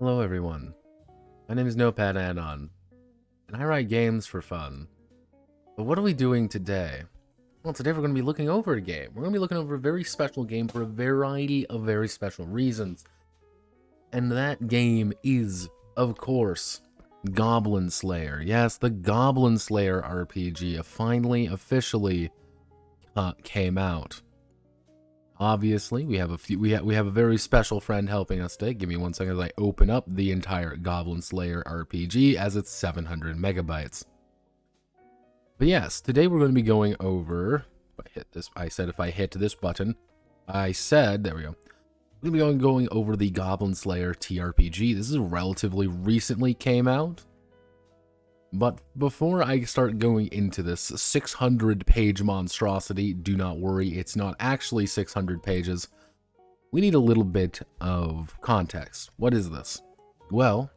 Hello everyone, my name is Notepad Anon, and I write games for fun. But what are we doing today? Well, today we're going to be looking over a game. We're going to be looking over a very special game for a variety of very special reasons. And that game is, of course, Goblin Slayer. Yes, the Goblin Slayer RPG finally, officially came out. Obviously, we have a very special friend helping us today. Give me 1 second as I open up the entire Goblin Slayer RPG as it's 700 megabytes. But yes, today we're going to be going over, if I hit this button, there we go. We're going to be going over the Goblin Slayer TRPG. This is relatively recently came out. But before I start going into this 600-page monstrosity, do not worry, it's not actually 600 pages. We need a little bit of context. What is this? Well,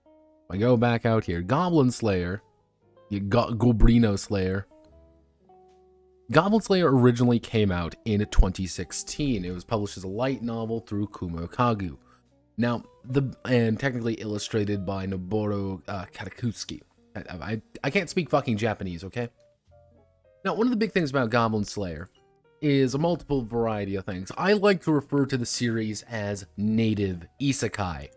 if I go back out here, Goblin Slayer, Goblin Slayer. Goblin Slayer originally came out in 2016. It was published as a light novel through Kumo Kagu. Now, and technically illustrated by Noboru Katakusuke. I can't speak fucking Japanese, okay? Now, one of the big things about Goblin Slayer is a multiple variety of things. I like to refer to the series as native isekai,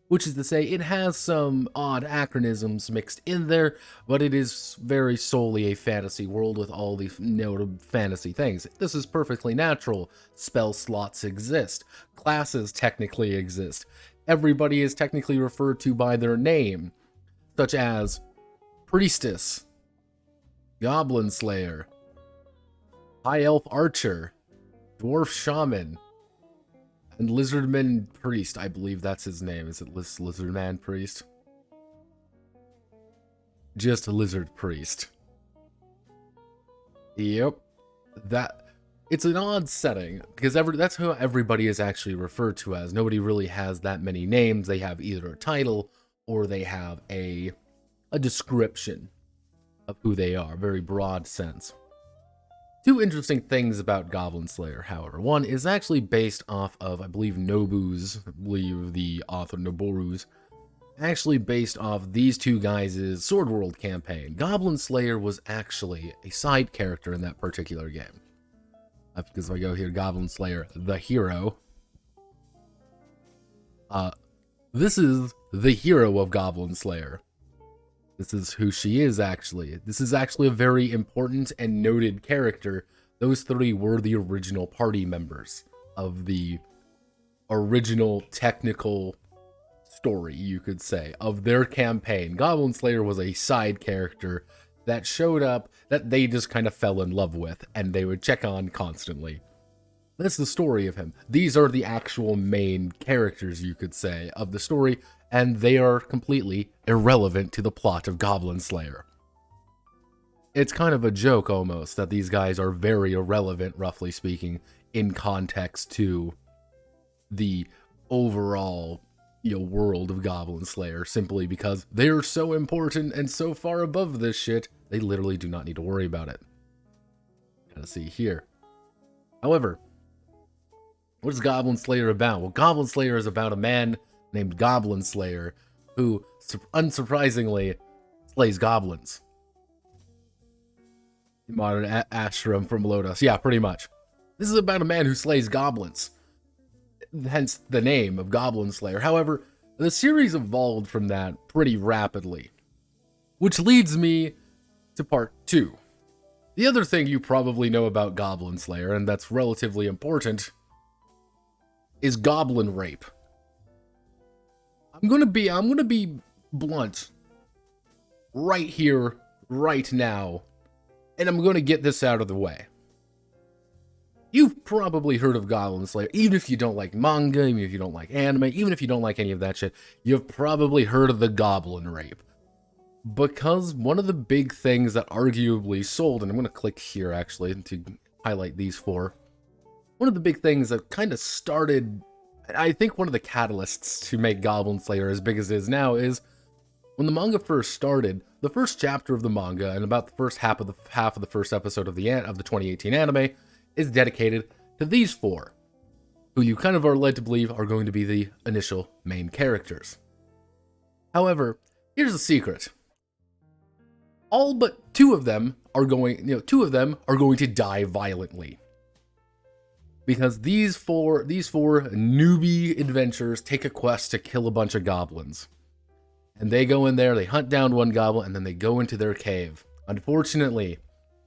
which is to say it has some odd acronyms mixed in there, but it is very solely a fantasy world with all these noted fantasy things. This is perfectly natural. Spell slots exist. Classes technically exist. Everybody is technically referred to by their name, such as Priestess, Goblin Slayer, High Elf Archer, Dwarf Shaman, and Lizardman Priest. I believe that's his name. Is it Lizardman Priest? Just a Lizard Priest. Yep. It's an odd setting, because that's who everybody is actually referred to as. Nobody really has that many names. They have either a title, or they have a description of who they are. Very broad sense. Two interesting things about Goblin Slayer, however. One is actually based off of, I believe, the author Noboru's, actually based off these two guys' Sword World campaign. Goblin Slayer was actually a side character in that particular game. Because if I go here, Goblin Slayer, the hero. This is the hero of Goblin Slayer. This is who she is, actually. This is actually a very important and noted character. Those three were the original party members of the original technical story, you could say, of their campaign. Goblin Slayer was a side character that showed up that they just kind of fell in love with, and they would check on constantly. That's the story of him. These are the actual main characters, you could say, of the story, and they are completely irrelevant to the plot of Goblin Slayer. It's kind of a joke, almost, that these guys are very irrelevant, roughly speaking, in context to the overall, world of Goblin Slayer, simply because they are so important and so far above this shit, they literally do not need to worry about it. Gotta see here. However, what is Goblin Slayer about? Well, Goblin Slayer is about a man named Goblin Slayer who, unsurprisingly, slays goblins. Modern ashram from Lotus. Yeah, pretty much. This is about a man who slays goblins. Hence the name of Goblin Slayer. However, the series evolved from that pretty rapidly. Which leads me to part 2. The other thing you probably know about Goblin Slayer, and that's relatively important, is goblin rape. I'm gonna be blunt right here, right now, and I'm gonna get this out of the way. You've probably heard of Goblin Slayer, even if you don't like manga, even if you don't like anime, even if you don't like any of that shit, you've probably heard of the goblin rape. Because one of the big things that arguably sold, and I'm gonna click here actually to highlight these four, one of the big things that kind of started, I think one of the catalysts to make Goblin Slayer as big as it is now is when the manga first started. The first chapter of the manga and about the first half of the first episode of the 2018 anime is dedicated to these four, who you kind of are led to believe are going to be the initial main characters. However, here's the secret. All but 2 of them are going, two of them are going to die violently. Because these four newbie adventurers take a quest to kill a bunch of goblins. And they go in there, they hunt down one goblin, and then they go into their cave. Unfortunately,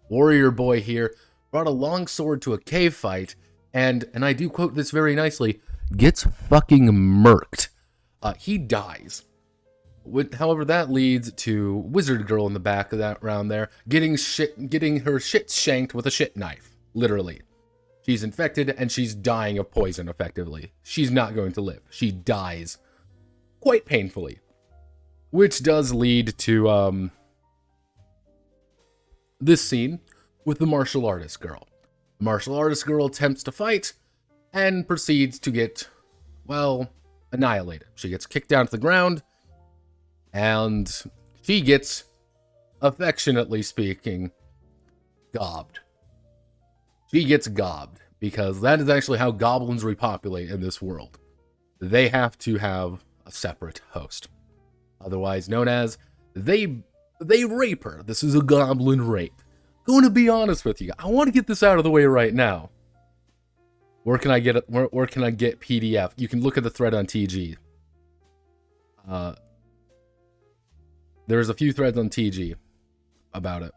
warrior boy here brought a long sword to a cave fight, and I do quote this very nicely, gets fucking murked. He dies. However, that leads to Wizard Girl in the back of that round there, getting her shit shanked with a shit knife, literally. She's infected, and she's dying of poison, effectively. She's not going to live. She dies quite painfully. Which does lead to, this scene with the martial artist girl. The martial artist girl attempts to fight, and proceeds to get, well, annihilated. She gets kicked down to the ground, and she gets, affectionately speaking, gobbed. She gets gobbed, because that is actually how goblins repopulate in this world. They have to have a separate host. Otherwise known as, they rape her. This is a goblin rape. Going to be honest with you, I want to get this out of the way right now. Where can I get it? Where can I get PDF? You can look at the thread on TG. There's a few threads on TG about it.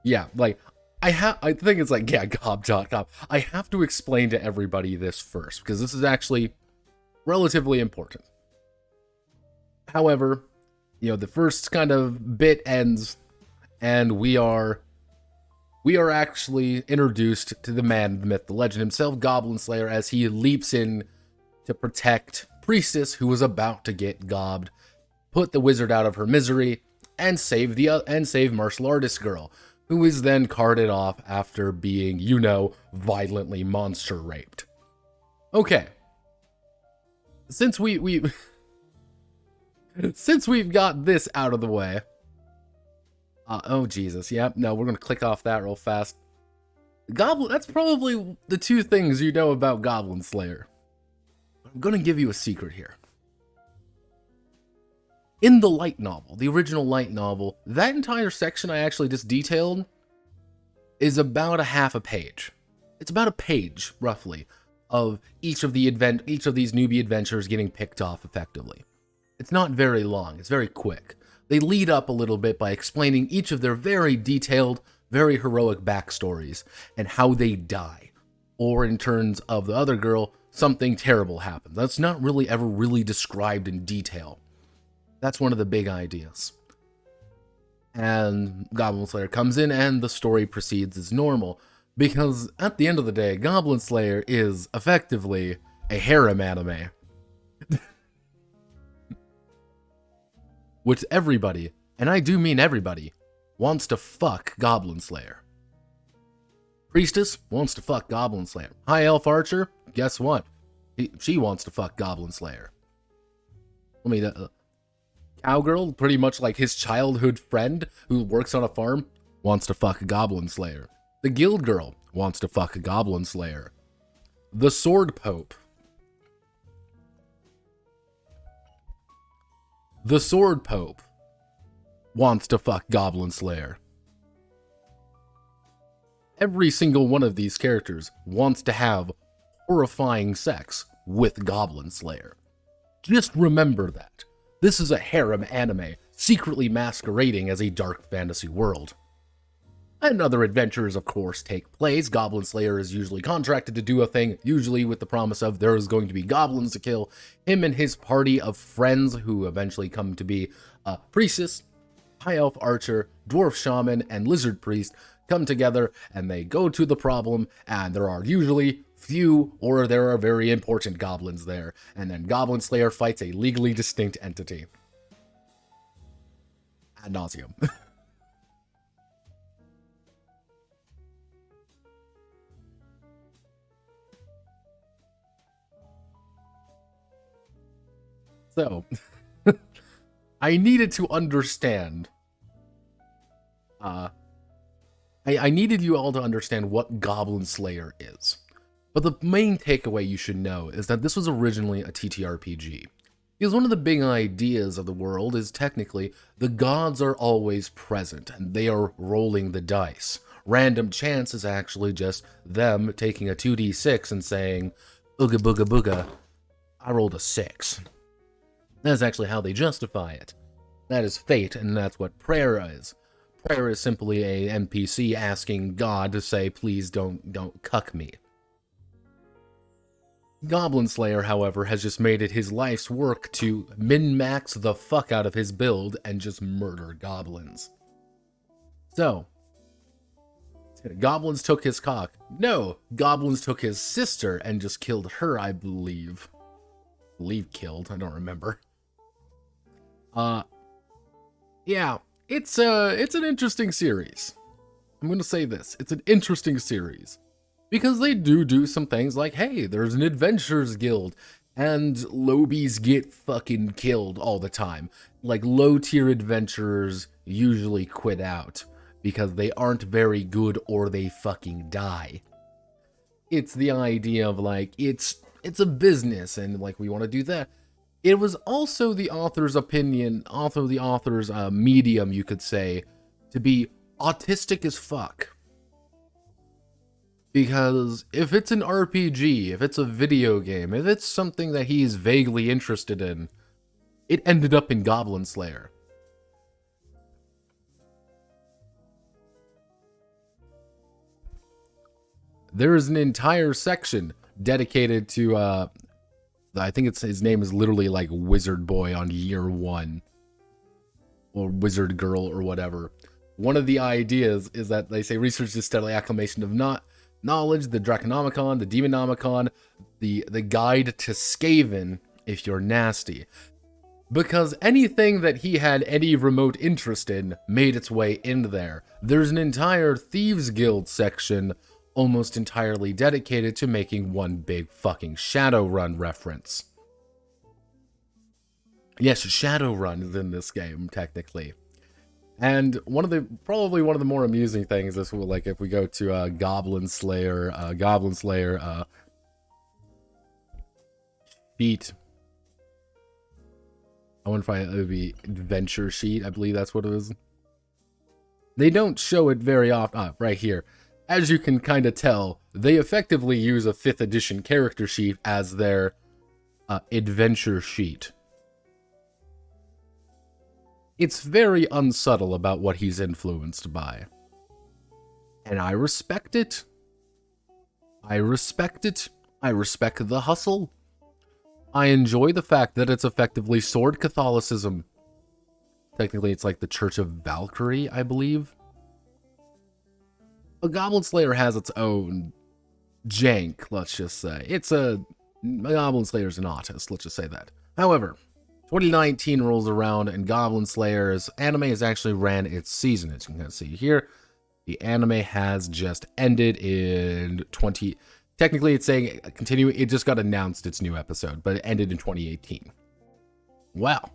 Yeah, like I think it's like, yeah, gob.com. I have to explain to everybody this first because this is actually relatively important. However, the first kind of bit ends, and we are actually introduced to the man, the myth, the legend himself, Goblin Slayer, as he leaps in to protect Priestess, who was about to get gobbed, put the wizard out of her misery, and save martial artist girl, who is then carted off after being, violently monster raped. Okay. Since we've got this out of the way, oh Jesus, yep, no, we're gonna click off that real fast. That's probably the two things you know about Goblin Slayer. I'm gonna give you a secret here. In the light novel, the original light novel, that entire section I actually just detailed is about a half a page. It's about a page, roughly, of each of these newbie adventurers getting picked off effectively. It's not very long, it's very quick. They lead up a little bit by explaining each of their very detailed, very heroic backstories and how they die. Or in terms of the other girl, something terrible happens. That's not really ever really described in detail. That's one of the big ideas. And Goblin Slayer comes in and the story proceeds as normal. Because at the end of the day, Goblin Slayer is effectively a harem anime. Which everybody, and I do mean everybody, wants to fuck Goblin Slayer. Priestess wants to fuck Goblin Slayer. High Elf Archer, guess what? She wants to fuck Goblin Slayer. Cowgirl, pretty much like his childhood friend who works on a farm, wants to fuck a Goblin Slayer. The Guild Girl wants to fuck a Goblin Slayer. The Sword Pope. The Sword Pope wants to fuck Goblin Slayer. Every single one of these characters wants to have horrifying sex with Goblin Slayer. Just remember that. This is a harem anime, secretly masquerading as a dark fantasy world. And other adventures, of course, take place. Goblin Slayer is usually contracted to do a thing, usually with the promise of there is going to be goblins to kill. Him and his party of friends, who eventually come to be Priestess, High Elf Archer, Dwarf Shaman, and Lizard Priest, come together and they go to the problem, and there are usually few or there are very important goblins there. And then Goblin Slayer fights a legally distinct entity. Ad nauseum. So, I needed to understand, I needed you all to understand what Goblin Slayer is. But the main takeaway you should know is that this was originally a TTRPG. Because one of the big ideas of the world is technically the gods are always present and they are rolling the dice. Random chance is actually just them taking a 2d6 and saying, ooga booga booga, I rolled a 6. That's actually how they justify it. That is fate, and that's what prayer is. Prayer is simply a NPC asking God to say, please don't cuck me. Goblin Slayer, however, has just made it his life's work to min-max the fuck out of his build and just murder goblins. So, goblins took his cock. No, goblins took his sister and just killed her, I believe. Killed, I don't remember. Yeah, it's an interesting series. I'm gonna say this, it's an interesting series. Because they do some things like, hey, there's an adventurers guild, and lobies get fucking killed all the time. Like, low-tier adventurers usually quit out, because they aren't very good or they fucking die. It's the idea of, like, it's a business, and, like, we want to do that. It was also the author's opinion, also the author's medium, you could say, to be autistic as fuck. Because if it's an RPG, if it's a video game, if it's something that he's vaguely interested in, it ended up in Goblin Slayer. There is an entire section dedicated to, I think his name is literally like Wizard Boy on year 1. Or Wizard Girl or whatever. One of the ideas is that they say research is steadily acclamation of knowledge, the Draconomicon, the Demonomicon, the guide to Skaven, if you're nasty. Because anything that he had any remote interest in made its way in there. There's an entire Thieves Guild section almost entirely dedicated to making one big fucking Shadowrun reference. Yes, Shadowrun is in this game, technically. And probably one of the more amusing things is, like, if we go to Goblin Slayer sheet. I wonder if it would be adventure sheet. I believe that's what it is. They don't show it very often. Right here. As you can kind of tell, they effectively use a 5th edition character sheet as their adventure sheet. It's very unsubtle about what he's influenced by. And I respect it. I respect it. I respect the hustle. I enjoy the fact that it's effectively sword Catholicism. Technically, it's like the Church of Valkyrie, I believe. But Goblin Slayer has its own jank, let's just say. Goblin Slayer's an autist, let's just say that. However, 2019 rolls around and Goblin Slayer's anime has actually ran its season. As you can see here, the anime has just ended in technically it's saying it just got announced its new episode, but it ended in 2018. Wow.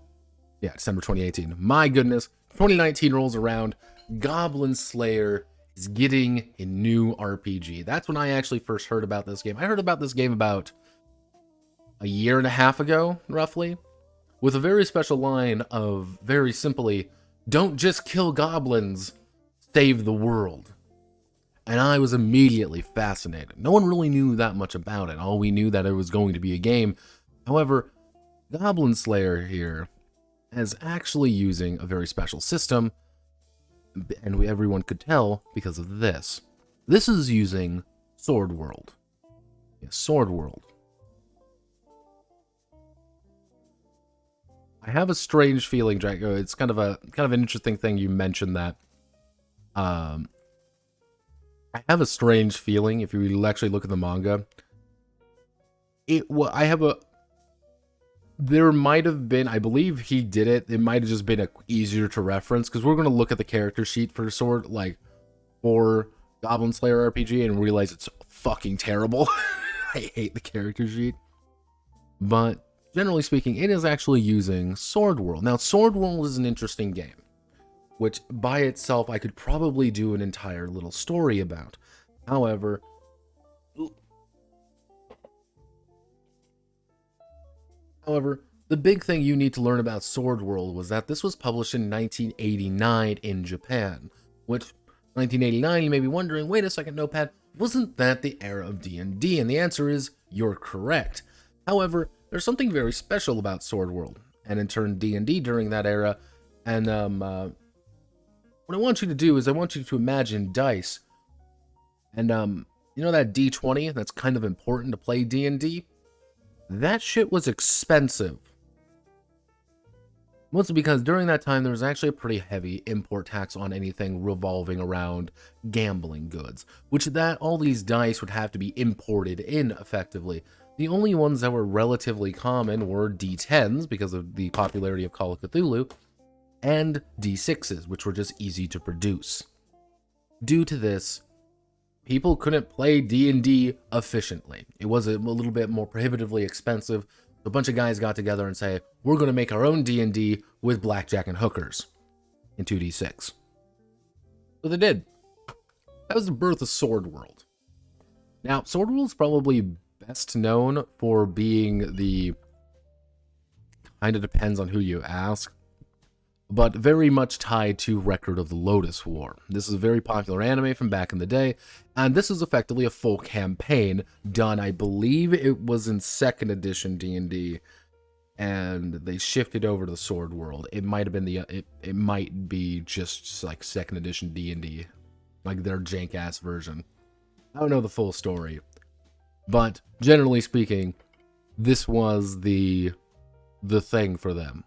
Yeah, December 2018. My goodness. 2019 rolls around. Goblin Slayer is getting a new RPG. That's when I actually first heard about this game. I heard about this game about a year and a half ago, roughly. With a very special line of, very simply, don't just kill goblins, save the world. And I was immediately fascinated. No one really knew that much about it. All we knew that it was going to be a game. However, Goblin Slayer here is actually using a very special system, and everyone could tell because of this. This is using Sword World. Yeah, Sword World. I have a strange feeling, Draco. It's kind of an interesting thing you mentioned that. I have a strange feeling if you actually look at the manga. There might have been, I believe he did it. It might have just been easier to reference because we're going to look at the character sheet for for Goblin Slayer RPG and realize it's fucking terrible. I hate the character sheet, but generally speaking, it is actually using Sword World. Now, Sword World is an interesting game, which by itself I could probably do an entire little story about. However, The big thing you need to learn about Sword World was that this was published in 1989 in Japan, which 1989 you may be wondering, wait a second, Notepad, wasn't that the era of D&D? And the answer is, you're correct. However, there's something very special about Sword World, and in turn D&D during that era, and what I want you to do is I want you to imagine dice, and you know that D20 that's kind of important to play D&D? That shit was expensive. Mostly because during that time there was actually a pretty heavy import tax on anything revolving around gambling goods, which that all these dice would have to be imported in effectively. The only ones that were relatively common were D10s because of the popularity of Call of Cthulhu, and D6s, which were just easy to produce. Due to this, people couldn't play D&D efficiently. It was a little bit more prohibitively expensive. A bunch of guys got together and say, we're going to make our own D&D with blackjack and hookers in 2D6. So they did. That was the birth of Sword World. Now, Sword World is probably best known for being the, kind of depends on who you ask, but very much tied to Record of the Lotus War. This is a very popular anime from back in the day, and this is effectively a full campaign done, I believe it was in 2nd edition D&D, and they shifted over to the Sword World. It might have been it might be just like 2nd edition D&D, like their jank-ass version. I don't know the full story, but generally speaking, this was the thing for them.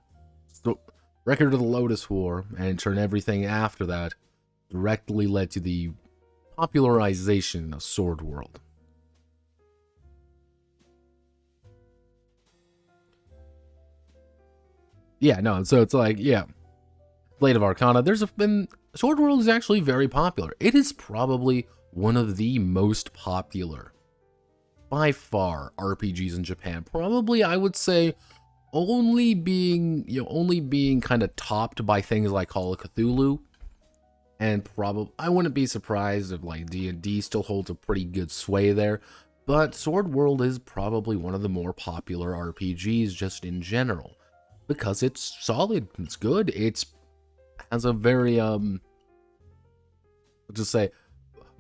So, Record of the Lotus War, and in turn everything after that, directly led to the popularization of Sword World. Yeah, no, so it's like, yeah. Blade of Arcana, Sword World is actually very popular. It is probably one of the most popular, by far, RPGs in Japan. Probably, I would say, only being kind of topped by things like Call of Cthulhu, and probably I wouldn't be surprised if like D&D still holds a pretty good sway there, but Sword World is probably one of the more popular RPGs just in general because it's solid, it's good, it has a very let's just say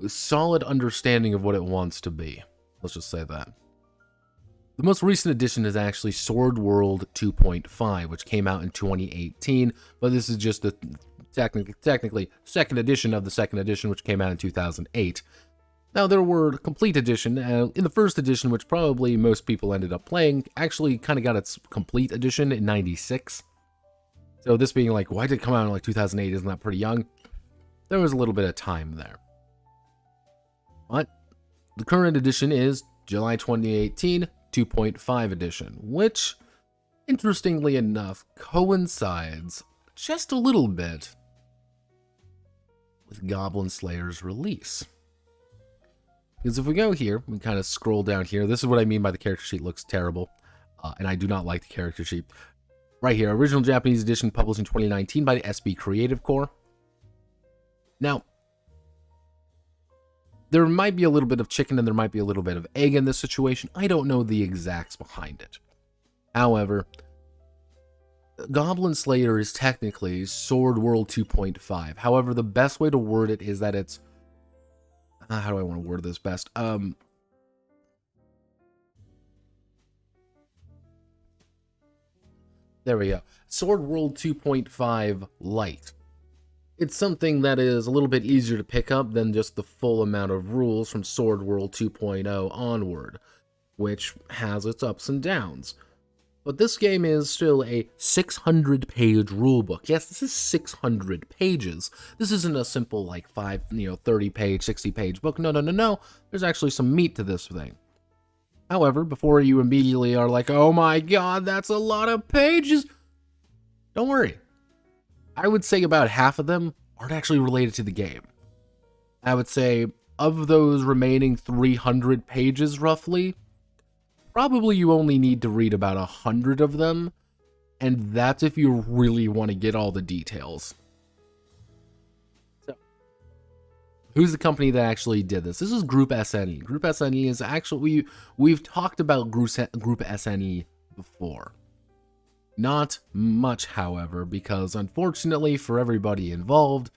solid understanding of what it wants to be. Let's just say that. The most recent edition is actually Sword World 2.5, which came out in 2018, but this is just the technically 2nd edition of the 2nd edition, which came out in 2008. Now, there were complete edition, in the 1st edition, which probably most people ended up playing, actually kind of got its complete edition in 96. So this being like, why did it come out in like 2008? Isn't that pretty young? There was a little bit of time there. But the current edition is July 2018, 2.5 edition, which, interestingly enough, coincides just a little bit with Goblin Slayer's release. Because if we go here, we kind of scroll down here, this is what I mean by the character sheet looks terrible, and I do not like the character sheet. Right here, original Japanese edition published in 2019 by the SB Creative Corps. Now, there might be a little bit of chicken and there might be a little bit of egg in this situation. I don't know the exacts behind it. However, Goblin Slayer is technically Sword World 2.5. However, the best way to word it is that it's... how do I want to word this best? There we go. Sword World 2.5 Lite. It's something that is a little bit easier to pick up than just the full amount of rules from Sword World 2.0 onward, which has its ups and downs. But this game is still a 600-page rulebook. Yes, this is 600 pages. This isn't a simple, like, 30-page, 60-page book. No. There's actually some meat to this thing. However, before you immediately are like, oh my god, that's a lot of pages, don't worry. I would say about half of them aren't actually related to the game. I would say, of those remaining 300 pages, roughly, probably you only need to read about 100 of them, and that's if you really want to get all the details. So, who's the company that actually did this? This is Group SNE. Group SNE is actually, we've talked about Group SNE before. Not much, however, because unfortunately for everybody involved,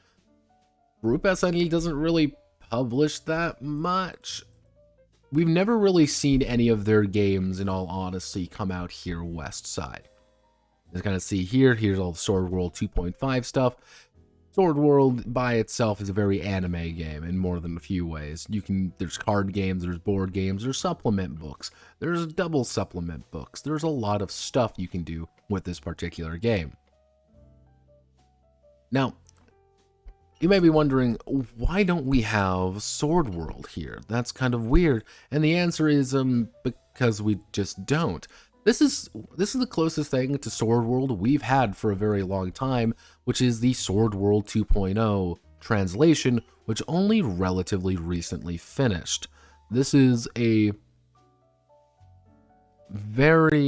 Group SNE doesn't really publish that much. We've never really seen any of their games, in all honesty, come out here west side. As you kind of see here, here's all the Sword World 2.5 stuff. Sword World by itself is a very anime game in more than a few ways. There's card games, there's board games, there's supplement books, there's double supplement books. There's a lot of stuff you can do with this particular game. Now, you may be wondering, why don't we have Sword World here? That's kind of weird. And the answer is because we just don't. This is the closest thing to Sword World we've had for a very long time, which is the Sword World 2.0 translation, which only relatively recently finished. This is a very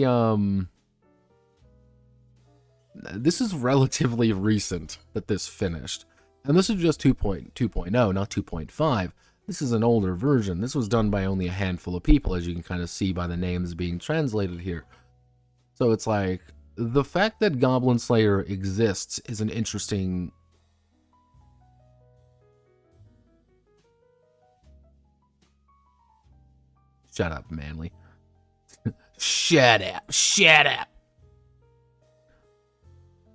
this is relatively recent that this finished. And this is just 2.0, not 2.5. This is an older version. This was done by only a handful of people, as you can kind of see by the names being translated here. So it's like, the fact that Goblin Slayer exists is an interesting... Shut up, Manly. Shut up. Shut up.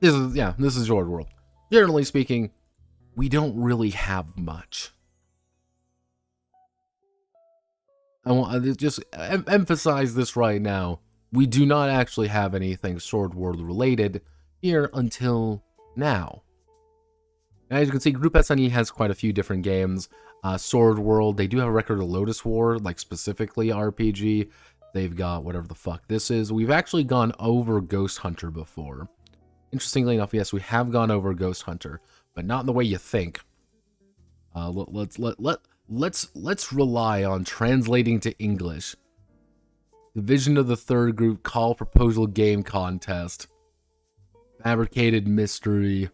This is Sword World. Generally speaking, we don't really have much. I want to just emphasize this right now. We do not actually have anything Sword World related here until now. As you can see, Group SNE has quite a few different games. Sword World, they do have a record of Lotus War, like specifically RPG. They've got whatever the fuck this is. We've actually gone over Ghost Hunter before. Interestingly enough, yes, we have gone over Ghost Hunter, but not in the way you think. Let's rely on translating to English. Division of the Third Group Call Proposal Game Contest. Fabricated Mystery.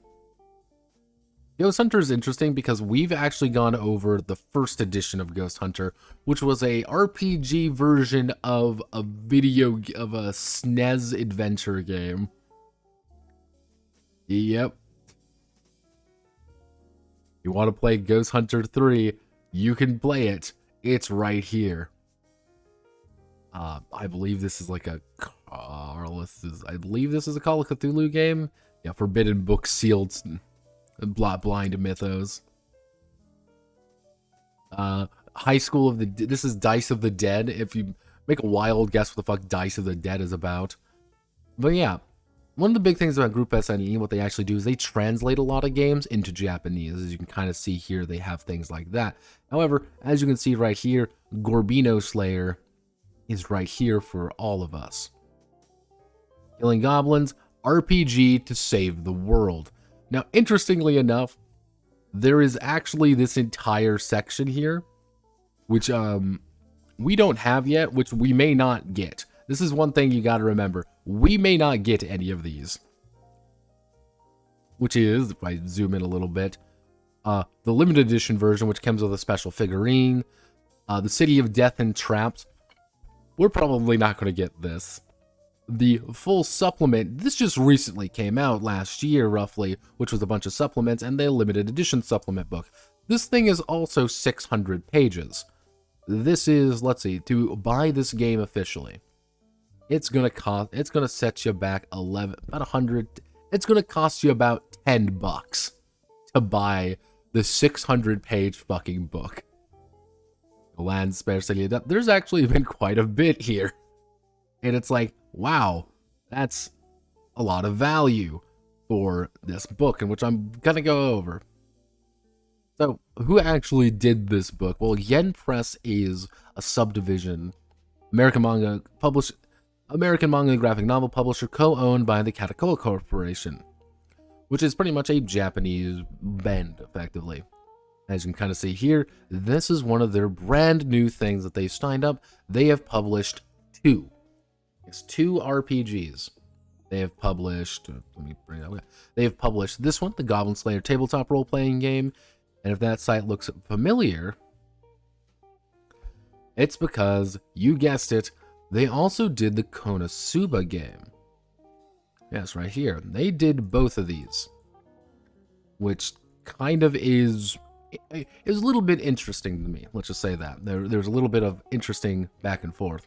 Ghost Hunter is interesting because we've actually gone over the first edition of Ghost Hunter, which was a RPG version of a SNES adventure game. Yep. You want to play Ghost Hunter 3, you can play it. It's right here. I believe this is like a I believe this is a Call of Cthulhu game. Yeah, Forbidden Book Sealed Blind Mythos. High School of the this is Dice of the Dead. If you make a wild guess what the fuck Dice of the Dead is about. But yeah, one of the big things about Group SNE, what they actually do is they translate a lot of games into Japanese. As you can kind of see here, they have things like that. However, as you can see right here, Goblin Slayer is right here for all of us. Killing Goblins, RPG to save the world. Now, interestingly enough, there is actually this entire section here, which we don't have yet, which we may not get. This is one thing you got to remember. We may not get any of these. Which is, if I zoom in a little bit, the limited edition version, which comes with a special figurine. The City of Death and Traps. We're probably not going to get this. The full supplement, this just recently came out last year, roughly, which was a bunch of supplements and the limited edition supplement book. This thing is also 600 pages. This is, let's see, to buy this game officially. It's gonna set you back about 100. It's gonna cost you about $10 to buy the 600-page fucking book. Land Spare City. There's actually been quite a bit here, and it's like, wow, that's a lot of value for this book, in which I'm gonna go over. So, who actually did this book? Well, Yen Press is a subdivision, American manga graphic novel publisher co-owned by the Katakoa Corporation, which is pretty much a Japanese bend, effectively. As you can kind of see here, this is one of their brand new things that they've signed up. They have published two. It's two RPGs. They have published, they have published this one, the Goblin Slayer tabletop role-playing game. And if that site looks familiar, it's because, you guessed it, they also did the Konosuba game. Yes, right here. They did both of these, which kind of is a little bit interesting to me. Let's just say that. There's a little bit of interesting back and forth.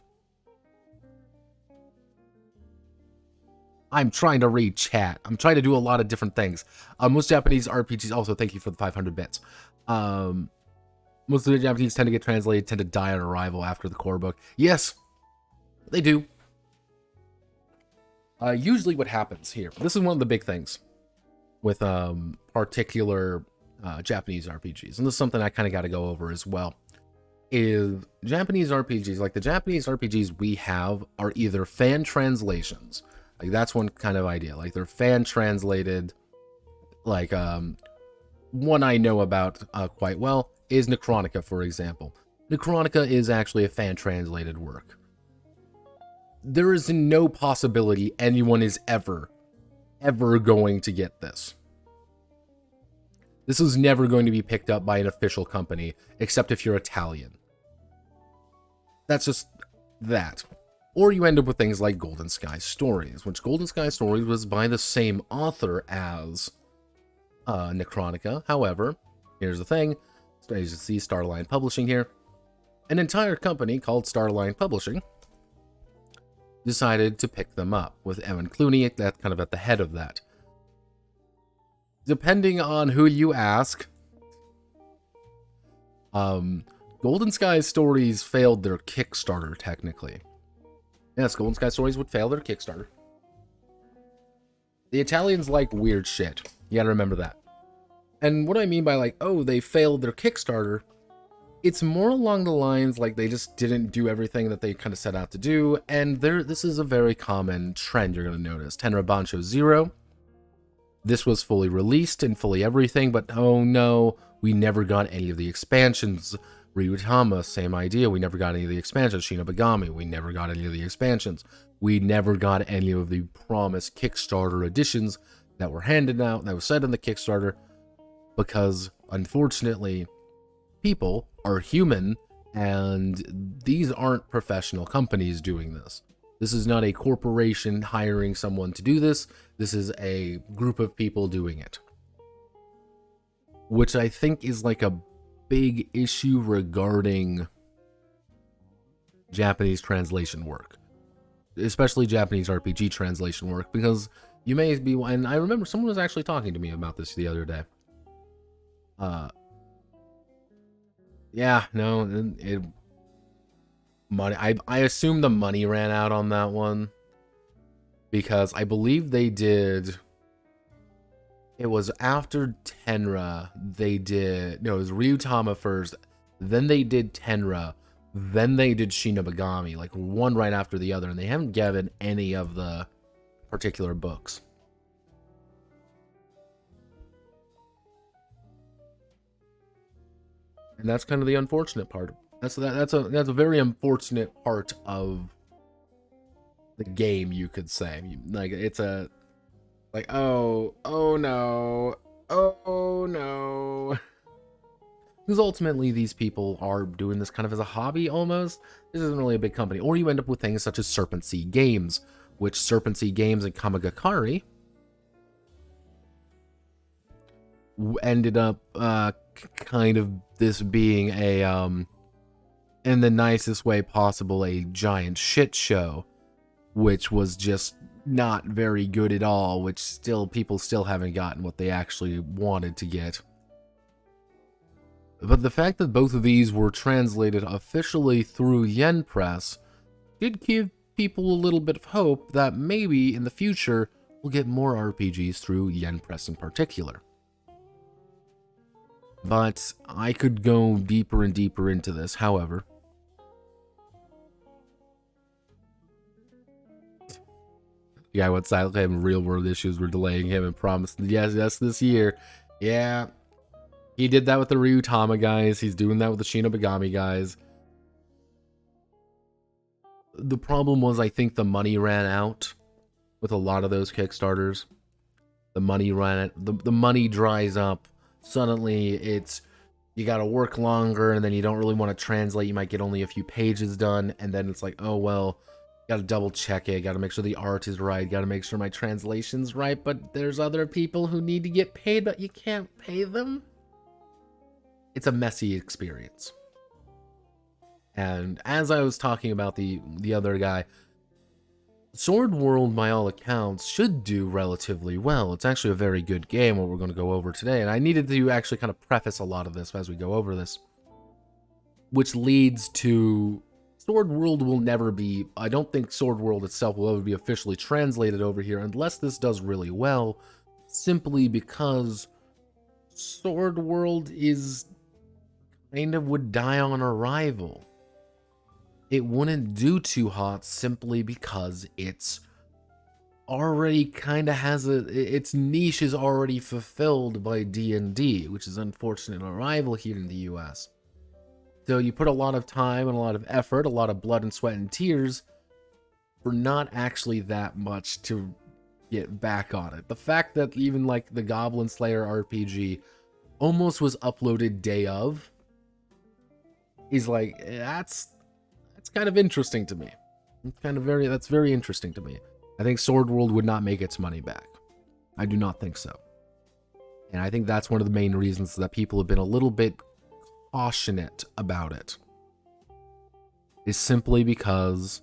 I'm trying to read chat. I'm trying to do a lot of different things. Most Japanese RPGs, also thank you for the 500 bits. Most of the Japanese tend to get translated, tend to die on arrival after the core book. Yes, they do. Usually what happens here, this is one of the big things with particular Japanese RPGs, and this is something I kind of got to go over as well, is Japanese RPGs, like the Japanese RPGs we have are either fan translations, like that's one kind of idea, like they're fan translated, like one I know about quite well is Necronica, for example. Necronica is actually a fan translated work. There is no possibility anyone is ever going to get this. This is never going to be picked up by an official company, except if you're Italian. That's just that. Or you end up with things like Golden Sky Stories, which Golden Sky Stories was by the same author as Necronica. However, here's the thing. As you see, Starline Publishing here. An entire company called Starline Publishing decided to pick them up, with Evan Clooney that kind of at the head of that. Depending on who you ask, Golden Sky Stories failed their Kickstarter, technically. Yes, Golden Sky Stories would fail their Kickstarter. The Italians like weird shit. You gotta remember that. And what I mean by like, oh, they failed their Kickstarter, it's more along the lines like they just didn't do everything that they kind of set out to do, and this is a very common trend you're going to notice. Tenra Bansho Zero, this was fully released and fully everything, but oh no, we never got any of the expansions. Ryutama, same idea, we never got any of the expansions. Shinobagami, we never got any of the expansions. We never got any of the promised Kickstarter editions that were handed out, that was said in the Kickstarter, because unfortunately, people are human, and these aren't professional companies doing this. This is not a corporation hiring someone to do this. This is a group of people doing it. Which I think is like a big issue regarding Japanese translation work. Especially Japanese RPG translation work, because you may be, and I remember someone was actually talking to me about this the other day. Yeah, no, money. I assume the money ran out on that one, because I believe they did. It was after Tenra. They did, no, it was Ryutama first. Then they did Tenra. Then they did Shinobagami, like one right after the other, and they haven't given any of the particular books. And that's kind of the unfortunate part. That's a very unfortunate part of the game, you could say. Like it's a like oh no. Because ultimately these people are doing this kind of as a hobby almost. This isn't really a big company. Or you end up with things such as Serpent Sea Games, which Serpent Sea Games and Kamigakari ended up kind of this being a in the nicest way possible a giant shit show, which was just not very good at all, which still people still haven't gotten what they actually wanted to get. But the fact that both of these were translated officially through Yen Press did give people a little bit of hope that maybe in the future we'll get more RPGs through Yen Press in particular. But I could go deeper and deeper into this, however. The guy went silent, having real world issues were delaying him and promised yes this year. Yeah. He did that with the Ryutama guys. He's doing that with the Shinobagami guys. The problem was, I think the money ran out with a lot of those Kickstarters. The money ran out. The money dries up. Suddenly it's, you gotta work longer, and then you don't really want to translate. You might get only a few pages done, and then it's like, oh well, Gotta double check it, gotta make sure the art is right, gotta make sure my translation's right, but there's other people who need to get paid, but you can't pay them. It's a messy experience. And as I was talking about the other guy, Sword World, by all accounts, should do relatively well. It's actually a very good game, what we're going to go over today, and I needed to actually kind of preface a lot of this as we go over this, which leads to Sword World will never be, I don't think Sword World itself will ever be officially translated over here unless this does really well, simply because Sword World is kind of would die on arrival. It wouldn't do too hot simply because it's already kind of has its niche is already fulfilled by D&D, which is unfortunate arrival here in the US. So you put a lot of time and a lot of effort, a lot of blood and sweat and tears for not actually that much to get back on it. The fact that even like the Goblin Slayer RPG almost was uploaded day of is like, that's kind of interesting to me. That's very interesting to me. I think Sword World would not make its money back. I do not think so. And I think that's one of the main reasons that people have been a little bit cautionate about it. Is simply because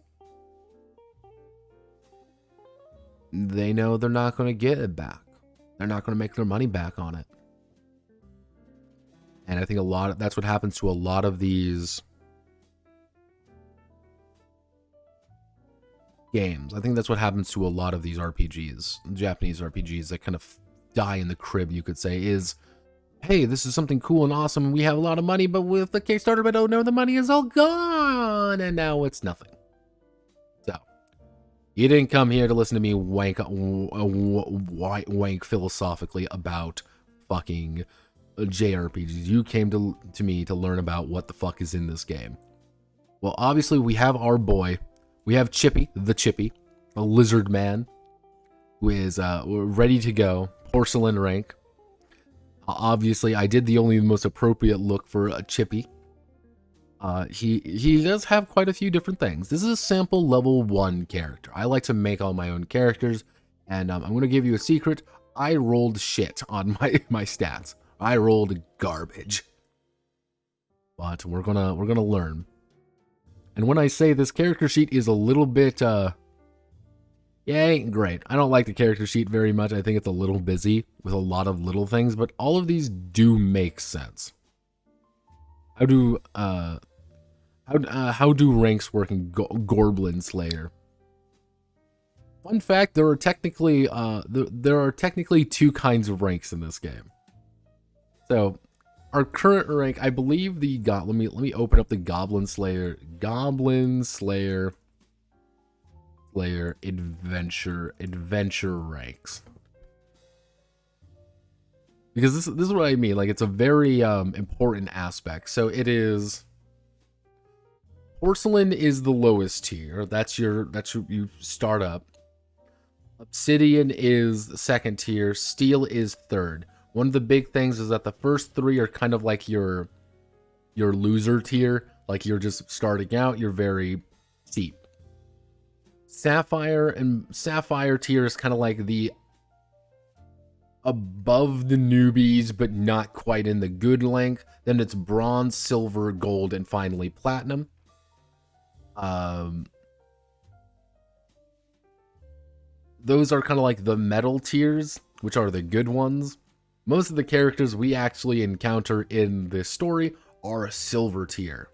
they know they're not going to get it back. They're not going to make their money back on it. And I think that's what happens to a lot of these games. I think that's what happens to a lot of these RPGs, Japanese RPGs that kind of die in the crib, you could say, is, hey, this is something cool and awesome, and we have a lot of money, but with the Kickstarter, but oh no, the money is all gone, and now it's nothing. So, you didn't come here to listen to me wank philosophically about fucking JRPGs. You came to me to learn about what the fuck is in this game. Well, obviously, we have our boy. We have Chippy, a lizard man, who is ready to go, porcelain rank. Obviously, I did the most appropriate look for a Chippy. He does have quite a few different things. This is a sample level 1 character. I like to make all my own characters, and I'm going to give you a secret. I rolled shit on my stats. I rolled garbage. But we're gonna learn. And when I say this character sheet is a little bit, yeah, it ain't great. I don't like the character sheet very much. I think it's a little busy with a lot of little things, but all of these do make sense. How do ranks work in Goblin Slayer? Fun fact: there are technically 2 kinds of ranks in this game. So, our current rank, I believe let me open up the Goblin Slayer adventure ranks. Because this is what I mean, like it's a very important aspect. So it is porcelain is the lowest tier. That's your you start up. Obsidian is the 2nd tier, steel is 3rd. One of the big things is that the first 3 are kind of like your loser tier. Like you're just starting out, you're very steep. Sapphire tier is kind of like the above the newbies, but not quite in the good length. Then it's bronze, silver, gold, and finally platinum. Those are kind of like the metal tiers, which are the good ones. Most of the characters we actually encounter in this story are a silver tier.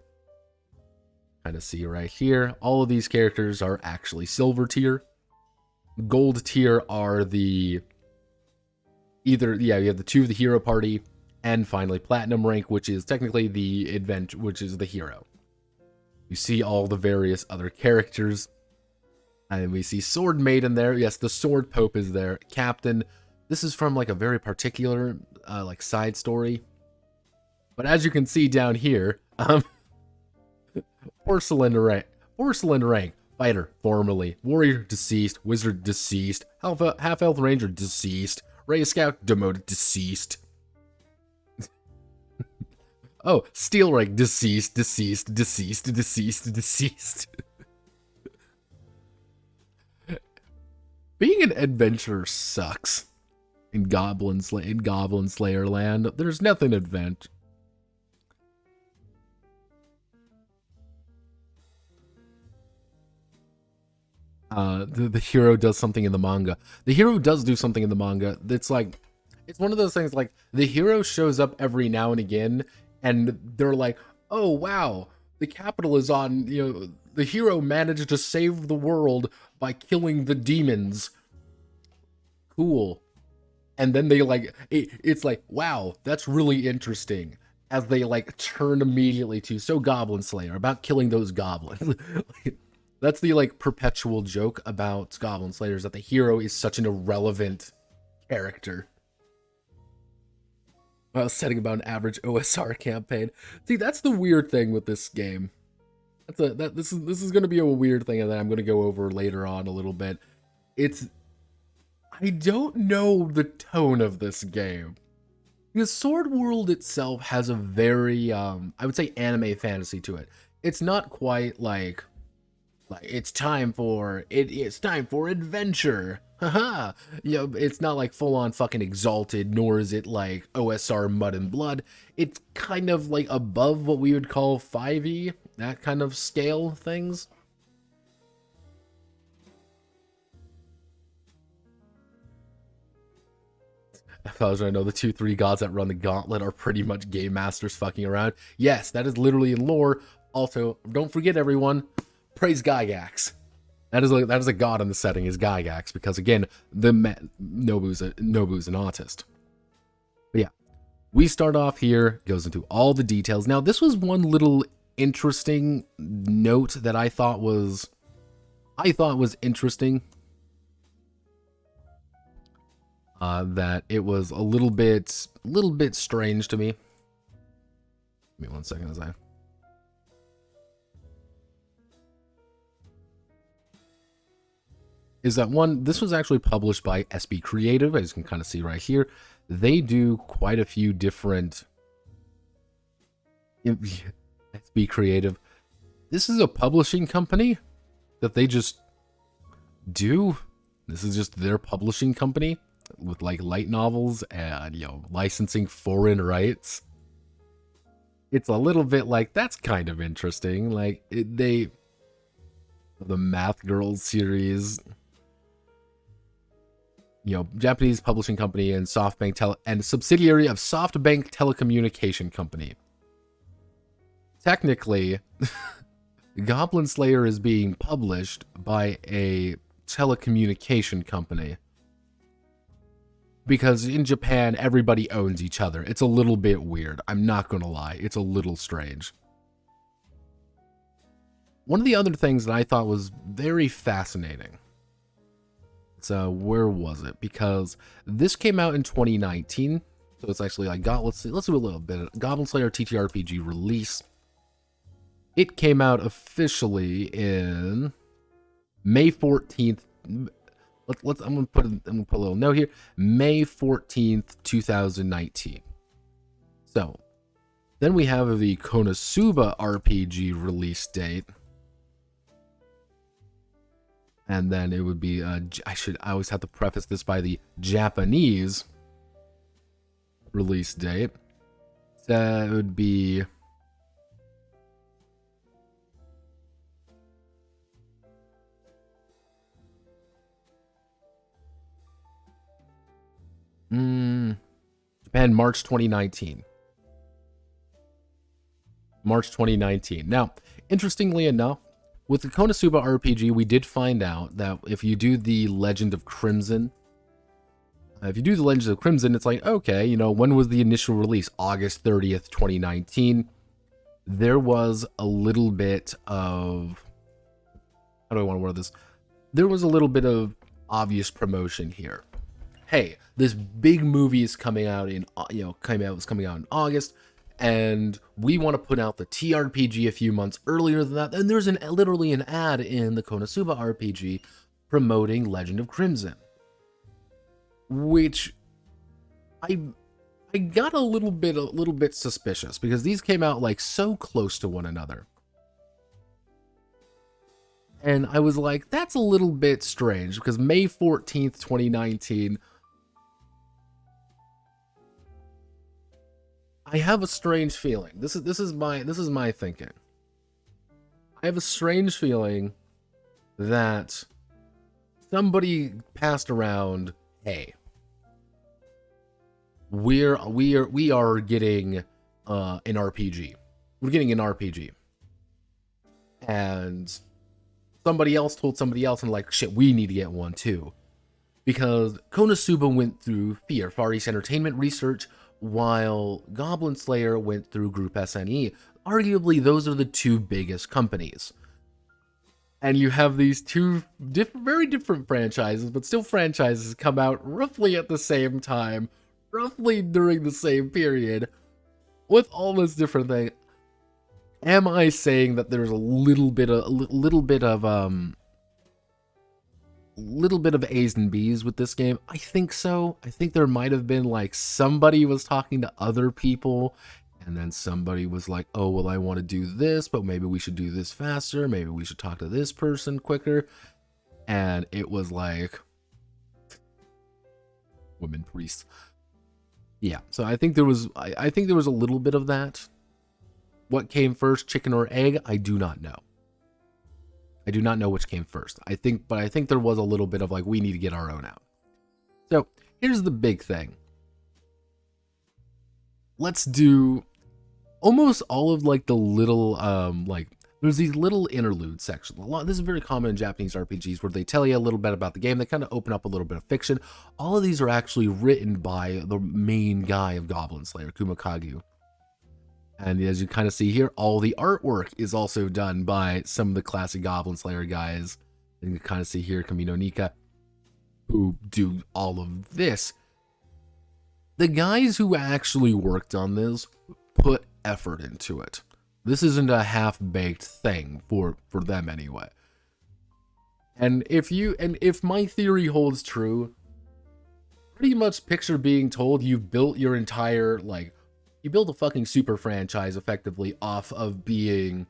Kind of see right here, all of these characters are actually silver tier. Gold tier are you have the 2 of the hero party, and finally platinum rank, which is technically the event, which is the hero. You see all the various other characters, and we see Sword Maiden there. Yes, the Sword Pope is there. Captain. This is from like a very particular like side story. But as you can see down here, porcelain rank, fighter formerly, warrior deceased, wizard deceased, half-elf ranger deceased, ray scout demoted deceased. Oh, steel rank deceased. Being an adventurer sucks in Goblin Slayer land. There's nothing advent. The hero does something in the manga. The hero does do something in the manga. It's like, it's one of those things like the hero shows up every now and again and they're like, oh wow, the capital is on, the hero managed to save the world by killing the demons. Cool. And then they like, it's like, wow, that's really interesting. As they like turn immediately to, so Goblin Slayer, about killing those goblins. That's the like perpetual joke about Goblin Slayer, is that the hero is such an irrelevant character. I was setting about an average OSR campaign. See, that's the weird thing with this game. This is going to be a weird thing that I'm going to go over later on a little bit. I don't know the tone of this game. Because Sword World itself has a very, I would say, anime fantasy to it. It's not quite like it's time for adventure. Haha. It's not like full on fucking Exalted, nor is it like OSR Mud and Blood. It's kind of like above what we would call 5e, that kind of scale things. I know the 2-3 gods that run the gauntlet are pretty much game masters fucking around. Yes, that is literally in lore. Also, don't forget everyone, praise Gygax. That is a god in the setting, is Gygax, because again, Nobu's an autist. But yeah, we start off here, goes into all the details. Now, this was one little interesting note that I thought was interesting. That it was a little bit strange to me. Give me 1 second as this was actually published by SB Creative, as you can kind of see right here. They do quite a few different SB Creative. This is a publishing company that they just do. This is just their publishing company with like light novels and licensing foreign rights. It's a little bit like, that's kind of interesting. Like the Math Girls series, Japanese publishing company and SoftBank and subsidiary of SoftBank Telecommunication Company. Technically, Goblin Slayer is being published by a telecommunication company. Because in Japan, everybody owns each other. It's a little bit weird. I'm not going to lie. It's a little strange. One of the other things that I thought was very fascinating. So where was it? Because this came out in 2019. So it's actually like, let's do a little bit. Goblin Slayer TTRPG release. It came out officially in May 14th. I'm gonna put a little note here. May 14th, 2019. So then we have the Konosuba RPG release date. And then it would be I always have to preface this by the Japanese release date. That would be Japan, March 2019. March 2019. Now, interestingly enough, with the Konosuba RPG, we did find out that if you do the Legend of Crimson, it's like, okay, when was the initial release? August 30th, 2019. There was a little bit of, how do I want to word this? There was a little bit of obvious promotion here. Hey, this big movie is coming out in August, and we want to put out the TRPG a few months earlier than that. And there's literally an ad in the Konosuba RPG promoting Legend of Crimson, which I got a little bit suspicious, because these came out like so close to one another. And I was like, that's a little bit strange, because May 14th, 2019, I have a strange feeling. This is my thinking. I have a strange feeling that somebody passed around, hey, we are getting an RPG. We're getting an RPG. And somebody else told somebody else, and like, shit, we need to get one too. Because Konosuba went through Far East Entertainment Research, while Goblin Slayer went through Group SNE. Arguably, those are the two biggest companies. And you have these two very different franchises, but still franchises come out roughly at the same time, roughly during the same period, with all this different thing. Am I saying that there's a little bit of A's and B's with this game? I think so. I think there might have been like somebody was talking to other people, and then somebody was like, oh, well, I want to do this, but maybe we should do this faster. Maybe we should talk to this person quicker. And it was like women priests. Yeah, so I think there was I think there was a little bit of that. What came first, chicken or egg? I do not know. I do not know which came first. I think there was a little bit of like, we need to get our own out. So here's the big thing. Let's do almost all of like the little like, there's these little interlude sections. This is very common in Japanese RPGs where they tell you a little bit about the game. They kind of open up a little bit of fiction. All of these are actually written by the main guy of Goblin Slayer, Kumakagu. And as you kind of see here, all the artwork is also done by some of the classic Goblin Slayer guys. And you kind of see here Kamino Nika, who do all of this. The guys who actually worked on this put effort into it. This isn't a half-baked thing for them anyway. And if my theory holds true, pretty much picture being told you've built your entire, like, you build a fucking super franchise effectively off of being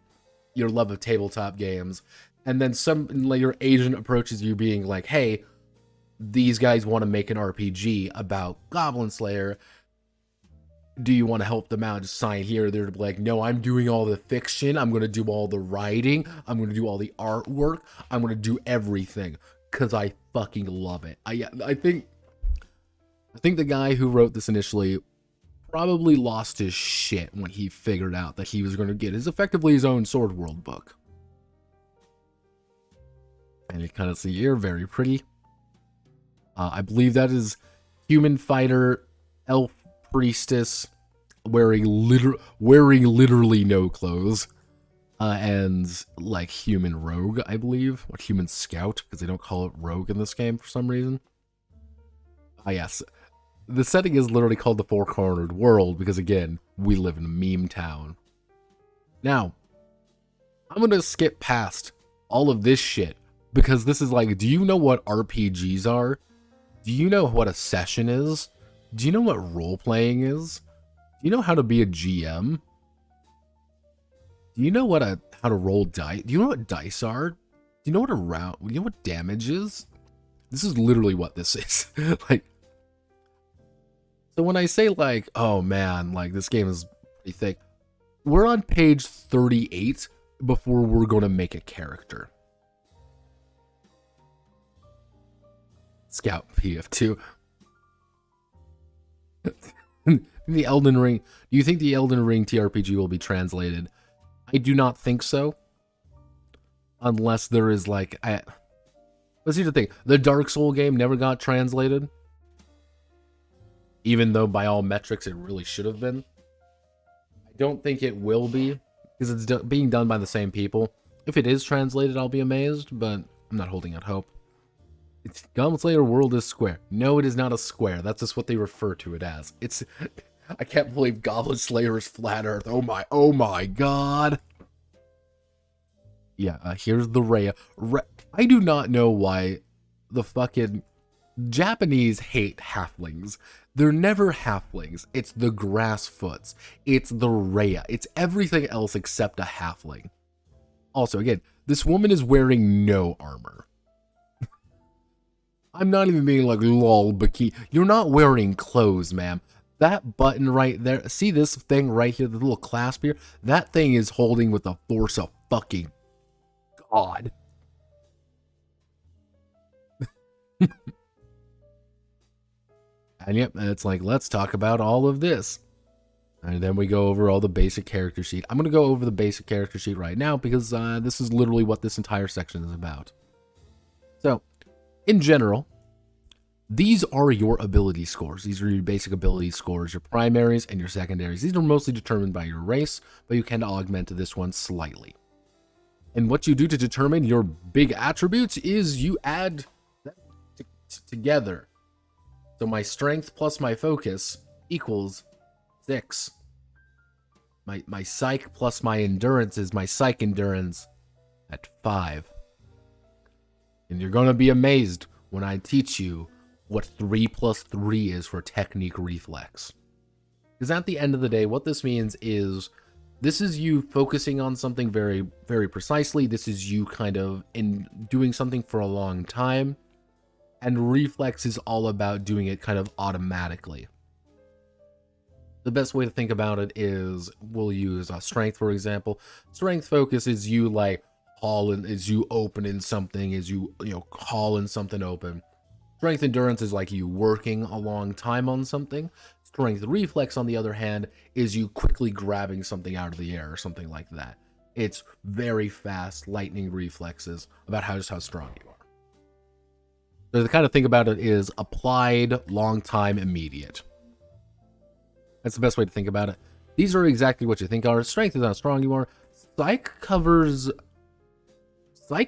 your love of tabletop games, and then your agent approaches you being like, hey, these guys want to make an RPG about Goblin Slayer. Do you want to help them out? Just sign here. They're like, no, I'm doing all the fiction. I'm going to do all the writing. I'm going to do all the artwork. I'm going to do everything because I fucking love it. I think the guy who wrote this initially probably lost his shit when he figured out that he was going to get effectively his own Sword World book. And you kind of see here, very pretty. I believe that is human fighter, elf priestess, wearing literally no clothes, and like human rogue, I believe, or human scout, because they don't call it rogue in this game for some reason. Yes. The setting is literally called the Four Cornered World because, again, we live in a meme town. Now, I'm going to skip past all of this shit because this is like, do you know what RPGs are? Do you know what a session is? Do you know what role-playing is? Do you know how to be a GM? Do you know how to roll dice? Do you know what dice are? Do you know what damage is? This is literally what this is. Like, so when I say like, oh man, like this game is pretty thick, we're on page 38 before we're going to make a character. Scout PF2. The Elden Ring. Do you think the Elden Ring TRPG will be translated? I do not think so. Unless there is like, let's see the thing. The Dark Soul game never got translated. Even though by all metrics it really should have been. I don't think it will be, because it's being done by the same people. If it is translated, I'll be amazed, but I'm not holding out hope. It's Goblin Slayer World is square. No, it is not a square. That's just what they refer to it as. I can't believe Goblin Slayer is flat Earth. Oh my god. Yeah, here's the Rhea. I do not know why the fucking Japanese hate halflings. They're never halflings. It's the grassfoots. It's the Rhea. It's everything else except a halfling. Also, again, This woman is wearing no armor. I'm not even being like, lol, bikini. You're not wearing clothes, ma'am. That button right there, see this thing right here, the little clasp here? That thing is holding with the force of fucking God. And yep, it's like, let's talk about all of this. And then we go over all the basic character sheet. I'm going to go over the basic character sheet right now because this is literally what this entire section is about. So, in general, these are your ability scores. These are your basic ability scores, your primaries and your secondaries. These are mostly determined by your race, but you can augment this one slightly. And what you do to determine your big attributes is you add them together. So my strength plus my focus equals 6. My psych plus my endurance is my psych endurance at 5. And you're going to be amazed when I teach you what 3 plus 3 is for technique reflex. Because at the end of the day, what this means is this is you focusing on something very, very precisely. This is you kind of in doing something for a long time. And reflex is all about doing it kind of automatically. The best way to think about it is we'll use strength, for example. Strength focus is you like hauling, is you opening something, is you hauling something open. Strength endurance is like you working a long time on something. Strength reflex, on the other hand, is you quickly grabbing something out of the air or something like that. It's very fast, lightning reflexes about how strong you are. So the kind of thing about it is applied, long time, immediate. That's the best way to think about it. These are exactly what you think are. Strength is how strong you are. Psych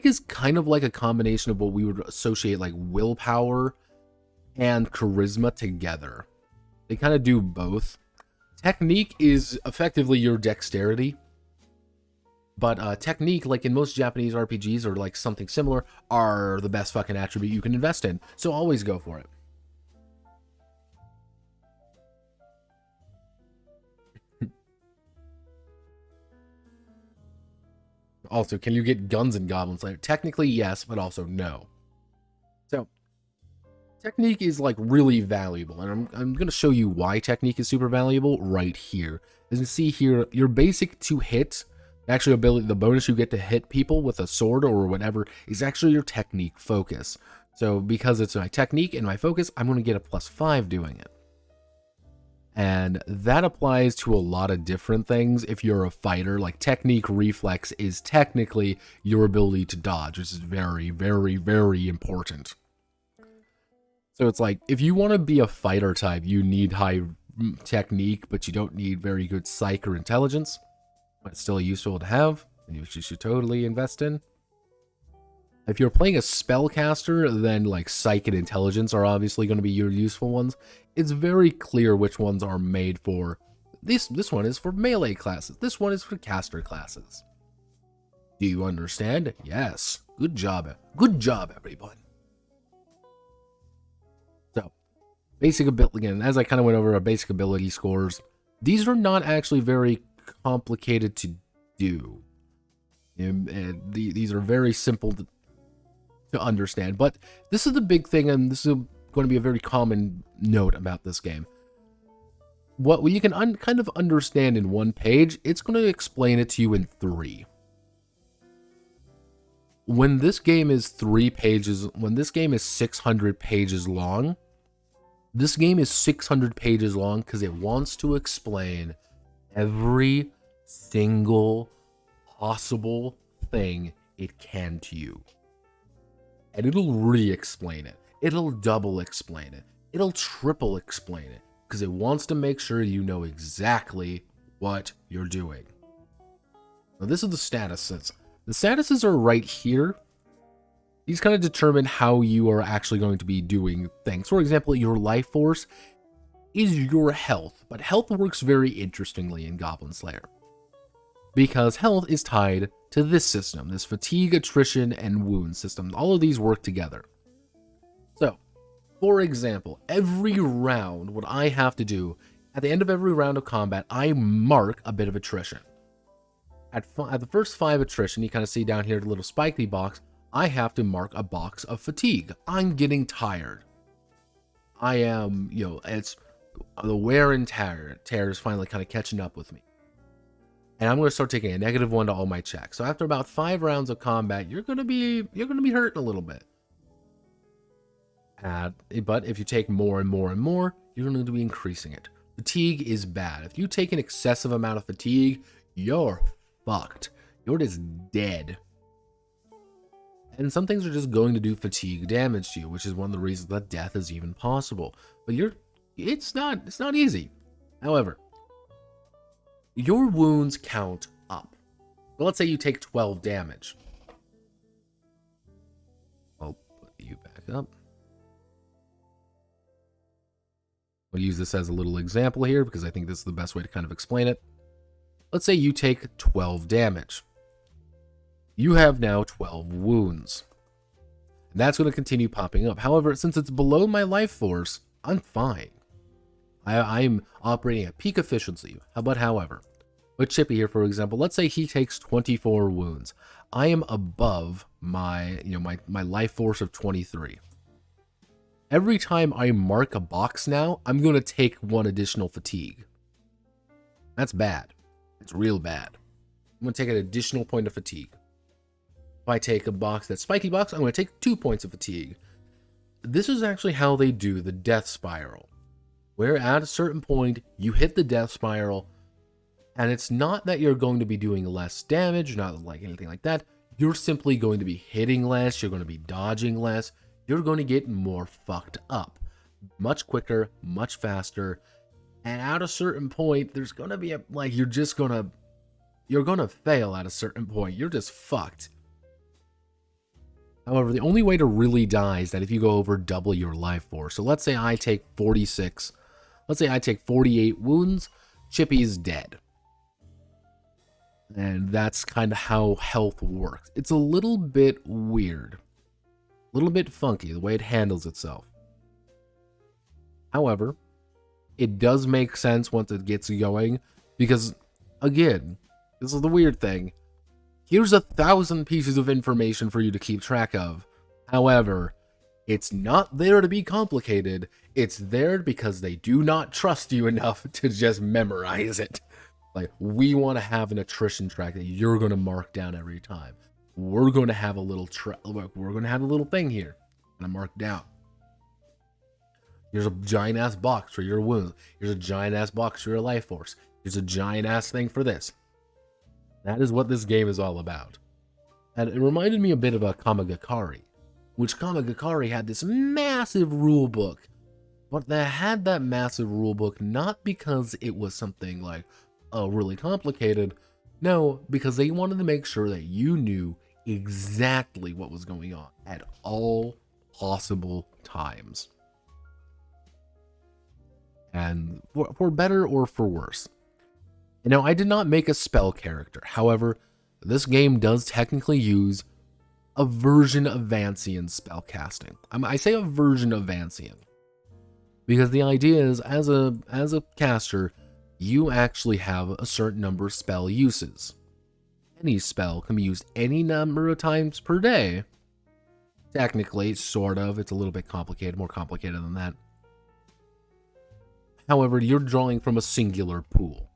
is kind of like a combination of what we would associate like willpower and charisma together. They kind of do both. Technique is effectively your dexterity. But technique, like in most Japanese RPGs or like something similar, are the best fucking attribute you can invest in. So always go for it. Also, can you get guns in Goblin Slayer? Technically, yes, but also no. So, technique is like really valuable, and I'm going to show you why technique is super valuable right here. As you can see here, your basic to hit, actually ability, the bonus you get to hit people with a sword or whatever, is actually your technique focus. So, because it's my technique and my focus, I'm going to get a +5 doing it. And that applies to a lot of different things. If you're a fighter, like technique reflex is technically your ability to dodge, which is very, very, very important. So it's like, if you want to be a fighter type, you need high technique, but you don't need very good psych or intelligence. But it's still useful to have, which you should totally invest in. If you're playing a spellcaster, then like psych and intelligence are obviously going to be your useful ones. It's very clear which ones are made for. This one is for melee classes. This one is for caster classes. Do you understand? Yes. Good job. Good job, everyone. So, basic ability, again, as I kind of went over our basic ability scores, these are not actually very complicated to do. These are very simple to understand, but this is the big thing, and this is going to be a very common note about this game. What you can kind of understand in one page, it's going to explain it to you in 3. When this game is 3 pages, when this game is 600 pages long, this game is 600 pages long because it wants to explain every single possible thing it can to you. And it'll re-explain it. It'll double explain it. It'll triple explain it. Because it wants to make sure you know exactly what you're doing. Now this is the statuses. The statuses are right here. These kind of determine how you are actually going to be doing things. For example, your life force is your health. But health works very interestingly in Goblin Slayer. Because health is tied to this system, this fatigue, attrition, and wound system. All of these work together. So, for example, every round, what I have to do, at the end of every round of combat, I mark a bit of attrition. at the first 5 attrition, you kind of see down here the little spiky box, I have to mark a box of fatigue. I'm getting tired. I am, it's the wear and tear is finally kind of catching up with me. And I'm going to start taking a -1 to all my checks. So after about 5 rounds of combat, you're going to be hurting a little bit. But if you take more and more and more, you're going to be increasing it. Fatigue is bad. If you take an excessive amount of fatigue, you're fucked. You're just dead. And some things are just going to do fatigue damage to you, which is one of the reasons that death is even possible. But it's not easy. However, your wounds count up. So let's say you take 12 damage. I'll put you back up. I'll use this as a little example here because I think this is the best way to kind of explain it. Let's say you take 12 damage. You have now 12 wounds. And that's going to continue popping up. However, since it's below my life force, I'm fine. I'm operating at peak efficiency. However, with Chippy here, for example, let's say he takes 24 wounds. I am above my life force of 23. Every time I mark a box now, I'm going to take 1 additional fatigue. That's bad. It's real bad. I'm going to take an additional point of fatigue. If I take a box that's spiky box, I'm going to take 2 points of fatigue. This is actually how they do the death spiral, where at a certain point, you hit the death spiral, and it's not that you're going to be doing less damage, not like anything like that. You're simply going to be hitting less, you're going to be dodging less, you're going to get more fucked up. Much quicker, much faster, and at a certain point, there's going to be you're going to fail at a certain point. You're just fucked. However, the only way to really die is that if you go over double your life force. So let's say I take 46. Let's say I take 48 wounds. Chippy's dead. And that's kind of how health works. It's a little bit weird. A little bit funky, the way it handles itself. However, it does make sense once it gets going. Because, again, this is the weird thing. Here's 1,000 pieces of information for you to keep track of. However, it's not there to be complicated. It's there because they do not trust you enough to just memorize it. Like, we want to have an attrition track that you're going to mark down every time. We're going to have a little thing here and I mark down. Here's a giant ass box for your wounds. Here's a giant ass box for your life force. Here's a giant ass thing for this. That is what this game is all about. And it reminded me a bit of a Kamagakari, which Kamagakari had this massive rule book. But they had that massive rule book not because it was something like, oh, really complicated. No, because they wanted to make sure that you knew exactly what was going on at all possible times. And for better or for worse. Now, I did not make a spell character. However, this game does technically use a version of Vancian spellcasting. I say a version of Vancian because the idea is, as a caster, you actually have a certain number of spell uses. Any spell can be used any number of times per day. Technically, sort of. It's a little bit complicated, more complicated than that. However, you're drawing from a singular pool.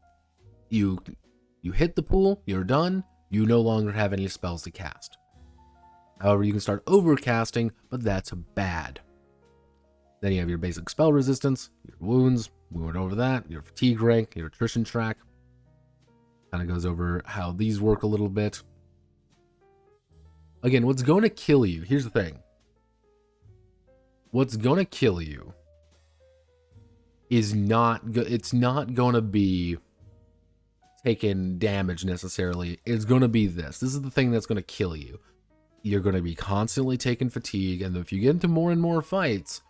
You hit the pool, you're done, you no longer have any spells to cast. However, you can start overcasting, but that's bad. Then you have your basic spell resistance, your wounds, we went over that, your fatigue rank, your attrition track. Kind of goes over how these work a little bit. Again, what's going to kill you, here's the thing. What's going to kill you is it's not going to be taking damage necessarily. It's going to be this. This is the thing that's going to kill you. You're going to be constantly taking fatigue, and if you get into more and more fights,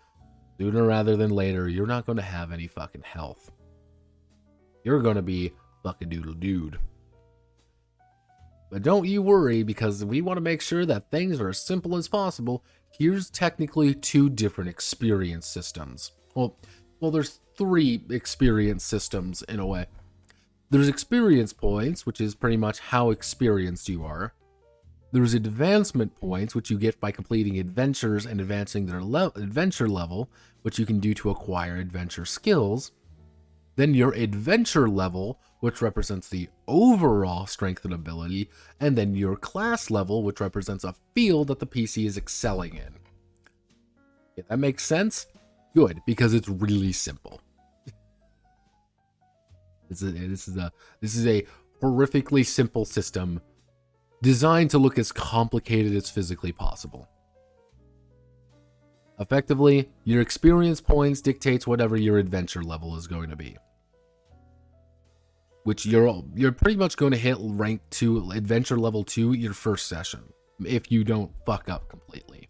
sooner rather than later, you're not going to have any fucking health. You're going to be fucking doodle dude. But don't you worry, because we want to make sure that things are as simple as possible. Here's technically 2 different experience systems. Well, there's 3 experience systems in a way. There's experience points, which is pretty much how experienced you are. There's advancement points, which you get by completing adventures and advancing their adventure level, which you can do to acquire adventure skills. Then your adventure level, which represents the overall strength and ability, and then your class level, which represents a field that the PC is excelling in. Yeah, that makes sense? Good, because it's really simple. This is a horrifically simple system designed to look as complicated as physically possible. Effectively, your experience points dictates whatever your adventure level is going to be. Which you're pretty much going to hit rank 2, adventure level 2 your first session, if you don't fuck up completely.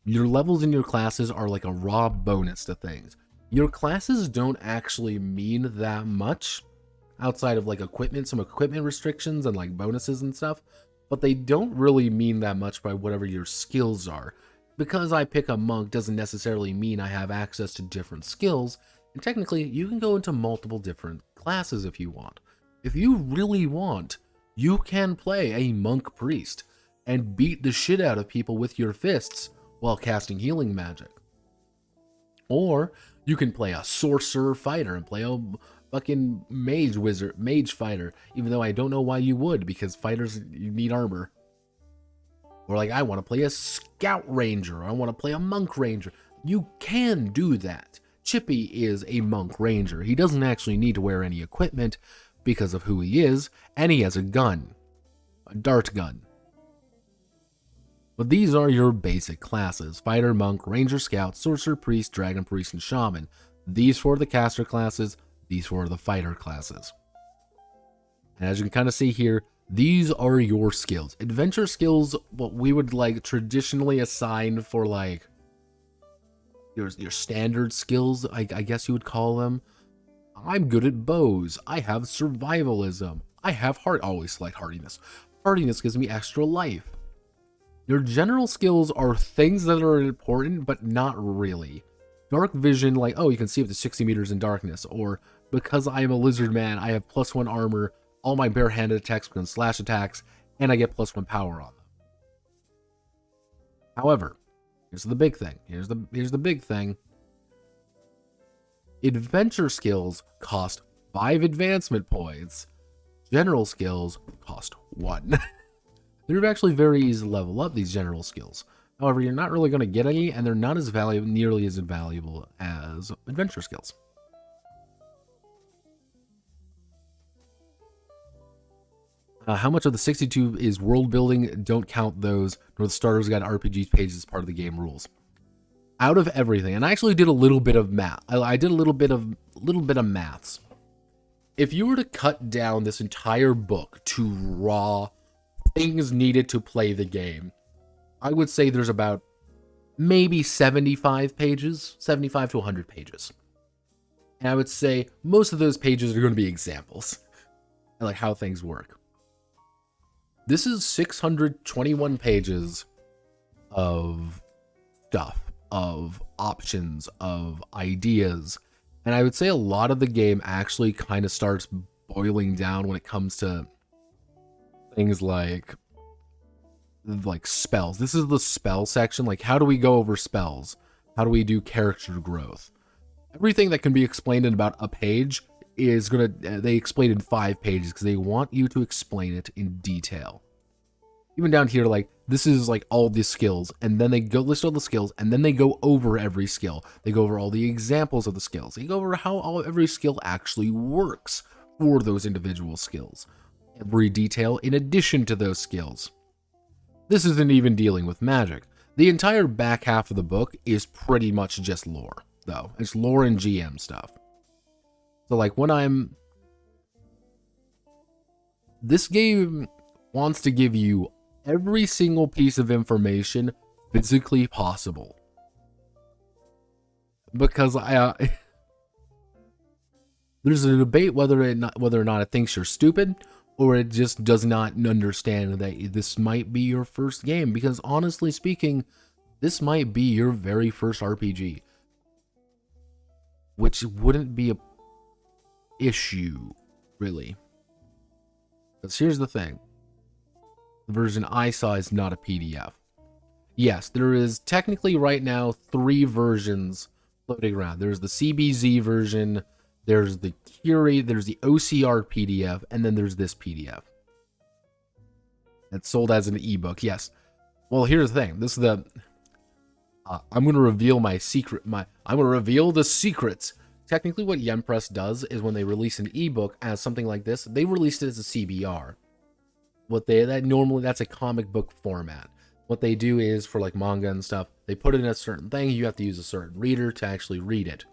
Your levels in your classes are like a raw bonus to things. Your classes don't actually mean that much, outside of like equipment, some equipment restrictions and like bonuses and stuff, but they don't really mean that much by whatever your skills are. Because I pick a monk doesn't necessarily mean I have access to different skills, and technically you can go into multiple different classes if you want. If you really want, you can play a monk priest and beat the shit out of people with your fists while casting healing magic. Or you can play a sorcerer fighter and play a fucking mage fighter, even though I don't know why you would, because fighters, you need armor. Or like, I want to play a scout ranger, or I want to play a monk ranger. You can do that. Chippy is a monk ranger. He doesn't actually need to wear any equipment because of who he is, and he has a gun, a dart gun. But these are your basic classes: fighter, monk, ranger, scout, sorcerer, priest, dragon priest, and shaman. These four are the caster classes, these four are the fighter classes. And as you can kind of see here, these are your skills. Adventure skills, what we would like traditionally assign for like your standard skills, I guess you would call them. I'm good at bows. I have survivalism. I have always select hardiness. Hardiness gives me extra life. Your general skills are things that are important, but not really. Dark vision, like, oh, you can see up to 60 meters in darkness, or because I am a lizard man, I have +1 armor, all my barehanded attacks become slash attacks, and I get +1 power on them. However, here's the big thing. Here's the big thing. Adventure skills cost 5 advancement points. General skills cost 1. They're actually very easy to level up, these general skills. However, you're not really going to get any, and they're not as nearly as valuable as adventure skills. How much of the 62 is world building? Don't count those, nor the starter's guide RPG pages as part of the game rules. Out of everything, and I actually did a little bit of math. I did a little bit of maths. If you were to cut down this entire book to raw things needed to play the game, I would say there's about maybe 75 pages, 75 to 100 pages. And I would say most of those pages are going to be examples, like how things work. This is 621 pages of stuff, of options, of ideas. And I would say a lot of the game actually kind of starts boiling down when it comes to things like spells. This is the spell section. Like, how do we go over spells? How do we do character growth? Everything that can be explained in about a page is they explain in 5 pages because they want you to explain it in detail. Even down here, like, this is like all the skills, and then they go list all the skills, and then they go over every skill. They go over all the examples of the skills. They go over how every skill actually works for those individual skills. Every detail in addition to those skills. This isn't even dealing with magic. The entire back half of the book is pretty much just lore, though. It's lore and GM stuff. So, like, this game wants to give you every single piece of information physically possible. Because there's a debate whether or not it thinks you're stupid, or it just does not understand that this might be your first game. Because honestly speaking, this might be your very first RPG. Which wouldn't be issue, really. Because here's the thing. The version I saw is not a PDF. Yes, there is technically right now 3 versions floating around. There's the CBZ version, there's the there's the OCR PDF, and then there's this PDF. It's sold as an ebook, yes. Well, here's the thing. This is the... I'm going to reveal my secret. I'm going to reveal the secrets. Technically, what Yempress does is when they release an ebook as something like this, they released it as a CBR. That's a comic book format. What they do is for like manga and stuff, they put it in a certain thing. You have to use a certain reader to actually read it.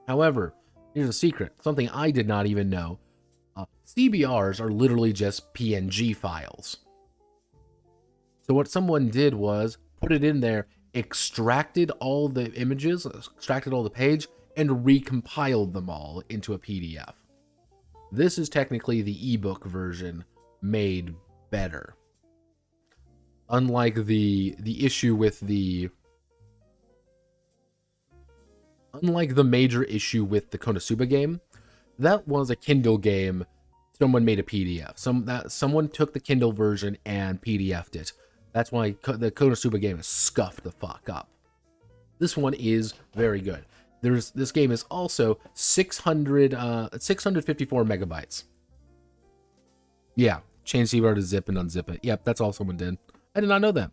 However, here's a secret. Something I did not even know. CBRs are literally just PNG files. So what someone did was put it in there, extracted all the images, extracted all the page, and recompiled them all into a PDF. This is technically the ebook version made better. Unlike the issue with the... Unlike the major issue with the Konosuba game, that was a Kindle game. Someone made a PDF. Someone took the Kindle version and PDF'd it. That's why the Konosuba game is scuffed the fuck up. This one is very good. This game is also 654 megabytes. Yeah, change CBR to zip and unzip it. Yep, that's all someone did. I did not know that.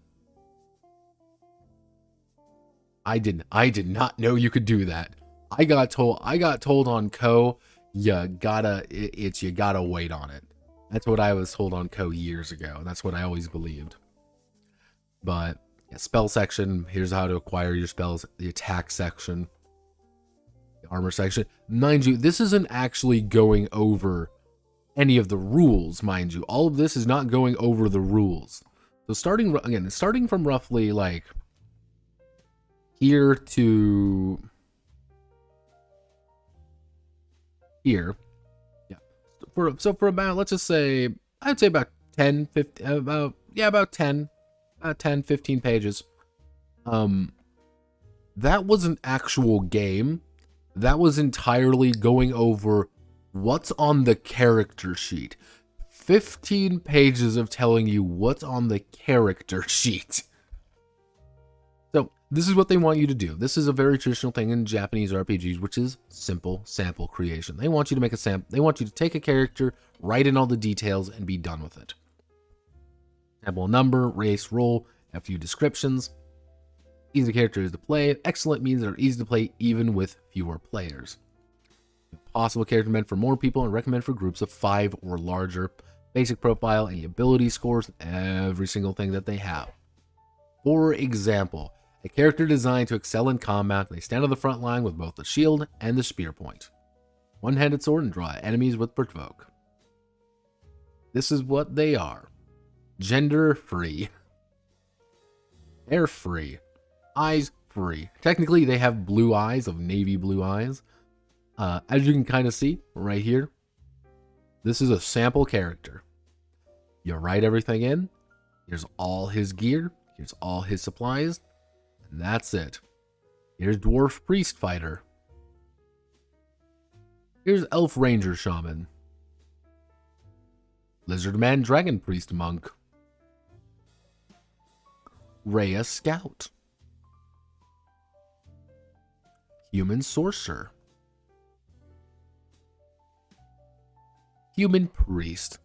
I did not know you could do that. I got told on Ko, you gotta wait on it. That's what I was told on Ko years ago. That's what I always believed. But yeah, spell section, here's how to acquire your spells. The attack section, the armor section. Mind you, this isn't actually going over any of the rules, mind you. All of this is not going over the rules. So starting from roughly like here to here. Yeah. For about, let's just say, I'd say about 10, 15, about 10, 15 pages. That was an actual game. That was entirely going over what's on the character sheet. 15 pages of telling you what's on the character sheet. So this is what they want you to do. This is a very traditional thing in Japanese RPGs, which is simple sample creation. They want you to make a sample. They want you to take a character, write in all the details, and be done with it. Sample number, race, role, a few descriptions. Easy characters to play. Excellent means they're easy to play even with fewer players. Possible character meant for more people and recommend for groups of 5 or larger. Basic profile, any ability scores, every single thing that they have. For example, a character designed to excel in combat, they stand on the front line with both the shield and the spear point. One-handed sword and draw enemies with provoke. This is what they are. Gender free. Hair free. Eyes free. Technically, they have blue eyes, of navy blue eyes. As you can kind of see right here, this is a sample character. You write everything in. Here's all his gear. Here's all his supplies. And that's it. Here's Dwarf Priest Fighter. Here's Elf Ranger Shaman. Lizard Man Dragon Priest Monk. Rhea Scout. Human Sorcerer. Human Priest.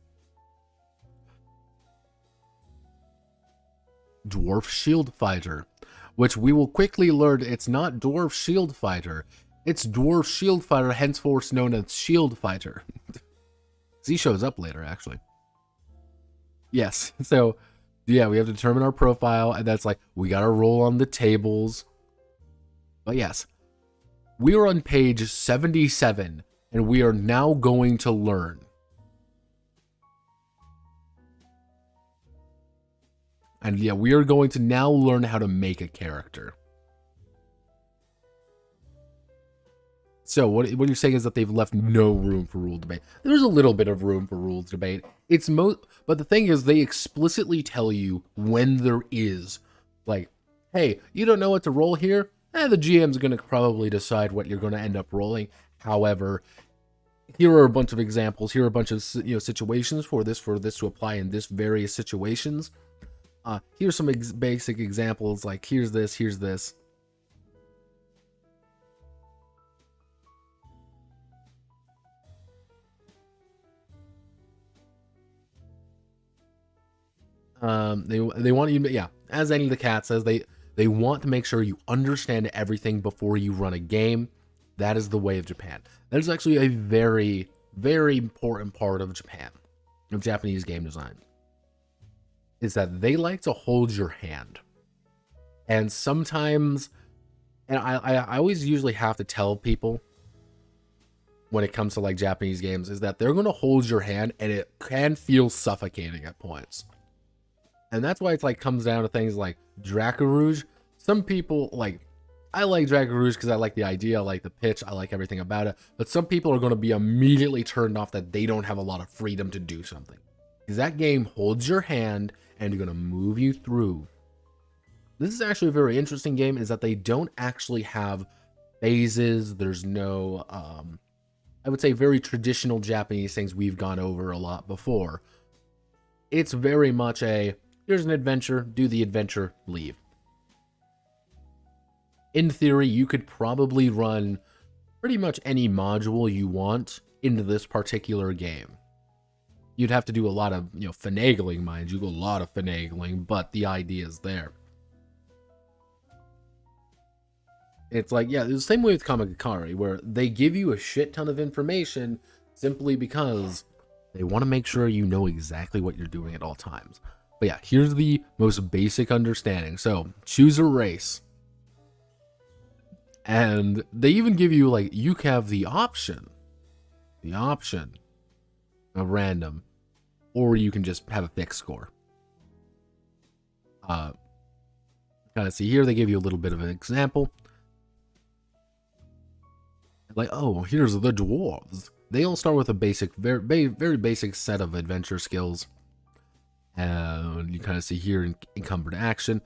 Dwarf Shield Fighter, which we will quickly learn it's not Dwarf Shield Fighter, it's Dwarf Shield Fighter, henceforth known as Shield Fighter. Z shows up later, actually. Yes, so yeah, we have to determine our profile, and that's like, we gotta roll on the tables. But yes, we are on page 77, and we are now going to learn. And yeah, we are going to now learn how to make a character. So what you're saying is that they've left no room for rule debate. There's a little bit of room for rules debate. But the thing is, they explicitly tell you when there is. Like, hey, you don't know what to roll here? The GM's going to probably decide what you're going to end up rolling. However, here are a bunch of examples. Here are a bunch of situations for this to apply in this various situations. Here's some basic examples. Like here's this. Here's this. They want you, yeah, as Any the Cat says, they want to make sure you understand everything before you run a game. That is the way of Japan. That is actually a very, very important part of Japan, of Japanese game design, is that they like to hold your hand. And sometimes, and I always usually have to tell people when it comes to like Japanese games, is that they're going to hold your hand and it can feel suffocating at points. And that's why it's like comes down to things like Draco Rouge. Some people like, I like Draco Rouge because I like the idea, I like the pitch, I like everything about it. But some people are going to be immediately turned off that they don't have a lot of freedom to do something. Because that game holds your hand and you're going to move you through. This is actually a very interesting game, is that they don't actually have phases. There's no, I would say, very traditional Japanese things we've gone over a lot before. It's very much a, here's an adventure, do the adventure, leave. In theory, you could probably run pretty much any module you want into this particular game. You'd have to do a lot of, finagling, mind you, a lot of finagling, but the idea is there. It's like, yeah, it's the same way with Kamigakari, where they give you a shit ton of information simply because they want to make sure you know exactly what you're doing at all times. But yeah, here's the most basic understanding. So, choose a race. And they even give you, like, you have the option of random, or you can just have a fixed score. Kind of see here, they give you a little bit of an example. Like, oh, here's the dwarves. They all start with a basic, very basic set of adventure skills. And you kind of see here encumbered action.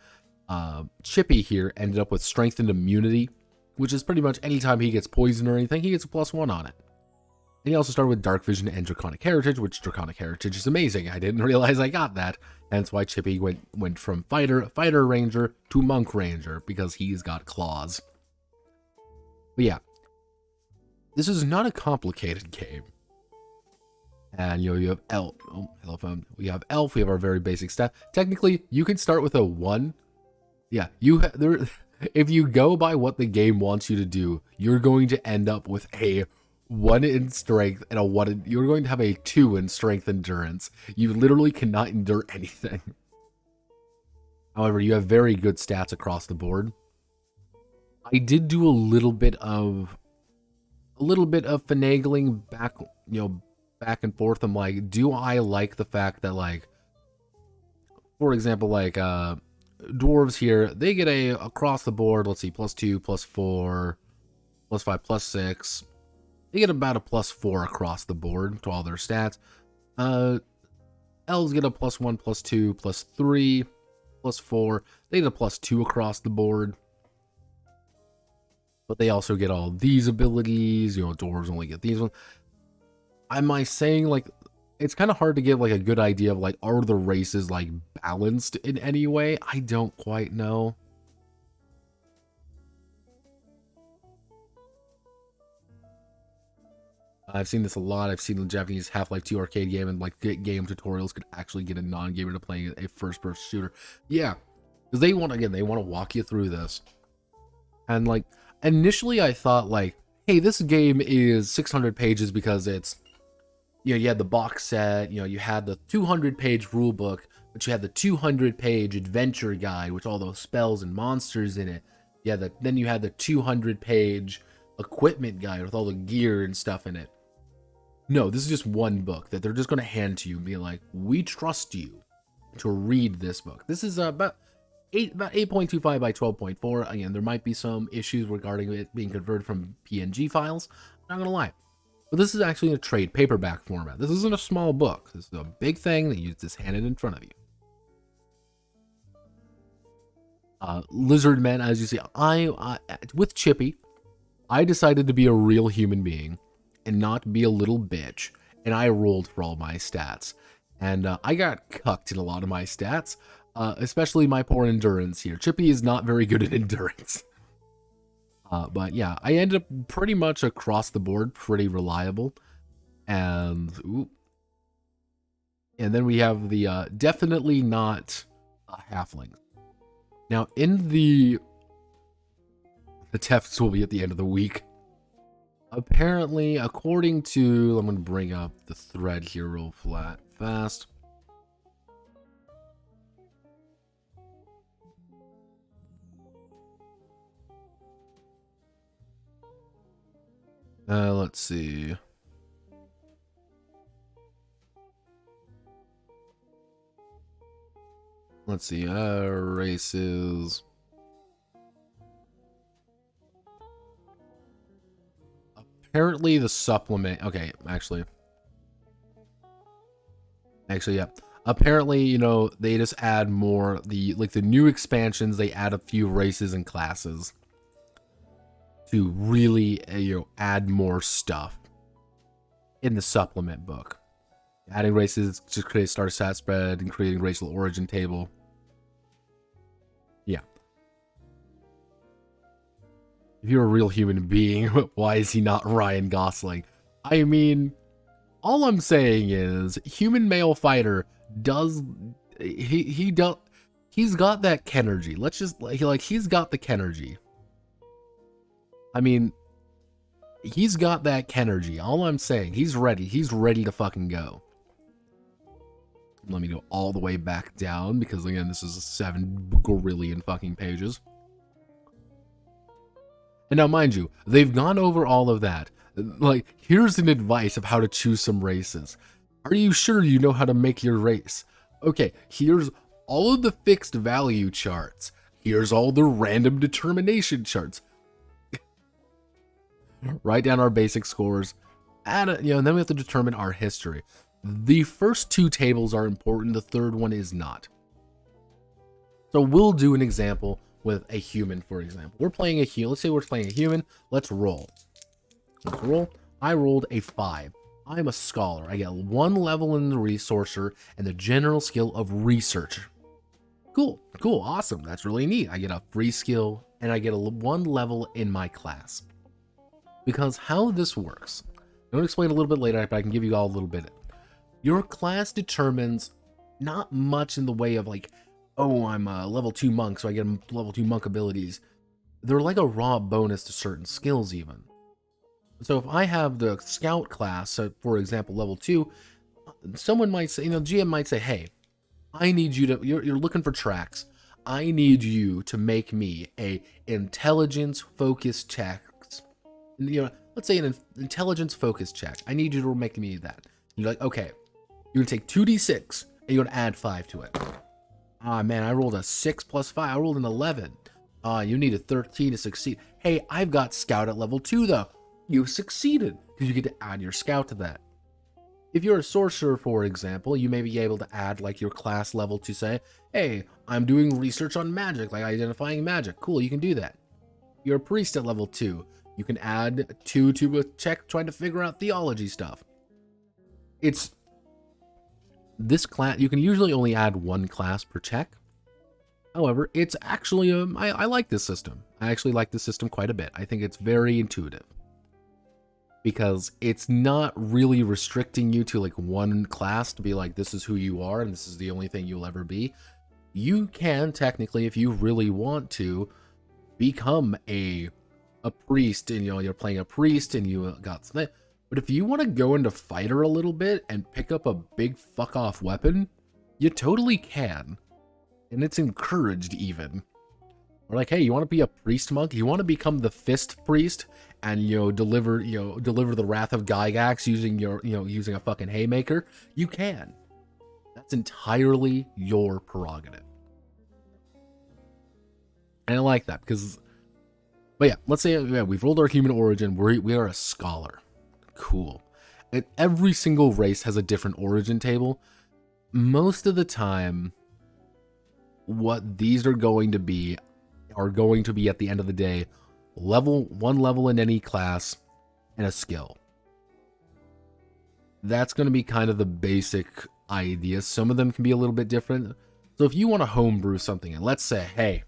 Chippy here ended up with strengthened immunity, which is pretty much anytime he gets poisoned or anything, he gets a +1 on it. And he also started with Dark Vision and Draconic Heritage, which Draconic Heritage is amazing. I didn't realize I got that. Hence why Chippy went from Fighter Ranger to Monk Ranger, because he's got claws. But yeah, this is not a complicated game. And you have Elf. Oh, hello phone. We have Elf. We have our very basic stat. Technically, you can start with a 1. Yeah, if you go by what the game wants you to do, you're going to end up with a 1 in strength and a 1 you're going to have a 2 in strength endurance. You literally cannot endure anything. However, you have very good stats across the board. I did do a little bit of finagling back and forth. I'm like, do I like the fact that, like, for example, like dwarves here, they get a across the board, let's see, +2, +4, +5, +6. They get about a +4 across the board to all their stats. Elves get a +1, +2, +3, +4. They get a +2 across the board. But they also get all these abilities. Dwarves only get these ones. Am I saying, like, it's kind of hard to get, like, a good idea of, like, are the races, like, balanced in any way? I don't quite know. I've seen this a lot. I've seen the Japanese Half-Life 2 arcade game, and, like, game tutorials could actually get a non-gamer to playing a first-person shooter. Yeah, because they want to walk you through this. And, like, initially I thought, like, hey, this game is 600 pages because it's, you had the box set, you had the 200-page rule book, but you had the 200-page adventure guide with all those spells and monsters in it. Then you had the 200-page equipment guide with all the gear and stuff in it. No, this is just one book that they're just going to hand to you and be like, we trust you to read this book. This is about 8.25 by 12.4. Again, there might be some issues regarding it being converted from PNG files. I'm not going to lie. But this is actually a trade paperback format. This isn't a small book. This is a big thing that you just hand it in front of you. Lizard Man, as you see, with Chippy, I decided to be a real human being. and not be a little bitch, and I rolled for all my stats. And I got cucked in a lot of my stats, especially my poor endurance here. Chippy is not very good at endurance. But yeah, I ended up pretty much across the board pretty reliable. And then we have the definitely not a halfling. Now in the tests will be at the end of the week. Apparently, according to, I'm going to bring up the thread here real fast. Let's see. Races. Apparently the supplement, okay, actually, yeah. Apparently, you know, they just add more, the new expansions, they add a few races and classes to really, you know, add more stuff in the supplement book. Adding races to create a starter stat spread and creating racial origin table. Yeah. If you're a real human being, why is he not Ryan Gosling? I mean, all I'm saying is, human male fighter does, he's got that Kenergy. Let's just, he's got the Kenergy. I mean, he's got that Kenergy. All I'm saying, he's ready to fucking go. Let me go all the way back down, because again, this is 7 gorillion fucking pages. And now, mind you, they've gone over all of that. Like, here's an advice of how to choose some races. Are you sure you know how to make your race? Okay, here's all of the fixed value charts. Here's all the random determination charts. Write down our basic scores. And then we have to determine our history. The first 2 tables are important. The third one is not. So we'll do an example with a human, for example. We're playing a human. Let's say we're playing a human. Let's roll. I rolled a 5. I'm a scholar. I get 1 level in the resourcer and the general skill of research. Cool, awesome. That's really neat. I get a free skill and I get 1 level in my class. Because how this works, I'm going to explain a little bit later, but I can give you all a little bit. Your class determines not much in the way of like, oh, I'm a level 2 monk, so I get level 2 monk abilities. They're like a raw bonus to certain skills even. So if I have the scout class, so for example, level 2, someone might say, GM might say, hey, I need you to, you're looking for tracks. I need you to make me a intelligence focused check. Let's say an intelligence focused check. I need you to make me that. You're like, okay, you're gonna take 2d6 and you're gonna add 5 to it. Ah, man, I rolled a 6 plus 5. I rolled an 11. You need a 13 to succeed. Hey, I've got scout at level 2 though. You succeeded because you get to add your scout to that. If you're a sorcerer, for example, you may be able to add like your class level to say, hey, I'm doing research on magic, like identifying magic. Cool, you can do that. You're a priest at level 2. You can add 2 to a check trying to figure out theology stuff. It's this class, you can usually only add 1 class per check. However, it's actually, I like this system. I actually like this system quite a bit. I think it's very intuitive. Because it's not really restricting you to like 1 class to be like, this is who you are and this is the only thing you'll ever be. You can technically, if you really want to, become a priest, and you're playing a priest and you got something. But if you want to go into fighter a little bit and pick up a big fuck off weapon, you totally can. And it's encouraged even. Or like, hey, you want to be a priest monk? You want to become the fist priest and deliver the wrath of Gygax using using a fucking haymaker? You can. That's entirely your prerogative. And I like that because, but yeah, let's say we've rolled our human origin. We are a scholar. Cool. And every single race has a different origin table. Most of the time, what these are going to be at the end of the day, 1 level in any class and a skill. That's going to be kind of the basic idea. Some of them can be a little bit different. So if you want to homebrew something, and let's say, hey,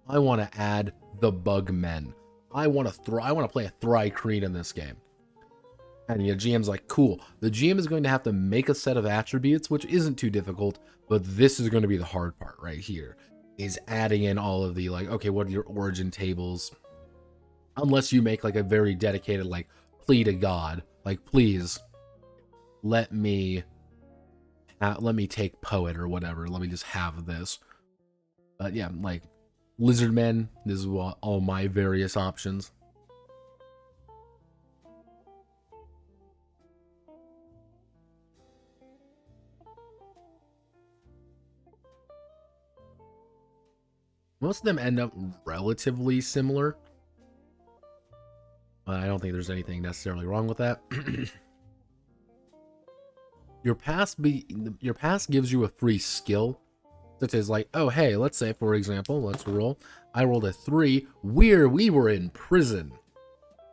I want to add the Bugmen. I want to play a Thri-Kreen in this game. And your GM's like, cool. The GM is going to have to make a set of attributes, which isn't too difficult, but this is going to be the hard part right here, is adding in all of the, like, okay, what are your origin tables? Unless you make, like, a very dedicated, like, plea to God. Like, please, let me take poet or whatever. Let me just have this. But yeah, like, Lizardmen, this is all my various options. Most of them end up relatively similar. I don't think there's anything necessarily wrong with that. Your past gives you a free skill, such as like, oh hey, let's say for example, let's roll. I rolled a 3. We were in prison.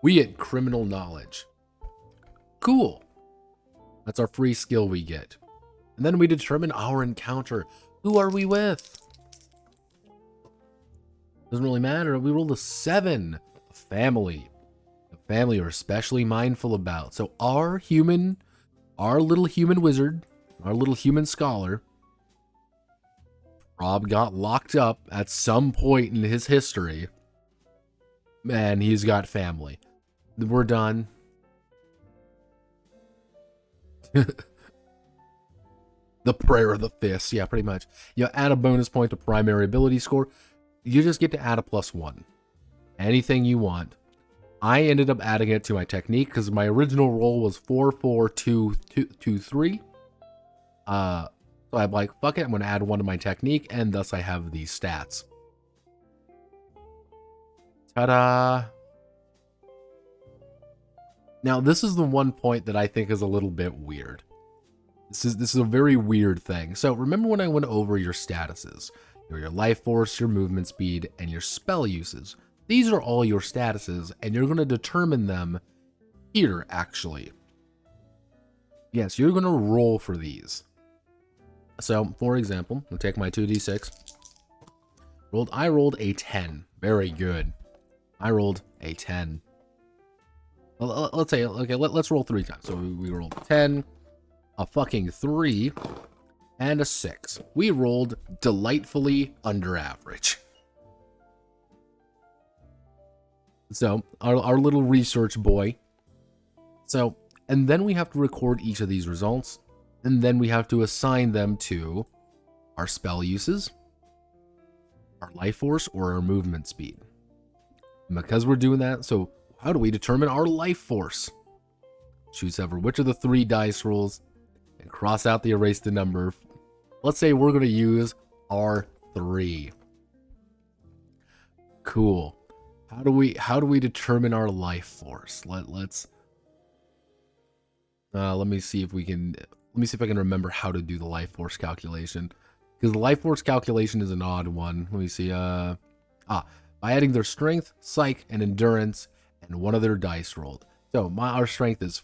We get criminal knowledge. Cool. That's our free skill we get. And then we determine our encounter. Who are we with? Doesn't really matter. We rolled a 7. A family. A family we're especially mindful about. So our little human wizard, our little human scholar, Rob got locked up at some point in his history. And he's got family. We're done. The prayer of the fist. Yeah, pretty much. You add a bonus point to primary ability score. You just get to add a +1. Anything you want. I ended up adding it to my technique because my original roll was 4, 4, 2, 2, 2, 3. So I'm like, fuck it, I'm going to add 1 to my technique, and thus I have these stats. Ta-da! Now, this is the one point that I think is a little bit weird. This is a very weird thing. So, remember when I went over your statuses? Your life force, your movement speed, and your spell uses. These are all your statuses, and you're going to determine them here, actually. Yes, you're going to roll for these. So, for example, I'll take my 2d6. I rolled a 10. Very good. I rolled a 10. Let's say, okay, let's roll 3 times. So we rolled a 10, a fucking 3, and a 6. We rolled delightfully under average. So, our little research boy. So, and then we have to record each of these results. And then we have to assign them to our spell uses, our life force, or our movement speed. And because we're doing that, so how do we determine our life force? Choose ever which of the 3 dice rolls and cross out the erase the number. Let's say we're going to use our 3. Cool. How do we determine our life force? Let me see if I can remember how to do the life force calculation, because the life force calculation is an odd one. Let me see. By adding their strength, psych, and endurance, and 1 of their dice rolled. So our strength is,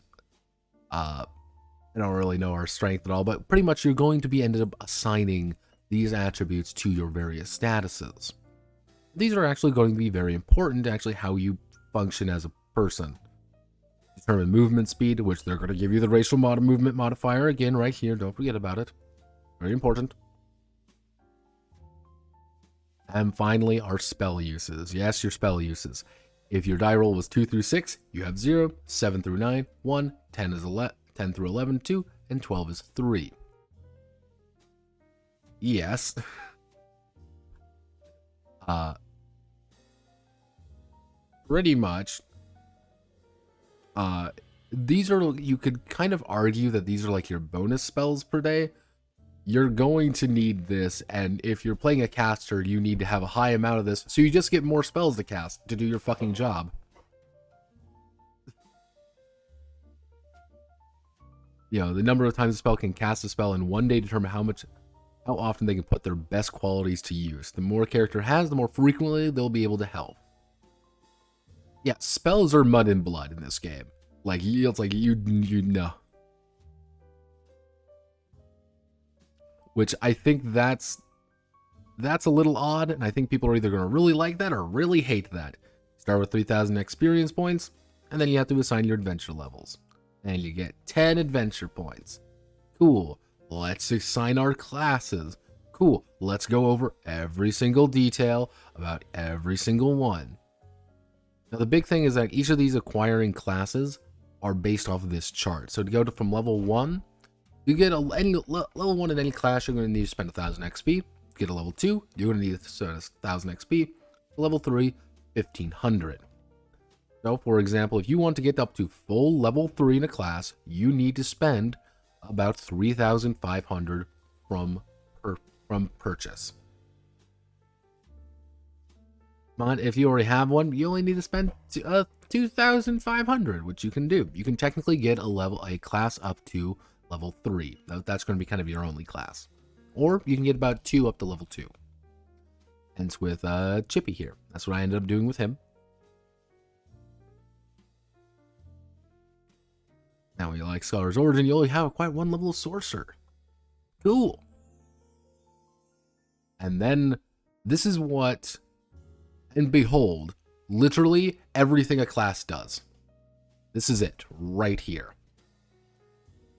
I don't really know our strength at all, but pretty much you're going to be ended up assigning these attributes to your various statuses. These are actually going to be very important to actually how you function as a person. Determine movement speed, which they're going to give you the racial movement modifier again right here. Don't forget about it. Very important. And finally, our spell uses. Yes, your spell uses. If your die roll was 2 through 6, you have 0, 7 through 9, 1, 10 through 11, 2, and 12 is 3. Yes. Pretty much. These are, you could kind of argue that these are like your bonus spells per day. You're going to need this, and if you're playing a caster, you need to have a high amount of this, so you just get more spells to cast to do your fucking job. You know, the number of times a spell can cast a spell in one day determine how often they can put their best qualities to use. The more a character has, the more frequently they'll be able to help. Yeah, spells are mud and blood in this game. Like, it's like you know. which I think that's a little odd, and I think people are either going to really like that or really hate that. Start with 3,000 experience points, and then you have to assign your adventure levels. And you get 10 adventure points. Cool. Let's assign our classes. Cool. Let's go over every single detail about every single one. Now, the big thing is that each of these acquiring classes are based off of this chart. So to go from level 1, you get level 1 in any class, you're going to need to spend 1,000 XP. Get a level 2, you're going to need 1,000 XP. Level 3, 1,500. So, for example, if you want to get up to full level 3 in a class, you need to spend about 3,500 from purchase. But if you already have one, you only need to spend 2,500, which you can do. You can technically get a class up to level 3. That's going to be kind of your only class. Or you can get about 2 up to level 2. Hence with Chippy here. That's what I ended up doing with him. Now, when you like Scholar's Origin, you only have quite one level of Sorcerer. Cool. And then, this is what, and behold, literally everything a class does. This is it, right here.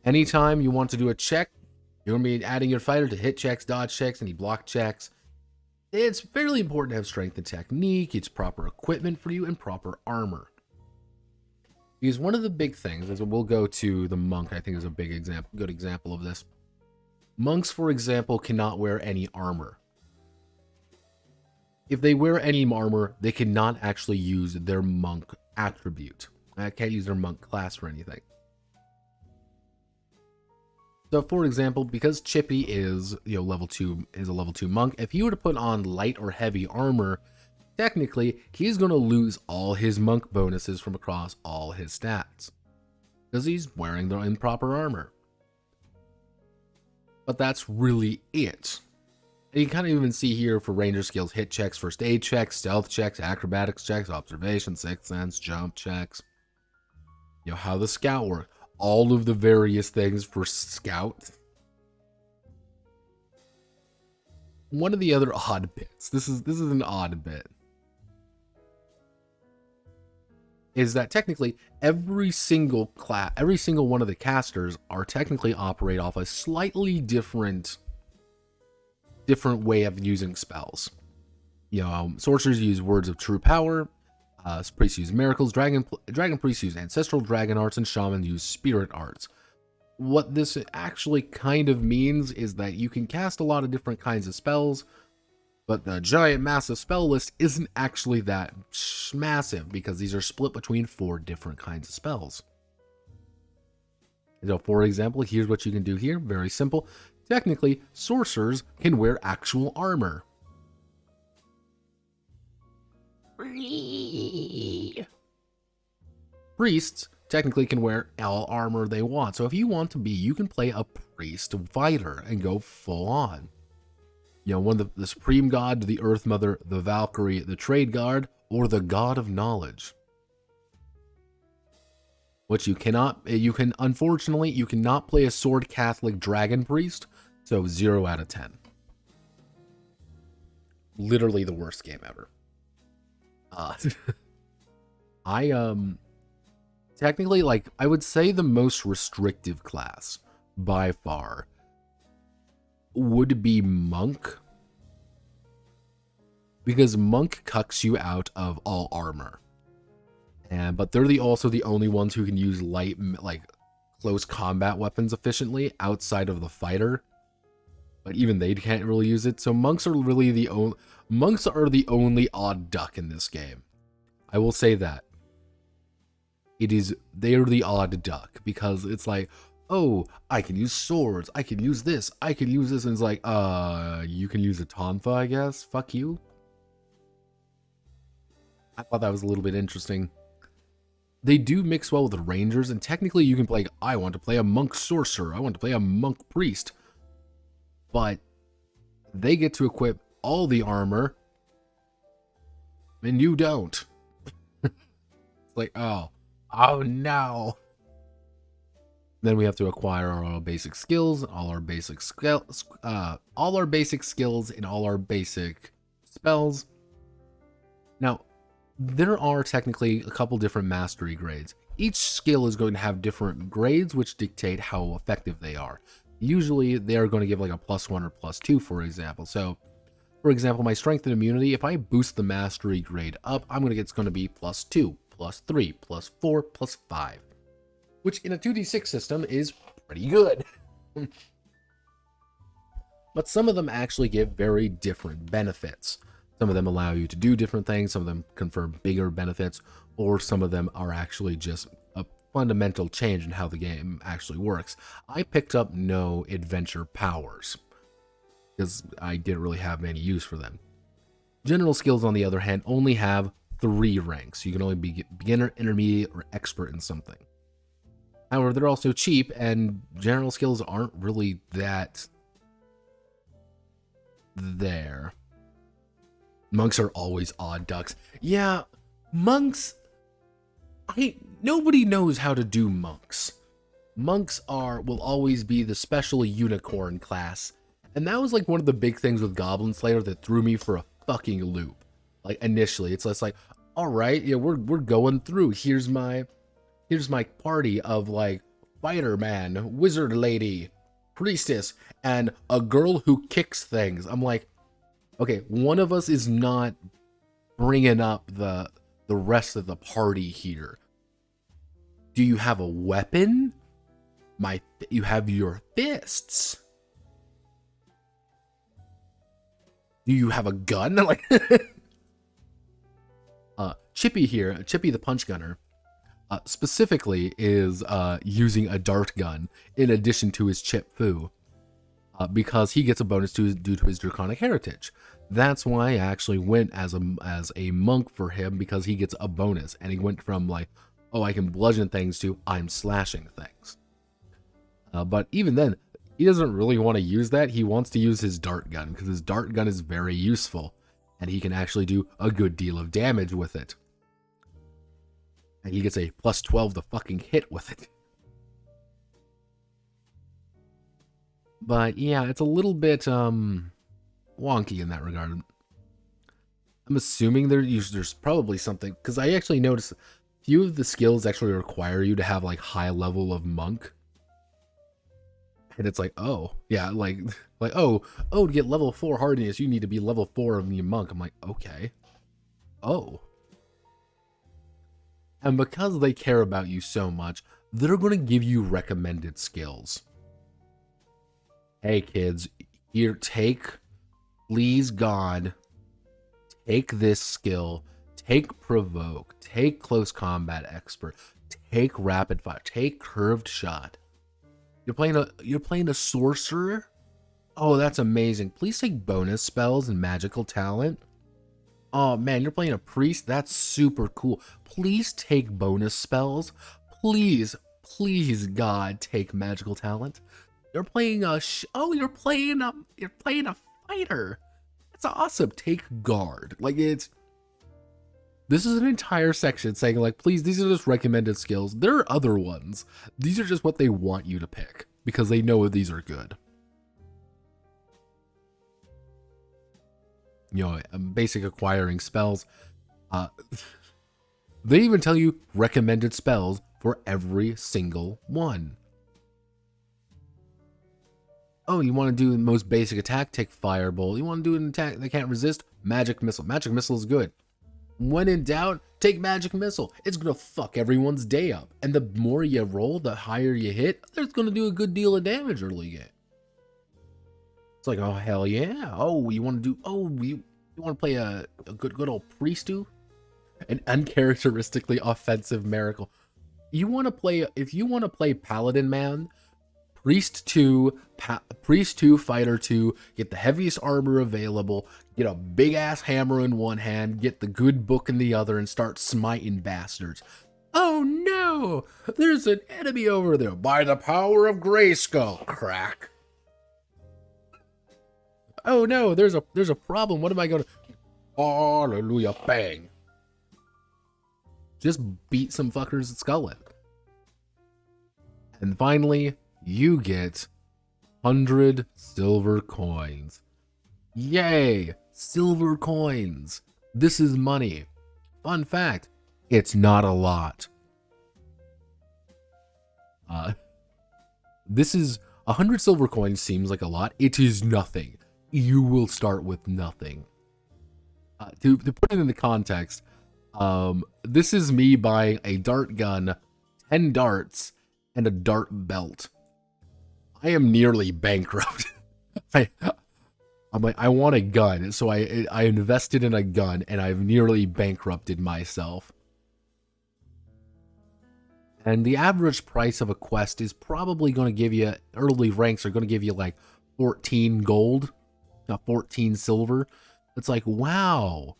Anytime you want to do a check, you're going to be adding your fighter to hit checks, dodge checks, any block checks. It's fairly important to have strength and technique, it's proper equipment for you, and proper armor. Because one of the big things, as we'll go to the monk, I think is a good example of this. Monks, for example, cannot wear any armor. If they wear any armor, they cannot actually use their monk attribute. I can't use their monk class for anything. So, for example, because Chippy is, level 2, is a level 2 monk, if he were to put on light or heavy armor, technically, he's going to lose all his monk bonuses from across all his stats. Because he's wearing the improper armor. But that's really it. And you kind of even see here for ranger skills, hit checks, first aid checks, stealth checks, acrobatics checks, observation, sixth sense, jump checks. How the scout works. All of the various things for scout. One of the other odd bits, this is an odd bit, is that technically every single one of the casters are technically operate off a slightly different way of using spells. Sorcerers use words of true power, priests use miracles, dragon priests use ancestral dragon arts, and shamans use spirit arts. What this actually kind of means is that you can cast a lot of different kinds of spells, but the giant massive spell list isn't actually that massive because these are split between 4 different kinds of spells. So, for example, here's what you can do here. Very simple. Technically, sorcerers can wear actual armor. Priests technically can wear all armor they want. So if you want to be, you can play a priest fighter and go full on. One of the supreme god, the earth mother, the Valkyrie, the trade guard, or the god of knowledge. Which unfortunately, you cannot play a sword Catholic dragon priest. So 0 out of 10. Literally the worst game ever. Technically, I would say the most restrictive class by far would be monk, because monk cucks you out of all armor, but they're also the only ones who can use light, close combat weapons efficiently outside of the fighter. But even they can't really use it. So monks are really the only odd duck in this game. I will say that. They're the odd duck, because it's oh, I can use swords, I can use this, and it's you can use a tonfa, I guess? Fuck you. I thought that was a little bit interesting. They do mix well with the rangers, and technically you can play, I want to play a monk sorcerer, I want to play a monk priest. But they get to equip all the armor, and you don't. It's oh no. Then we have to acquire all our basic skills, all our basic skills and all our basic spells. Now, there are technically a couple different mastery grades. Each skill is going to have different grades, which dictate how effective they are. Usually, they are going to give like a +1 or +2, for example. So, for example, my strength and immunity, if I boost the mastery grade up, it's going to be +2, +3, +4, +5, which in a 2d6 system is pretty good. But some of them actually give very different benefits. Some of them allow you to do different things, some of them confer bigger benefits, or some of them are actually just a fundamental change in how the game actually works. I picked up no adventure powers, because I didn't really have any use for them. General skills, on the other hand, only have 3 ranks. You can only be beginner, intermediate, or expert in something. However, they're also cheap, and general skills aren't really that there. Monks are always odd ducks. Yeah, monks... Nobody knows how to do monks. Monks will always be the special unicorn class. And that was like one of the big things with Goblin Slayer that threw me for a fucking loop. Like initially, it's just like, all right, yeah, we're going through. Here's my party of like fighter man, wizard lady, priestess, and a girl who kicks things. I'm like, okay, one of us is not bringing up the rest of the party here. Do you have a weapon? You have your fists. Do you have a gun? Like, Chippy here, Chippy the Punch Gunner, specifically is using a dart gun in addition to his Chip Fu, because he gets a bonus due to his draconic heritage. That's why I actually went as a monk for him, because he gets a bonus, and he went from like, oh, I can bludgeon things to I'm slashing things. But even then, he doesn't really want to use that. He wants to use his dart gun, because his dart gun is very useful, and he can actually do a good deal of damage with it. And he gets a +12 to fucking hit with it. But yeah, it's a little bit wonky in that regard. I'm assuming there's probably something, because I actually noticed a few of the skills actually require you to have like high level of monk. And it's like, oh, yeah, like oh, to get level 4 hardiness, you need to be level 4 of the monk. I'm like, okay. Oh. And because they care about you so much, they're going to give you recommended skills. Hey kids, here, please God, take this skill, take provoke, take close combat expert, take rapid fire, take curved shot. You're playing a sorcerer? Oh, that's amazing. Please take bonus spells and magical talent. Oh man, you're playing a priest? That's super cool. Please take bonus spells. Please God, take magical talent. You're playing you're playing a fighter. That's awesome. Take guard. Like this is an entire section saying like, please, these are just recommended skills. There are other ones. These are just what they want you to pick because they know these are good. You know, basic acquiring spells. They even tell you recommended spells for every single one. Oh, you want to do the most basic attack? Take Firebolt. You want to do an attack they can't resist? Magic Missile. Magic Missile is good. When in doubt, take Magic Missile. It's going to fuck everyone's day up. And the more you roll, the higher you hit, it's going to do a good deal of damage early game. It's like, oh, hell yeah. Oh, you want to do, you want to play a good old Priest-do? An uncharacteristically offensive miracle. If you want to play Paladin Man, Priest 2, Fighter 2, get the heaviest armor available, get a big ass hammer in one hand, get the good book in the other, and start smiting bastards. Oh no! There's an enemy over there. By the power of Grayskull, crack. Oh no, there's a problem. What am I gonna... Hallelujah, bang. Just beat some fuckers' skull in. And finally, you get 100 silver coins. Yay! Silver coins! This is money. Fun fact, it's not a lot. This is 100 silver coins seems like a lot. It is nothing. You will start with nothing. To put it into context, this is me buying a dart gun, 10 darts, and a dart belt. I am nearly bankrupt. I'm like, I want a gun, so I invested in a gun, and I've nearly bankrupted myself. And the average price of a quest is probably going to give you, early ranks are going to give you like 14 gold, 14 silver. It's like, wow,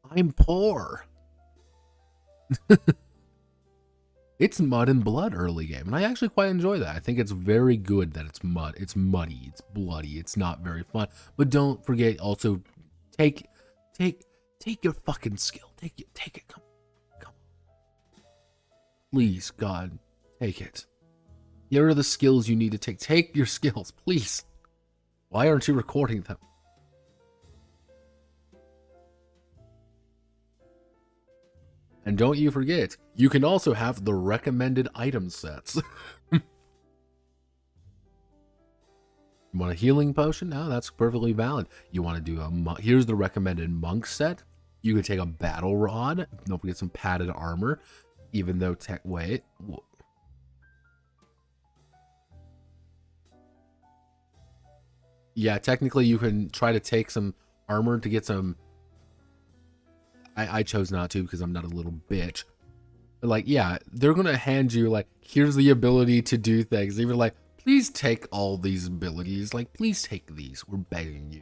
I'm poor. It's mud and blood early game, and I actually quite enjoy that. I think it's very good that it's mud. It's muddy, it's bloody, it's not very fun. But don't forget also take your fucking skill. Take it. Come. Please, God, take it. Here are the skills you need to take. Take your skills, please. Why aren't you recording them? And don't you forget, you can also have the recommended item sets. You want a healing potion? No, that's perfectly valid. You want to do here's the recommended monk set. You can take a battle rod. Don't forget some padded armor. Even though wait. Yeah, technically you can try to take some armor to get some. I chose not to because I'm not a little bitch. But like, yeah, they're gonna hand you like, here's the ability to do things. They were like, please take all these abilities. Like, please take these. We're begging you.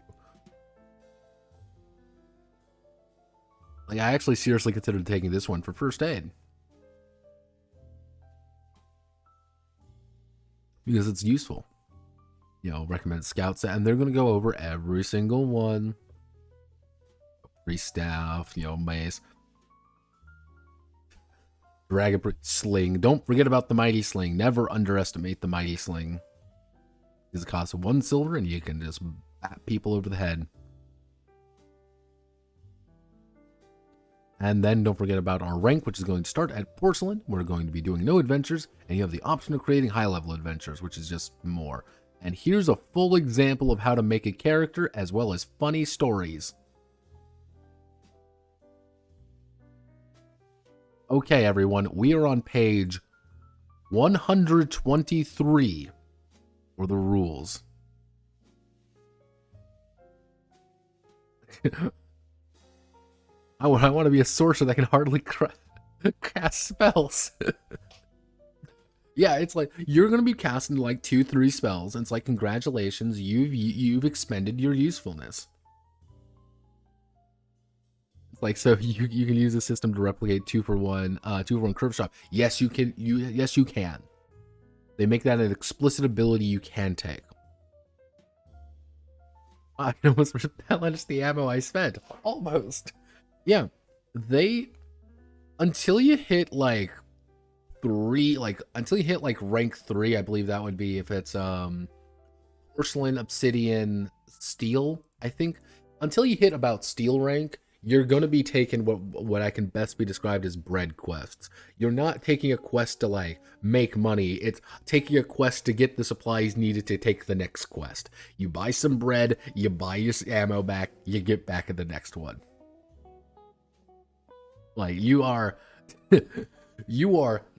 Like, I actually seriously considered taking this one for first aid. Because it's useful. You know, recommend scout set, and they're going to go over every single one. Free staff, you know, mace. Dragon sling. Don't forget about the mighty sling. Never underestimate the mighty sling. Because it costs 1 silver and you can just bat people over the head. And then don't forget about our rank, which is going to start at porcelain. We're going to be doing no adventures, and you have the option of creating high-level adventures, which is just more. And here's a full example of how to make a character, as well as funny stories. Okay, everyone, we are on page 123 for the rules. I want to be a sorcerer that can hardly cast spells. Yeah, it's like you're gonna be casting like 2-3 spells, and it's like, congratulations, you've expended your usefulness. It's like, so you can use the system to replicate 2-for-1 curve shot. Yes, you can. Yes, you can. They make that an explicit ability you can take. I almost replenished the ammo I spent. Almost. Yeah, until you hit like 3, until you hit like rank 3, I believe that would be if it's porcelain, obsidian, steel, I think. Until you hit about steel rank, you're going to be taking what I can best be described as bread quests. You're not taking a quest to like make money. It's taking a quest to get the supplies needed to take the next quest. You buy some bread, you buy your ammo back, you get back at the next one. Like, you are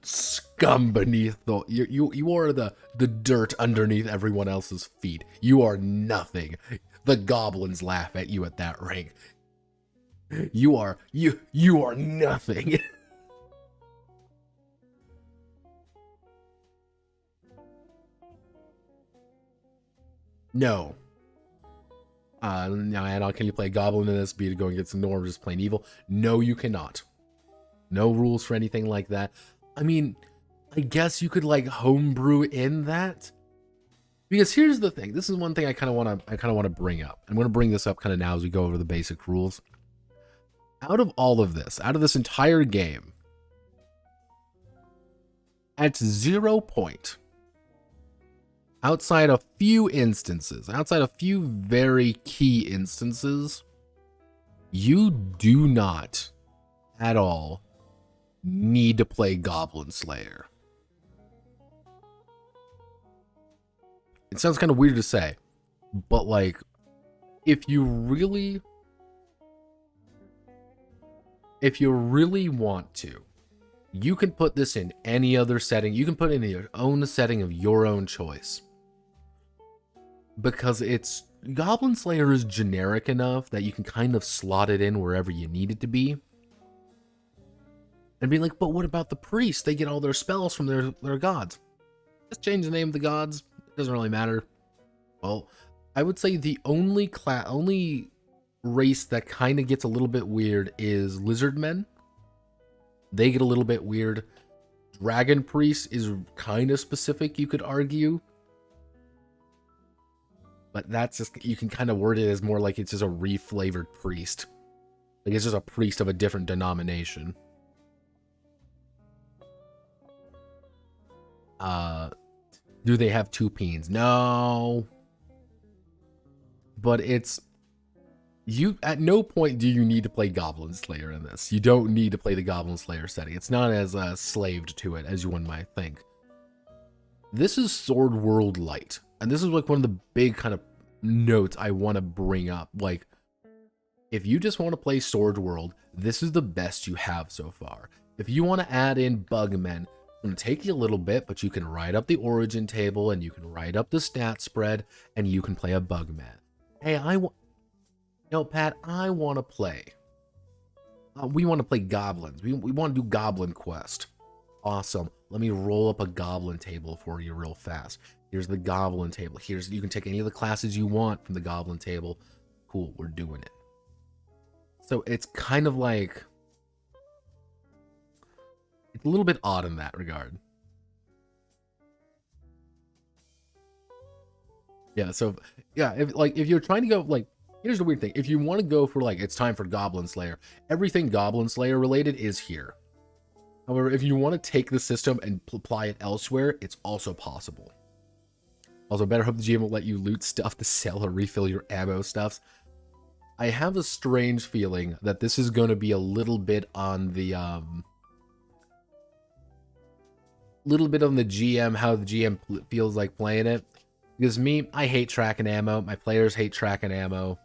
scum beneath the you are the dirt underneath everyone else's feet. You are nothing. The goblins laugh at you at that rank. You are nothing. No. Now, can you play Goblin in this? Be to go against the norm, just plain evil? No, you cannot. No rules for anything like that. I mean, I guess you could like homebrew in that. Because here's the thing. This is one thing I kind of want to bring up. I'm going to bring this up kind of now as we go over the basic rules. Out of all of this, out of this entire game, at 0 point, outside a few instances, outside a few very key instances, you do not at all need to play Goblin Slayer. It sounds kind of weird to say, but like, if you really want to, you can put this in any other setting. You can put it in your own setting of your own choice. Because Goblin Slayer is generic enough that you can kind of slot it in wherever you need it to be. And be like, but what about the priests? They get all their spells from their gods. Just change the name of the gods. It doesn't really matter. Well, I would say the only race that kind of gets a little bit weird is lizard men. They get a little bit weird. Dragon priest is kind of specific, you could argue. But that's just, you can kind of word it as more like it's just a reflavored priest. Like it's just a priest of a different denomination. Do they have two peens? No. But at no point do you need to play Goblin Slayer in this. You don't need to play the Goblin Slayer setting. It's not as slaved to it as one might think. This is Sword World Light. And this is like one of the big kind of notes I want to bring up. Like, if you just want to play Sword World, this is the best you have so far. If you want to add in Bugmen, it's going to take you a little bit, but you can write up the origin table, and you can write up the stat spread, and you can play a Bugman. Hey, Pat, I want to play. We want to play goblins. We want to do Goblin Quest. Awesome. Let me roll up a goblin table for you real fast. Here's the goblin table. You can take any of the classes you want from the goblin table. Cool, we're doing it. So it's kind of like, it's a little bit odd in that regard. Yeah, so yeah, if you're trying to go, like, here's the weird thing. If you want to go for, like, it's time for Goblin Slayer, everything Goblin Slayer related is here. However, if you want to take the system and apply it elsewhere, it's also possible. Also, better hope the GM will let you loot stuff to sell or refill your ammo stuffs. I have a strange feeling that this is going to be a little bit on the GM, how the GM feels like playing it. Because me, I hate tracking ammo. My players hate tracking ammo.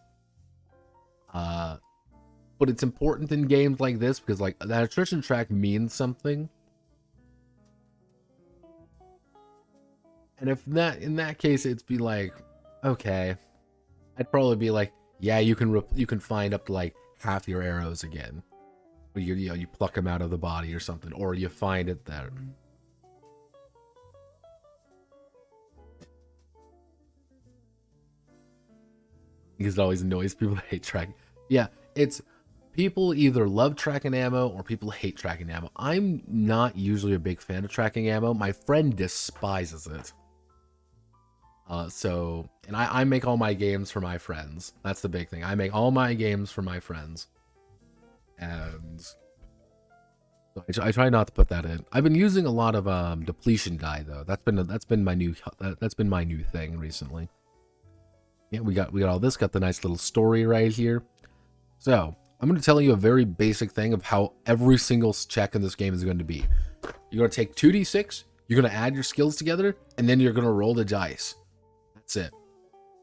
But it's important in games like this because, like, that attrition track means something. And if that, in that case, it'd be like, okay, I'd probably be like, yeah, you can find up to like half your arrows again. Or you pluck them out of the body or something, or you find it there. Because it always annoys people that hate tracking. Yeah, it's people either love tracking ammo or people hate tracking ammo. I'm not usually a big fan of tracking ammo. My friend despises it. And I make all my games for my friends. That's the big thing. I make all my games for my friends. And so I try not to put that in. I've been using a lot of depletion die though. That's been my new thing recently. Yeah, we got all this, got the nice little story right here. So, I'm going to tell you a very basic thing of how every single check in this game is going to be. You're going to take 2d6, you're going to add your skills together, and then you're going to roll the dice. That's it.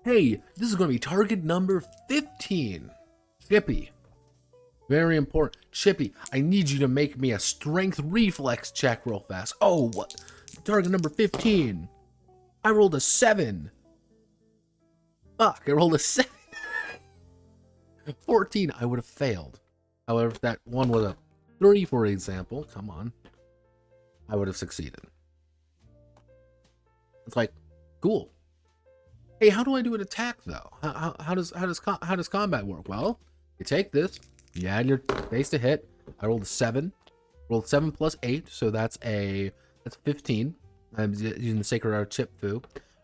Hey, this is going to be target number 15. Chippy. Very important. Chippy, I need you to make me a strength reflex check real fast. Oh, what? Target number 15. I rolled a 7. Fuck, I rolled a 7. 14, I would have failed. However, if that one was a 3, for example, come on, I would have succeeded. It's like, cool. Hey, how do I do an attack though? How does combat work? Well, you take this, you add your base to hit. I rolled a 7. Rolled 7 plus 8, so that's 15. I'm using the Sacred Art Chip Foo.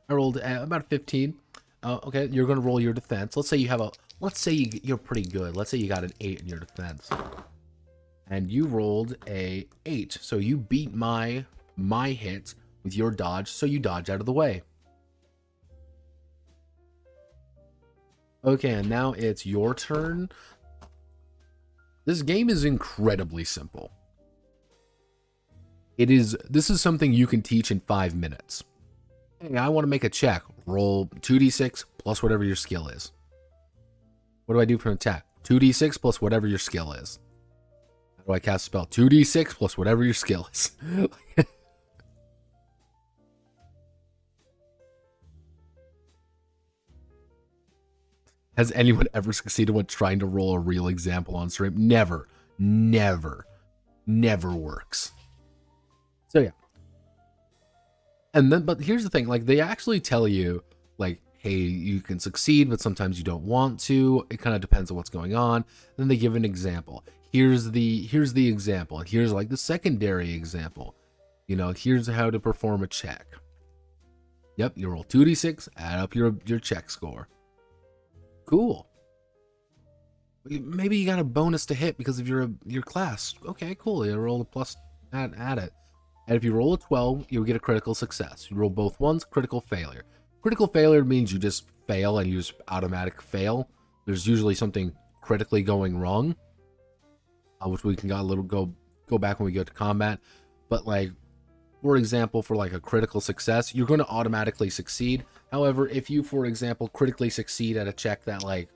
I rolled about 15. Okay, you're gonna roll your defense. Let's say you have you're pretty good. Let's say you got an 8 in your defense, and you rolled a 8. So you beat my hit with your dodge. So you dodge out of the way. Okay, and now it's your turn. This game is incredibly simple. This is something you can teach in 5 minutes. Hey, I want to make a check. Roll 2d6 plus whatever your skill is. What do I do for an attack? 2d6 plus whatever your skill is. How do I cast a spell? 2d6 plus whatever your skill is. Has anyone ever succeeded when trying to roll a real example on stream? Never. Never. Never works. So yeah. And then, but here's the thing, like, they actually tell you, like, hey, you can succeed, but sometimes you don't want to. It kind of depends on what's going on. Then they give an example. Here's the example. Here's like the secondary example. You know, here's how to perform a check. Yep, you roll 2d6, add up your check score. Cool. Maybe you got a bonus to hit because of your class. Okay, cool. You roll a plus, add it. And if you roll a 12, you'll get a critical success. You roll both ones, critical failure. Critical failure means you just fail and you just automatic fail. There's usually something critically going wrong, which we can go back when we go to combat. But like, for example, for like a critical success, you're going to automatically succeed. However, if you, for example, critically succeed at a check that like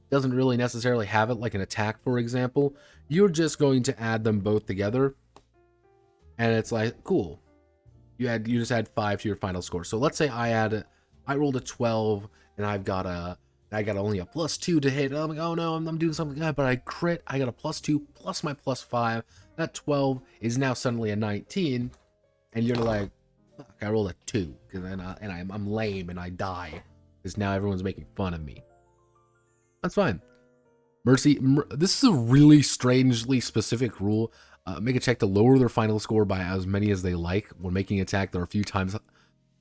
doesn't really necessarily have it, like an attack, for example, you're just going to add them both together. And it's like, cool. You just add 5 to your final score. So let's say I rolled a 12 and I got only a +2 to hit. I'm like, oh no, I'm doing something good, but I crit. I got a +2 plus my +5. That 12 is now suddenly a 19, and you're like, fuck, I rolled a 2, and I'm lame and I die because now everyone's making fun of me. That's fine. Mercy. This is a really strangely specific rule. Make a check to lower their final score by as many as they like. When making an attack, there are a few times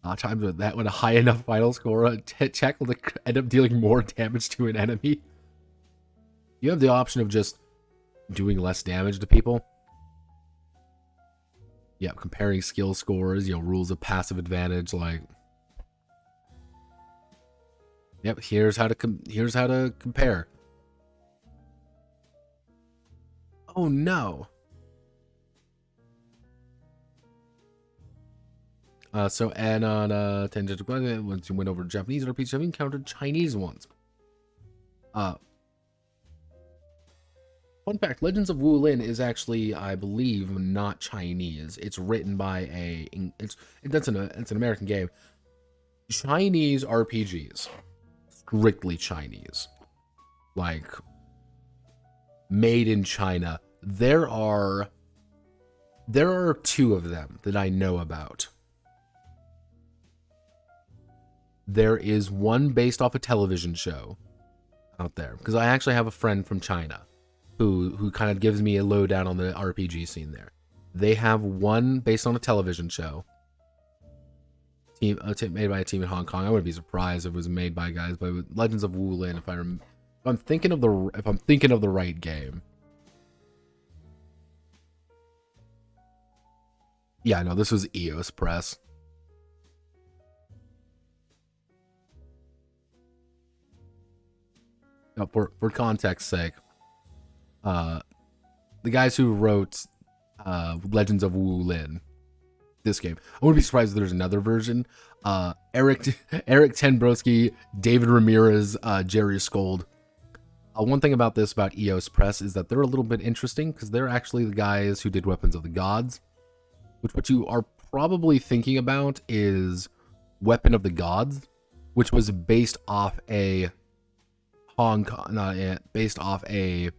with that when a high enough final score check will end up dealing more damage to an enemy. You have the option of just doing less damage to people. Yeah, comparing skill scores, rules of passive advantage, like. Yep, here's how to compare. Oh no. So add on 10 once you went over Japanese RPGs, have you encountered Chinese ones? Fun fact, Legends of Wulin is actually, I believe, not Chinese. It's written by it's an American game. Chinese RPGs, strictly Chinese, like made in China. There are 2 of them that I know about. There is one based off a television show out there, because I actually have a friend from China who kind of gives me a lowdown on the RPG scene there. They have one based on a television show, made by a team in Hong Kong. I wouldn't be surprised if it was made by guys, but Legends of Wulin. If I'm thinking of the right game. Yeah, no, this was EOS Press. For context's sake, the guys who wrote Legends of Wulin, this game, I wouldn't be surprised if there's another version. Eric Tenbrowski, David Ramirez, Jerry Scold. One thing about EOS Press is that they're a little bit interesting because they're actually the guys who did Weapons of the Gods, which what you are probably thinking about is Weapon of the Gods, which was based off a Hong Kong, based off a,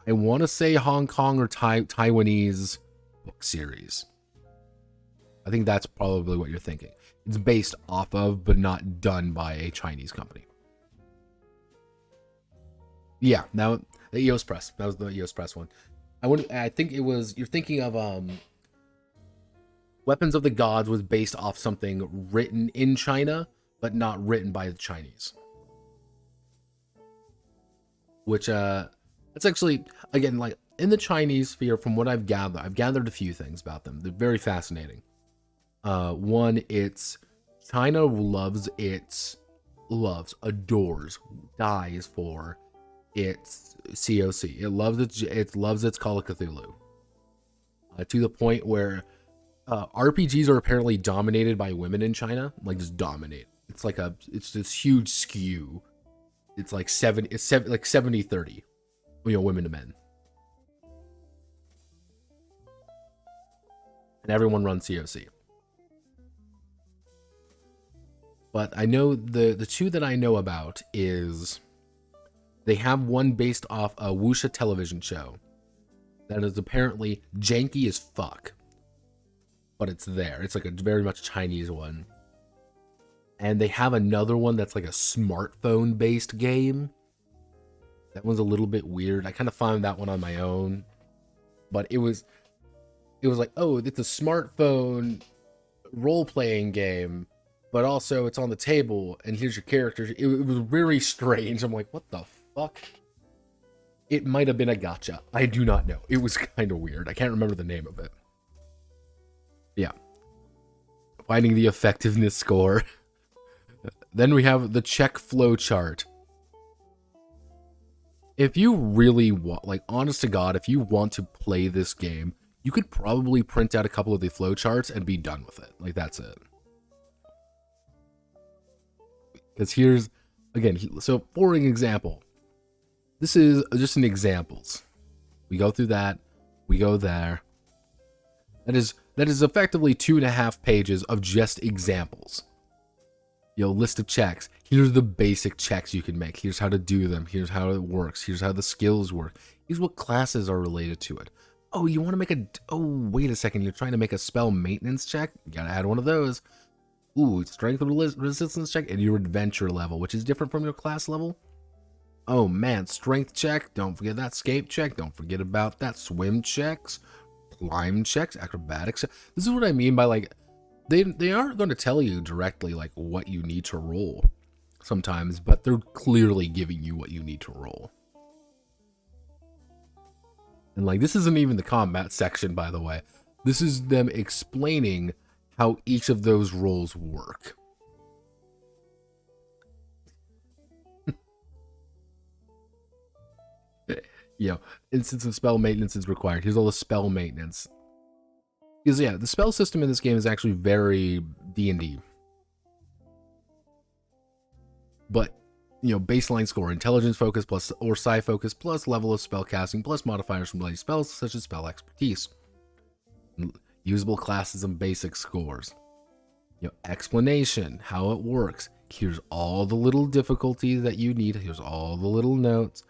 I want to say Hong Kong or Taiwanese book series. I think that's probably what you're thinking. It's based off of, but not done by a Chinese company. Yeah, now the EOS Press. That was the EOS Press one. I think it was, you're thinking of Weapons of the Gods was based off something written in China, but not written by the Chinese. Which it's actually, again, like in the Chinese sphere, from what I've gathered a few things about them. They're very fascinating. One, China loves its loves, adores, dies for its COC. It loves its Call of Cthulhu. To the point where RPGs are apparently dominated by women in China, like just dominate. It's this huge skew. It's like 70-30, women to men. And everyone runs COC. But I know the two that I know about is they have one based off a wuxia television show that is apparently janky as fuck. But it's there. It's like a very much Chinese one. And they have another one that's like a smartphone based game. That one's a little bit weird. I kind of found that one on my own. But it was like, oh, it's a smartphone role-playing game, but also it's on the table, and here's your characters. It was very strange. I'm like, what the fuck? It might have been a gacha. I do not know. It was kind of weird. I can't remember the name of it. Yeah. Finding the effectiveness score. Then we have the check flow chart. If you really want, like, honest to God, if you want to play this game, you could probably print out a couple of the flow charts and be done with it. Like, that's it. Because here's, again, so for an example, this is just an examples. We go through that, we go there. That is effectively 2.5 pages of just examples. List of checks. Here's the basic checks you can make. Here's how to do them. Here's how it works. Here's how the skills work. Here's what classes are related to it. Oh, you want to make wait a second. You're trying to make a spell maintenance check? You gotta add one of those. Ooh, strength resistance check and your adventure level, which is different from your class level. Oh man, strength check. Don't forget that escape check. Don't forget about that swim checks, climb checks, acrobatics. This is what I mean by, like, they aren't going to tell you directly, like, what you need to roll sometimes, but they're clearly giving you what you need to roll. And, like, this isn't even the combat section, by the way. This is them explaining how each of those rolls work. Instance of spell maintenance is required. Here's all the spell maintenance. Because, yeah, the spell system in this game is actually very D&D. But, baseline score, intelligence focus plus or psi focus plus level of spell casting plus modifiers from bloody spells such as spell expertise. Usable classes and basic scores. Explanation, how it works. Here's all the little difficulties that you need. Here's all the little notes.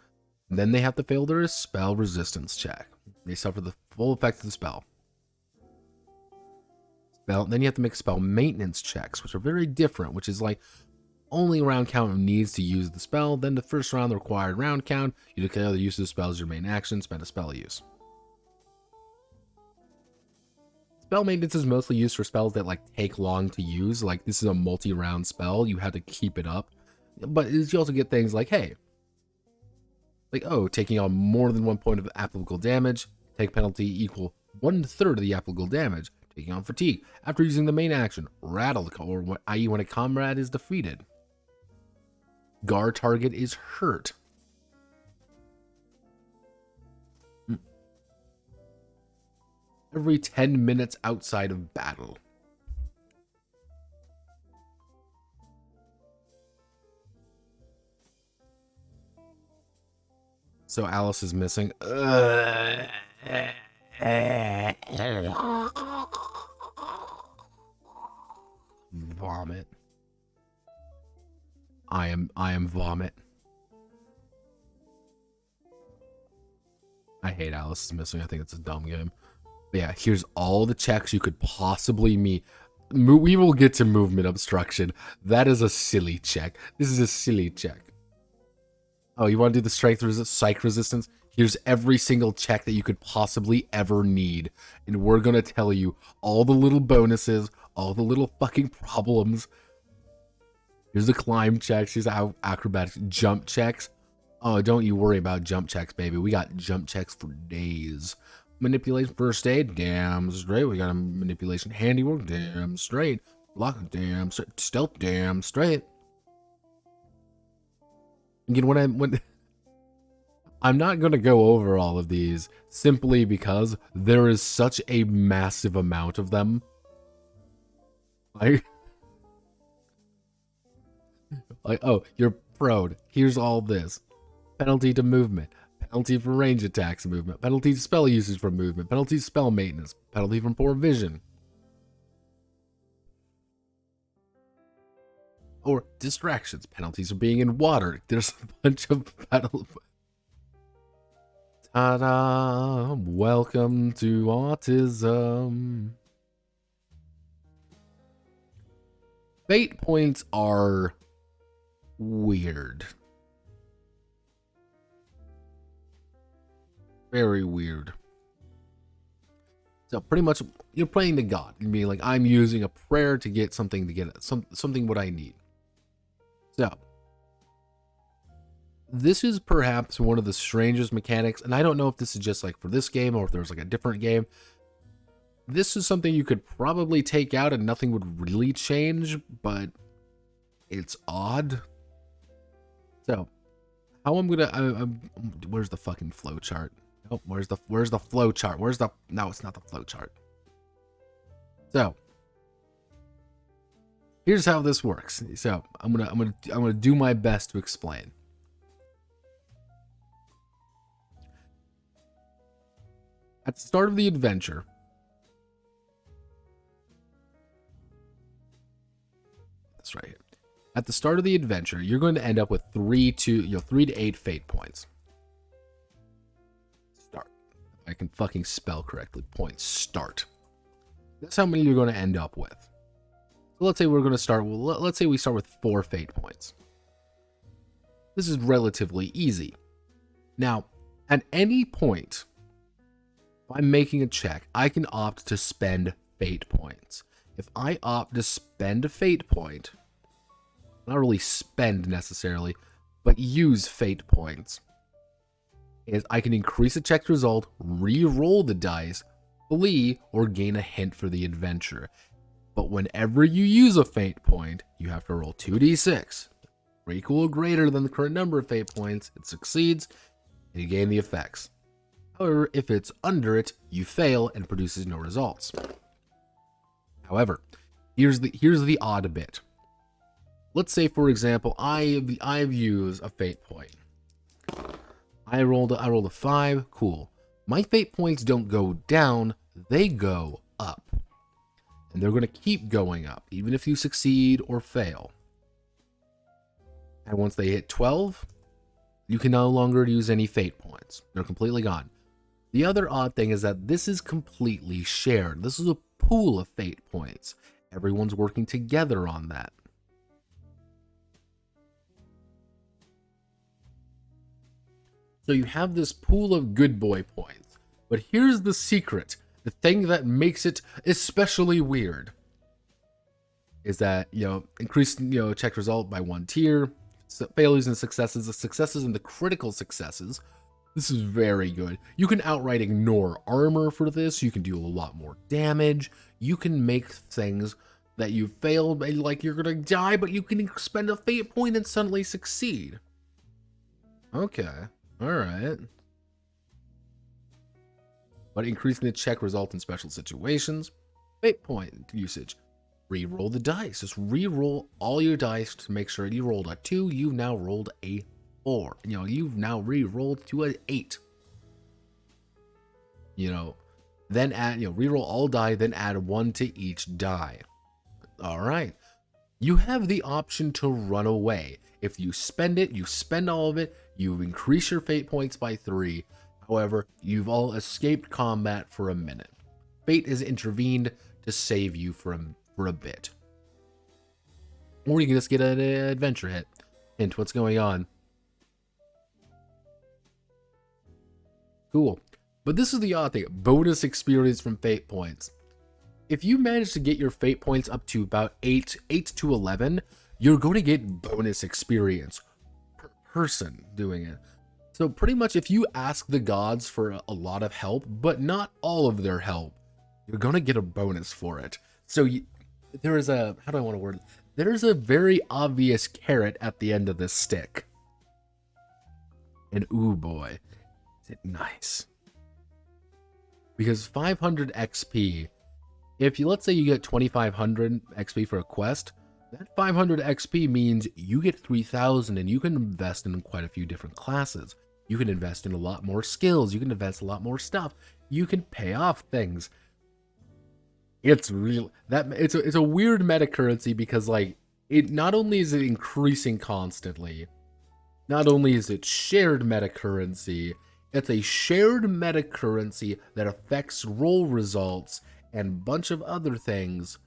And then they have to fail their spell resistance check. They suffer the full effect of the spell. Then you have to make spell maintenance checks, which are very different, which is like only round count needs to use the spell. Then the first round, the required round count, you declare the use of the spell as your main action, spend a spell use. Spell maintenance is mostly used for spells that, like, take long to use. Like, this is a multi-round spell. You have to keep it up. But you also get things like, hey, like, oh, taking on more than 1 point of applicable damage, take penalty equal 1/3 of the applicable damage. Taking on fatigue after using the main action, rattle, or i.e. when a comrade is defeated. Guard target is hurt. Every 10 minutes outside of battle. So Alice is missing. Vomit. I am vomit. I hate Alice is Missing. I think it's a dumb game. But yeah, here's all the checks you could possibly meet. We will get to movement obstruction. That is a silly check. This is a silly check. Oh, you want to do the strength psych resistance? Here's every single check that you could possibly ever need. And we're going to tell you all the little bonuses, all the little fucking problems. Here's the climb checks. Here's the acrobatics, jump checks. Oh, don't you worry about jump checks, baby. We got jump checks for days. Manipulation, first aid, damn straight. We got a manipulation, handiwork, damn straight. Block, damn straight. Stealth, damn straight. Again, when I'm not going to go over all of these simply because there is such a massive amount of them. Like, oh, you're prone. Here's all this. Penalty to movement. Penalty for range attacks movement. Penalty to spell usage from movement. Penalty to spell maintenance. Penalty from poor vision. Or distractions. Penalties for being in water. There's a bunch of penalties. Ta-da! Welcome to autism. Fate points are weird. Very weird. So pretty much you're praying to God and being like, I'm using a prayer to get something, to get something what I need. So this is perhaps one of the strangest mechanics, and I don't know if this is just like for this game or if there's like a different game. This is something you could probably take out and nothing would really change, but it's odd. So how I'm gonna, where's the fucking flow chart? Oh, where's the flow chart? No, it's not the flow chart. So here's how this works. So I'm gonna do my best to explain. At the start of the adventure, that's right here. At the start of the adventure, you're going to end up with 3 to 8 fate points. Start. I can fucking spell correctly. Points. Start. That's how many you're going to end up with. So let's say we're going to start. Well, let's say we start with 4 fate points. This is relatively easy. Now, at any point, if I'm making a check, I can opt to spend fate points. If I opt to spend a fate point, not really spend necessarily, but use fate points, is I can increase a checked result, re-roll the dice, flee, or gain a hint for the adventure. But whenever you use a fate point, you have to roll 2d6. Equal or greater than the current number of fate points, it succeeds, and you gain the effects. However, if it's under it, you fail and produces no results. However, here's the odd bit. Let's say, for example, I've used a fate point. I rolled a 5. Cool. My fate points don't go down; they go up, and they're going to keep going up, even if you succeed or fail. And once they hit 12, you can no longer use any fate points. They're completely gone. The other odd thing is that this is completely shared. This is a pool of fate points. Everyone's working together on that. So you have this pool of good boy points. But here's the secret. The thing that makes it especially weird is that, increase, check result by 1 tier. So failures and successes. The successes and the critical successes. This is very good. You can outright ignore armor for this. You can do a lot more damage. You can make things that you failed, like you're gonna die, but you can spend a fate point and suddenly succeed. Okay, alright. But increasing the check result in special situations. Fate point usage. Re-roll the dice. Just re-roll all your dice to make sure you rolled a 2, you've now rolled a 4. You've now re-rolled to an 8. Then add, re-roll all die, then add 1 to each die. Alright. You have the option to run away. If you spend it, you spend all of it, you increase your fate points by 3. However, you've all escaped combat for a minute. Fate has intervened to save you for a bit. Or you can just get an adventure hit. Hint, what's going on? Cool. But this is the odd thing. Bonus experience from fate points. If you manage to get your fate points up to about 8 to 11, you're going to get bonus experience per person doing it. So pretty much if you ask the gods for a lot of help, but not all of their help, you're going to get a bonus for it. So there is a, how do I want to word it? There's a very obvious carrot at the end of this stick. And ooh boy, is it nice. Because 500 XP, if you, let's say you get 2500 XP for a quest, that 500 XP means you get 3000 and you can invest in quite a few different classes. You can invest in a lot more skills. You can invest a lot more stuff. You can pay off things. It's real that it's a weird meta currency because like it not only is it increasing constantly, not only is it shared meta currency, it's a shared meta currency that affects roll results and a bunch of other things,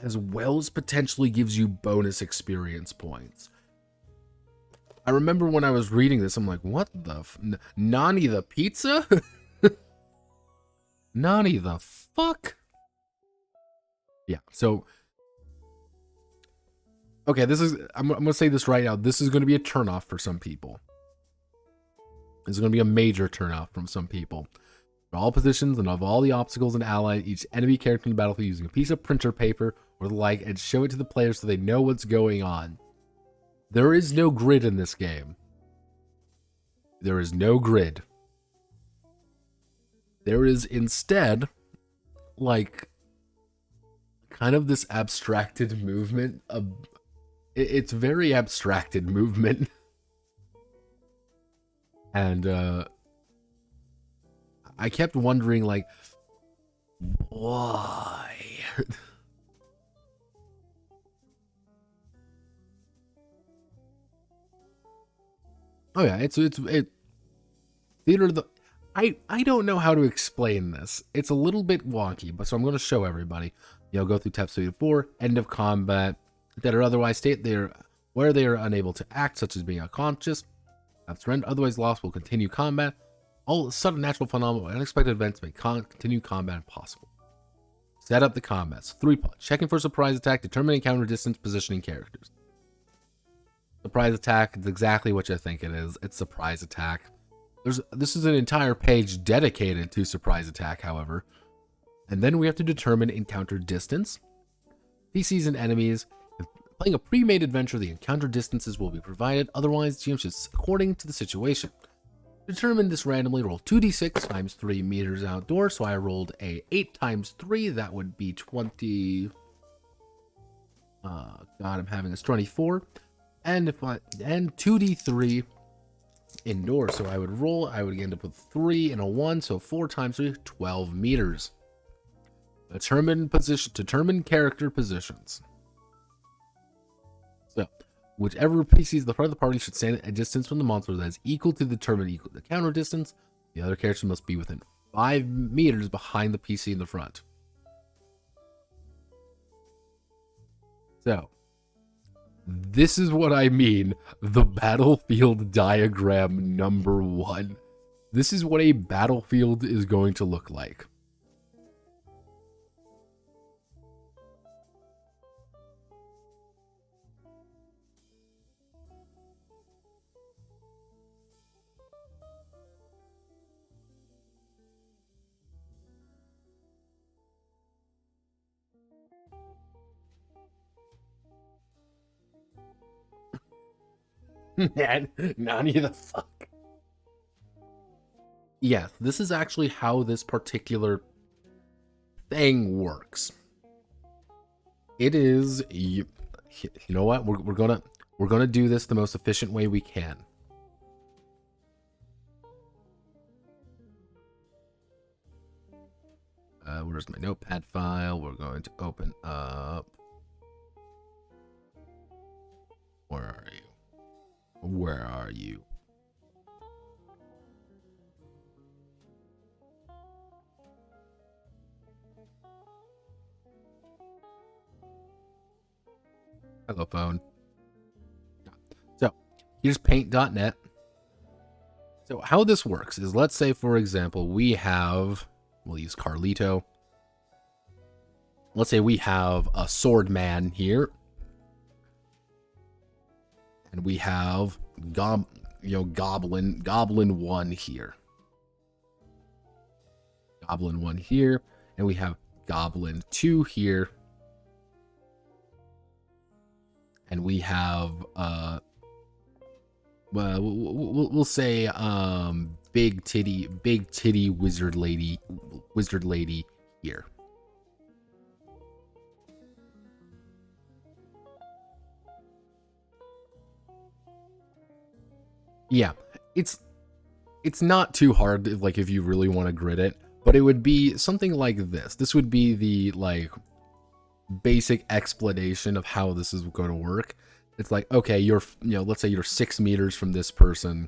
as well as potentially gives you bonus experience points. I remember when I was reading this, I'm like, what the Nani the pizza? Nani the fuck? Yeah, so okay, I'm gonna say this right now. This is gonna be a turnoff for some people. This is gonna be a major turnoff from some people. For all positions and of all the obstacles and allies, each enemy character in the battlefield using a piece of printer paper or the like, and show it to the players so they know what's going on. There is no grid in this game. There is no grid. There is instead, like, kind of this abstracted movement. It's very abstracted movement. And, I kept wondering, like, why? Oh yeah, it theater of the I don't know how to explain this. It's a little bit wonky, but so I'm going to show everybody. You'll go through Tab 4, end of combat, that or otherwise state where they are unable to act, such as being unconscious, have surrender, otherwise lost, will continue combat. All sudden natural phenomena, unexpected events make continue combat impossible. Set up the combats. 3 points. Checking for surprise attack, determining counter distance, positioning characters. Surprise attack is exactly what you think it is. It's surprise attack. This is an entire page dedicated to surprise attack, however. And then we have to determine encounter distance. PCs and enemies. If playing a pre-made adventure, the encounter distances will be provided. Otherwise, GM should, according to the situation. Determine this randomly. Roll 2d6 times 3 meters outdoors. So I rolled a 8 times 3. That would be 20. God, I'm having this 24. And 2d3 indoors. So I would end up with 3 and a 1. So 4 times 3, 12 meters. Determine character positions. So whichever PC is the front of the party should stand at a distance from the monster that is equal to the counter distance. The other character must be within 5 meters behind the PC in the front. So this is what I mean, the battlefield diagram number 1. This is what a battlefield is going to look like. Nani the fuck? Yeah, this is actually how this particular thing works. It is, you know what? We're gonna do this the most efficient way we can. Where's my notepad file? We're going to open up. Where are you? Where are you? Hello, phone. So, here's paint.net. So, how this works is, let's say, for example, we'll use Carlito. Let's say we have a sword man here. And we have Goblin 1 here. Goblin 1 here. And we have Goblin 2 here. And we have well, we'll say big titty wizard lady here. Yeah, it's not too hard, like, if you really want to grid it, but it would be something like this. This would be the, like, basic explanation of how this is going to work. It's like, okay, let's say you're 6 meters from this person.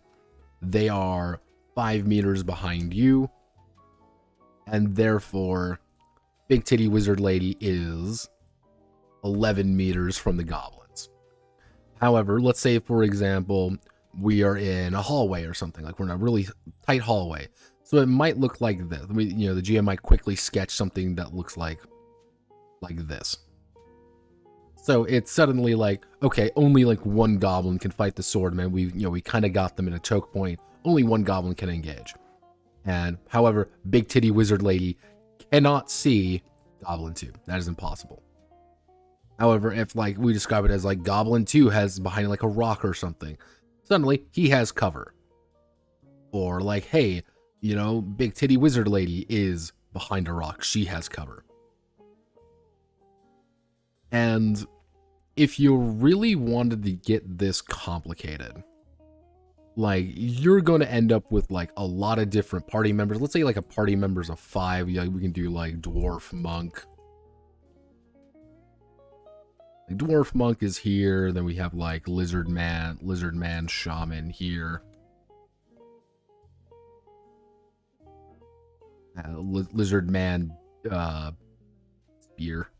They are 5 meters behind you. And therefore, Big Titty Wizard Lady is 11 meters from the goblins. However, let's say, for example, we are in a hallway or something. Like, we're in a really tight hallway. So it might look like this. The GM might quickly sketch something that looks like this. So it's suddenly like, okay, only like one goblin can fight the swordman. We kind of got them in a choke point. Only one goblin can engage. And however, Big Titty Wizard Lady cannot see Goblin 2. That is impossible. However, if like we describe it as like Goblin 2 has behind like a rock or something, suddenly he has cover. Or like, hey, Big Titty Wizard Lady is behind a rock. She has cover. And if you really wanted to get this complicated, like, you're going to end up with like a lot of different party members. Let's say like a party members of 5. We can do like dwarf monk. Like, dwarf monk is here. Then we have like lizard man shaman here. Lizard man spear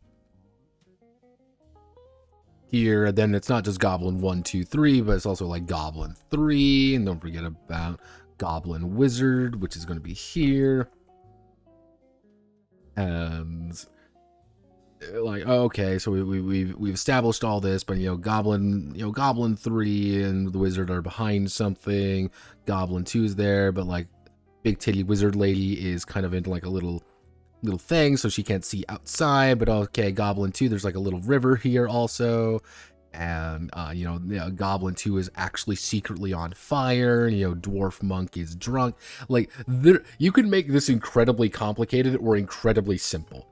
here. Then it's not just Goblin 1, 2, 3, but it's also like Goblin 3, and don't forget about Goblin Wizard, which is going to be here. And like, okay, so we've established all this, but Goblin 3 and the Wizard are behind something. Goblin 2 is there, but like Big Titty Wizard Lady is kind of into like a little thing, so she can't see outside. But okay, Goblin 2, there's like a little river here also, and Goblin 2 is actually secretly on fire. Dwarf monk is drunk. Like, you can make this incredibly complicated or incredibly simple.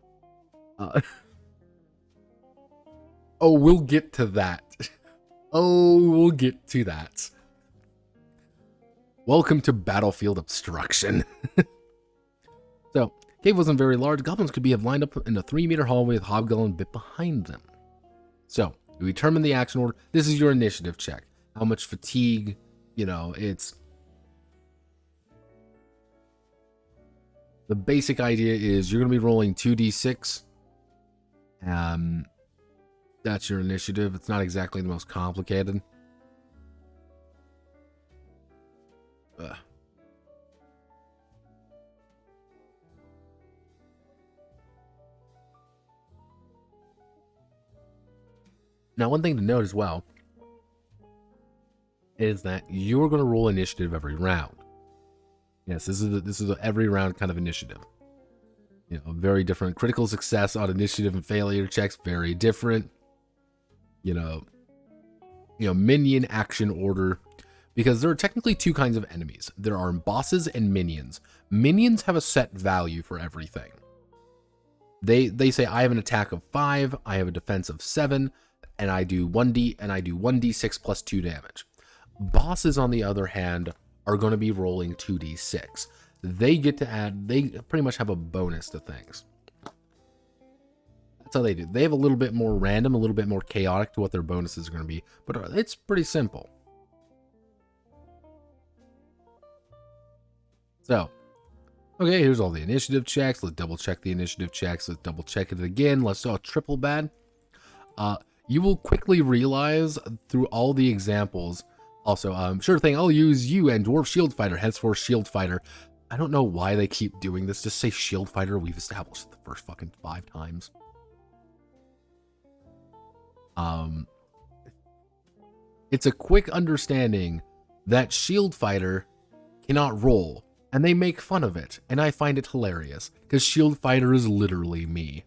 Oh, we'll get to that. We'll get to that. Welcome to Battlefield Obstruction. So, cave wasn't very large. Goblins could have lined up in a 3-meter hallway with hobgoblin bit behind them. So, you determine the action order. This is your initiative check. How much fatigue, it's... The basic idea is you're going to be rolling 2d6. That's your initiative. It's not exactly the most complicated. Now, one thing to note as well is that you're going to roll initiative every round. Yes, this is a every round kind of initiative. Very different. Critical success on initiative and failure checks, very different. Minion action order, because there are technically 2 kinds of enemies. There are bosses and minions. Minions have a set value for everything. They say, I have an attack of 5, I have a defense of 7, and I do 1d6 plus 2 damage. Bosses, on the other hand, are going to be rolling 2d6. They get to add, they pretty much have a bonus to things. That's how they do. They have a little bit more random, a little bit more chaotic to what their bonuses are going to be, but it's pretty simple. So, okay, here's all the initiative checks. Let's double check the initiative checks. Let's double check it again. Let's do a triple bad. You will quickly realize through all the examples. Also, sure thing, I'll use you and Dwarf Shield Fighter, henceforth Shield Fighter. I don't know why they keep doing this. Just say Shield Fighter. We've established it the first fucking 5 times. It's a quick understanding that Shield Fighter cannot roll, and they make fun of it, and I find it hilarious, because Shield Fighter is literally me.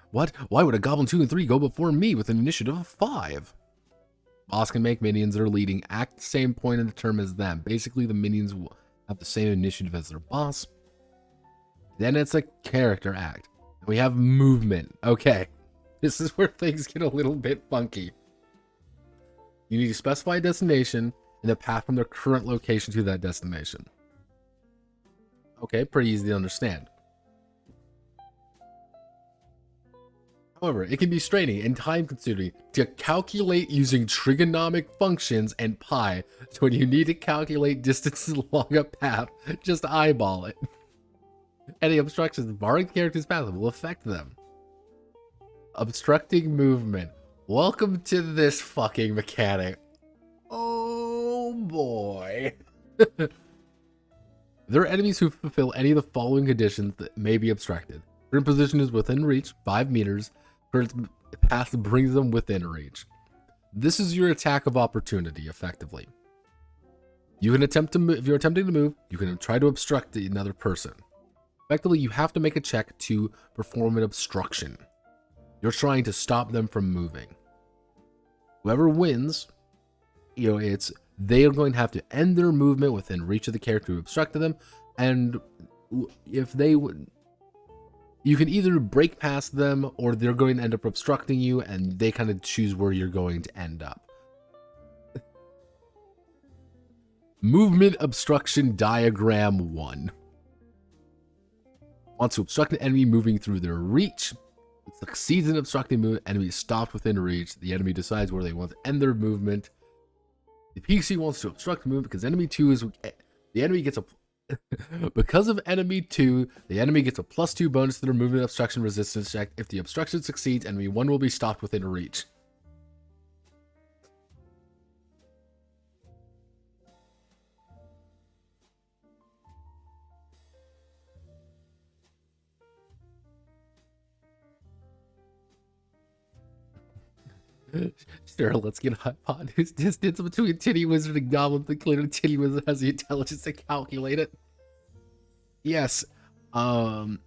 What? Why would a Goblin 2 and 3 go before me with an initiative of 5? Boss can make minions that are leading act the same point in the turn as them. Basically, the minions will have the same initiative as their boss. Then it's a character act. We have movement. Okay, this is where things get a little bit funky. You need to specify a destination and the path from their current location to that destination. Okay, pretty easy to understand. However, it can be straining and time-consuming to calculate using trigonomic functions and pi. So when you need to calculate distances along a path, just eyeball it. Any obstructions barring the character's path will affect them. Obstructing movement. Welcome to this fucking mechanic. Oh boy. There are enemies who fulfill any of the following conditions that may be obstructed. Current position is within reach, 5 meters. Current path brings them within reach. This is your attack of opportunity, effectively. You can attempt to move. If you're attempting to move, you can try to obstruct another person. Effectively, you have to make a check to perform an obstruction. You're trying to stop them from moving. Whoever wins, they are going to have to end their movement within reach of the character who obstructed them, and if they would, you can either break past them or they're going to end up obstructing you, and they kind of choose where you're going to end up. Movement obstruction diagram 1. Wants to obstruct an enemy moving through their reach. It succeeds in obstructing movement. Enemy is stopped within reach. The enemy decides where they want to end their movement. The PC wants to obstruct the movement because enemy 2 is the enemy gets a because of enemy 2, the enemy gets a +2 bonus to their movement obstruction resistance check. If the obstruction succeeds, enemy 1 will be stopped within reach. Sure, let's get a hypotenuse distance between Titty Wizard and Goblin. The clear Titty Wizard has the intelligence to calculate it. Yes. The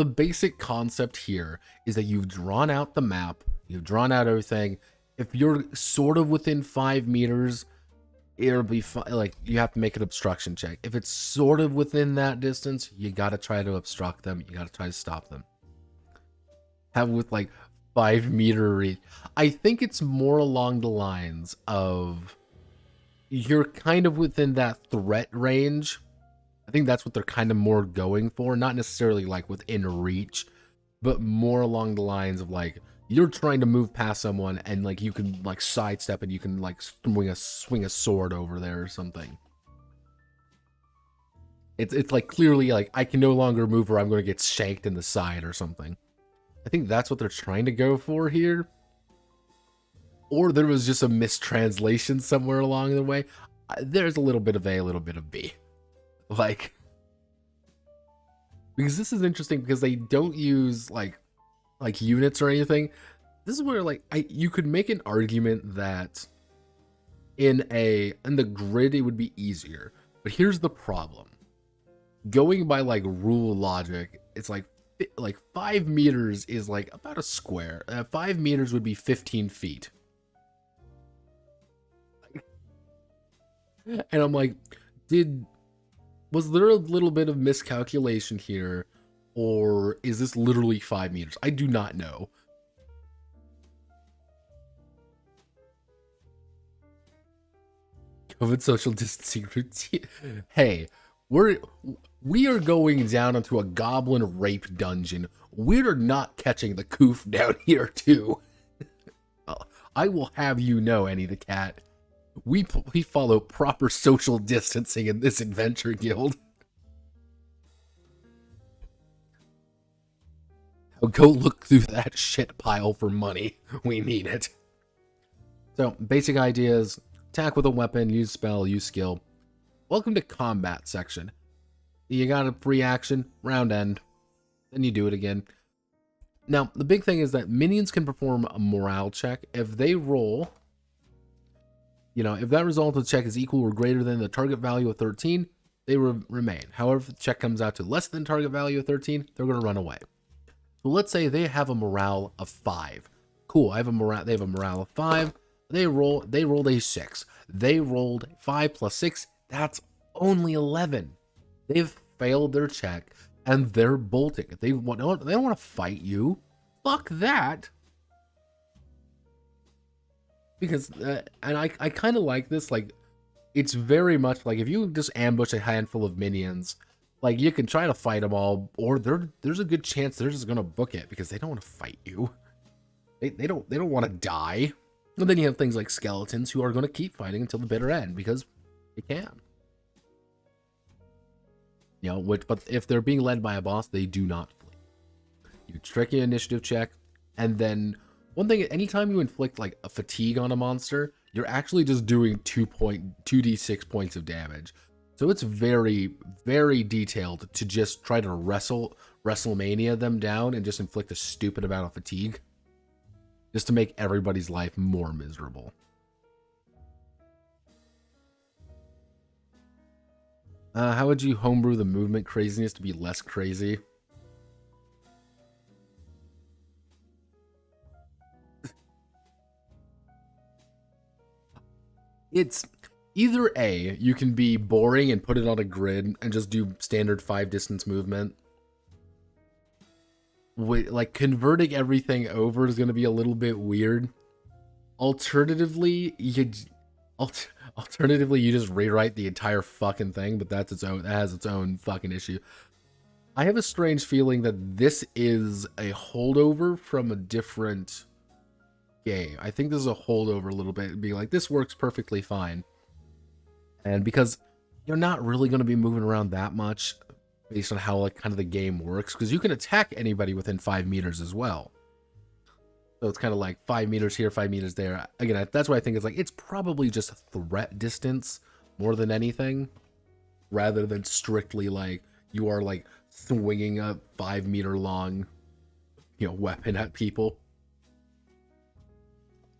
basic concept here is that you've drawn out the map, you've drawn out everything. If you're sort of within 5 meters, it'll be like you have to make an obstruction check. If it's sort of within that distance, you gotta try to obstruct them. You gotta try to stop them. Have with like 5 meter reach. I think it's more along the lines of you're kind of within that threat range. I think that's what they're kind of more going for. Not necessarily like within reach, but more along the lines of like you're trying to move past someone and like you can like sidestep and you can like swing a sword over there or something. It's like clearly like I can no longer move or I'm going to get shanked in the side or something. I think that's what they're trying to go for here. Or there was just a mistranslation somewhere along the way. There's a little bit of A, a little bit of B. Like, because this is interesting because they don't use like units or anything. This is where like you could make an argument that in the grid it would be easier. But here's the problem. Going by like rule logic, it's like 5 meters is like about a square. 5 meters would be 15 feet. And I'm like, was there a little bit of miscalculation here? Or is this literally 5 meters? I do not know. COVID social distancing routine. Hey, we are going down into a goblin rape dungeon. We're not catching the coof down here too. I will have you know, Annie the cat. We follow proper social distancing in this adventure guild. Now go look through that shit pile for money. We need it. So, basic ideas. Attack with a weapon, use spell, use skill. Welcome to combat section. You got a free action, round end. Then you do it again. Now, the big thing is that minions can perform a morale check. If they roll, if that result of the check is equal or greater than the target value of 13, they remain. However, if the check comes out to less than target value of 13, they're going to run away. So let's say they have a morale of 5. Cool, they have a morale of 5. They rolled a 6. They rolled 5 plus 6. That's only 11. They've failed their check, and they're bolting. If they don't want to fight you, fuck that. Because, and I kind of like this, like, it's very much like if you just ambush a handful of minions, like, you can try to fight them all, or there's a good chance they're just gonna book it because they don't want to fight you. They don't want to die. And then you have things like skeletons who are going to keep fighting until the bitter end because they can. You know, but if they're being led by a boss, they do not flee. You trick your initiative check, and then one thing, anytime you inflict like a fatigue on a monster, you're actually just doing 2d6 points of damage. So it's very, very detailed to just try to WrestleMania them down and just inflict a stupid amount of fatigue. Just to make everybody's life more miserable. How would you homebrew the movement craziness to be less crazy? It's either A, you can be boring and put it on a grid and just do standard 5 distance movement. Like, converting everything over is going to be a little bit weird. Alternatively, you just rewrite the entire fucking thing, but that has its own fucking issue. I have a strange feeling that this is a holdover from a different game. I think this is a holdover a little bit, being like, this works perfectly fine. And because you're not really going to be moving around that much, based on how like kind of the game works, because you can attack anybody within 5 meters as well. So it's kind of like 5 meters here, 5 meters there. Again, that's why I think it's like, it's probably just threat distance more than anything, rather than strictly like you are like swinging a 5 meter long, weapon at people.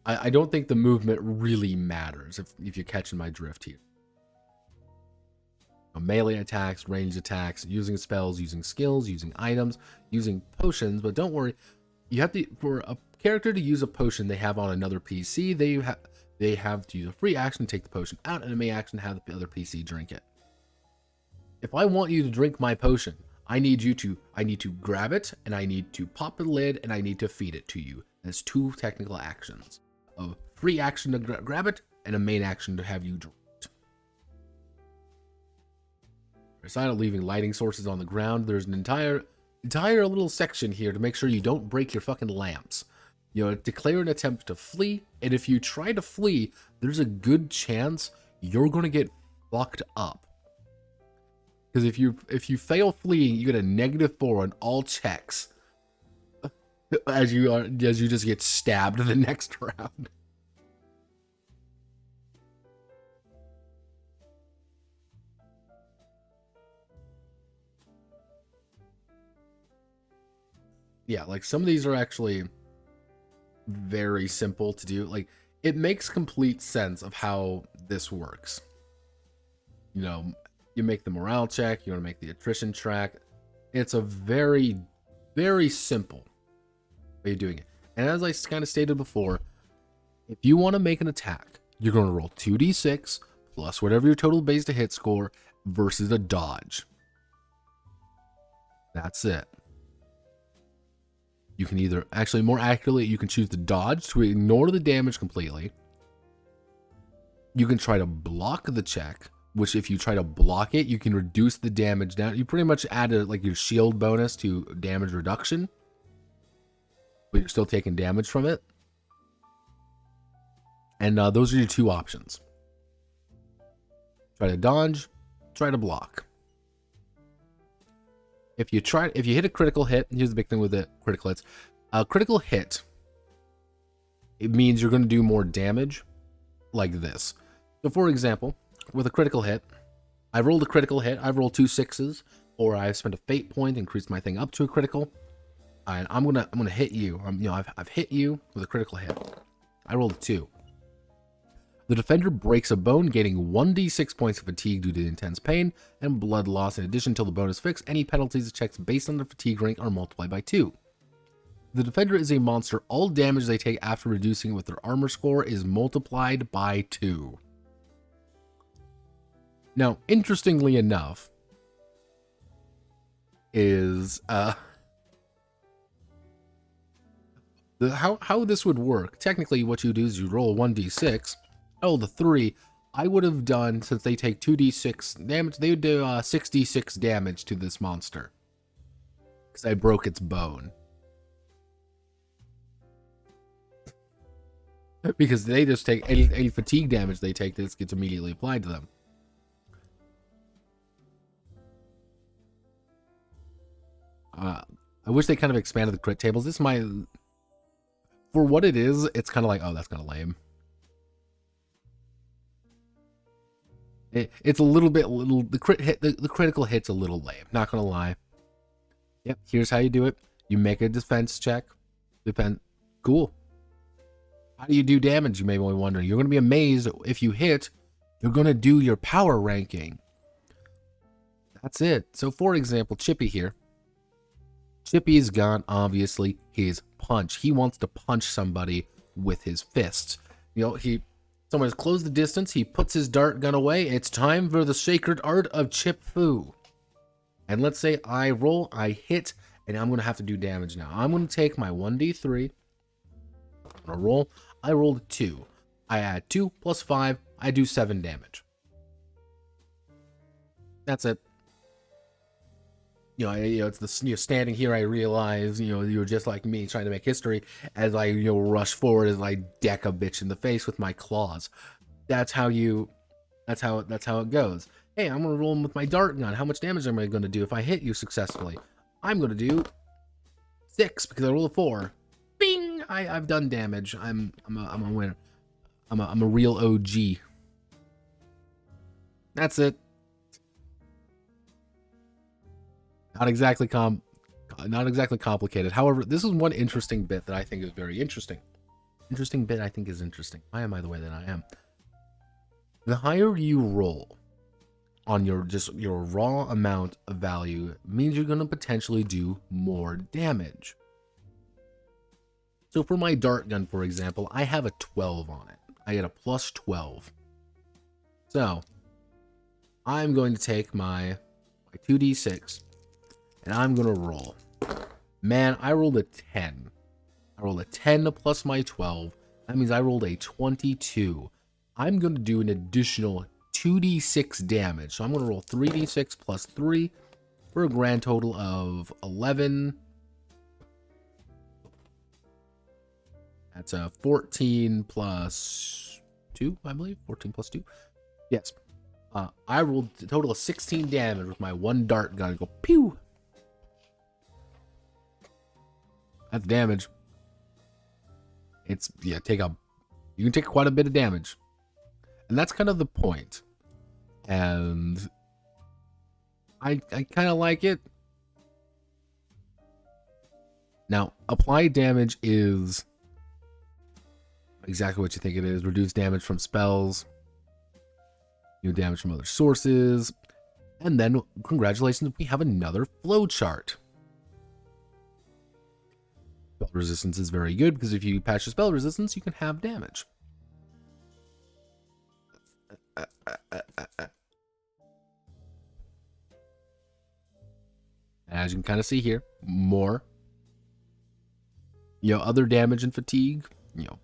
I don't think the movement really matters if you're catching my drift here. Melee attacks, ranged attacks, using spells, using skills, using items, using potions. But don't worry, you have to, for a character to use a potion they have on another PC, they have to use a free action to take the potion out, and a main action to have the other PC drink it. If I want you to drink my potion, I need to grab it, and I need to pop the lid, and I need to feed it to you. There's 2 technical actions: a free action to grab it, and a main action to have you drink. Aside of leaving lighting sources on the ground, there's an entire little section here to make sure you don't break your fucking lamps. Declare an attempt to flee, and if you try to flee, there's a good chance you're going to get fucked up. Because if you fail fleeing, you get a -4 on all checks as you just get stabbed in the next round. Yeah, like some of these are actually very simple to do. Like, it makes complete sense of how this works. You make the morale check, you want to make the attrition track. It's a very, very simple way of doing it. And as I kind of stated before, if you want to make an attack, you're going to roll 2d6 plus whatever your total base to hit score versus a dodge. That's it. You can either, actually more accurately, you can choose to dodge to ignore the damage completely. You can try to block the check, which if you try to block it, you can reduce the damage down. You pretty much add like your shield bonus to damage reduction, but you're still taking damage from it. And those are your 2 options. Try to dodge, try to block. If you hit a critical hit, here's the big thing with the critical hits. A critical hit, it means you're going to do more damage, like this. So for example, with a critical hit, I rolled a critical hit, I've rolled 2 6s, or I've spent a fate point, increased my thing up to a critical, and I'm gonna hit you. I've hit you with a critical hit. I rolled a 2. The defender breaks a bone, gaining 1d6 points of fatigue due to intense pain and blood loss. In addition, until the bone is fixed, any penalties and checks based on the fatigue rank are multiplied by 2. the defender is a monster, all damage they take after reducing it with their armor score is multiplied by 2. Now, interestingly enough, is how this would work. Technically, what you do is you roll a 1d6. I rolled a 3. I would have done, since they take 2d6 damage, they would do 6d6 damage to this monster. Because I broke its bone. Because they just take any fatigue damage they take, this gets immediately applied to them. I wish they kind of expanded the crit tables. This might, for what it is, it's kind of like, oh, that's kind of lame. It's a little bit, the crit hit, the critical hit's a little lame. Not gonna lie. Yep, here's how you do it. You make a defense check. Cool. How do you do damage? You may be wondering. You're gonna be amazed if you hit. You're gonna do your power ranking. That's it. So, for example, Chippy here. Chippy's got, obviously, his punch. He wants to punch somebody with his fists. You know, someone's closed the distance, he puts his dart gun away. It's time for the sacred art of Chip Fu. And let's say I roll, I hit, and I'm going to have to do damage now. I'm going to take my 1d3. I'm going to roll. I rolled 2. I add 2 plus 5. I do 7 damage. That's it. It's the standing here. I realize, you're just like me, trying to make history as I, rush forward as I deck a bitch in the face with my claws. That's how it goes. Hey, I'm gonna roll with my dart gun. How much damage am I gonna do if I hit you successfully? I'm gonna do 6 because I rolled a 4. Bing! I've done damage. I'm a winner. I'm a real OG. That's it. Not exactly complicated. However, this is one interesting bit that I think is very interesting. Why am I the way that I am? The higher you roll on your raw amount of value means you're going to potentially do more damage. So for my dart gun, for example, I have a 12 on it. I get a plus 12. So I'm going to take my 2d6. And I'm going to roll. Man, I rolled a 10. I rolled a 10 plus my 12. That means I rolled a 22. I'm going to do an additional 2d6 damage. So I'm going to roll 3d6 plus 3 for a grand total of 11. That's a 14 plus 2, I believe. 14 plus 2. Yes. I rolled a total of 16 damage with my one dart gun. Go pew! That's damage. You can take quite a bit of damage. And that's kind of the point. And I kind of like it. Now, applied damage is exactly what you think it is. Reduce damage from spells. Damage from other sources. And then, congratulations, we have another flowchart. Spell resistance is very good because if you patch your spell resistance, you can have damage. As you can kind of see here, more. Other damage and fatigue.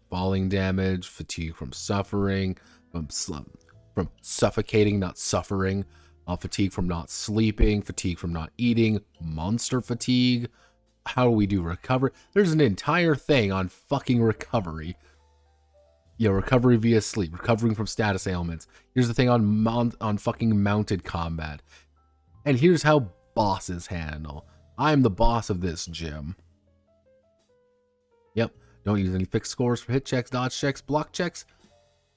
Falling damage, fatigue from suffering, from suffocating, not suffering, fatigue from not sleeping, fatigue from not eating, monster fatigue. How do we do recovery? There's an entire thing on fucking recovery. Recovery via sleep, recovering from status ailments. Here's the thing on fucking mounted combat. And here's how bosses handle. I'm the boss of this gym. Yep. Don't use any fixed scores for hit checks, dodge checks, block checks.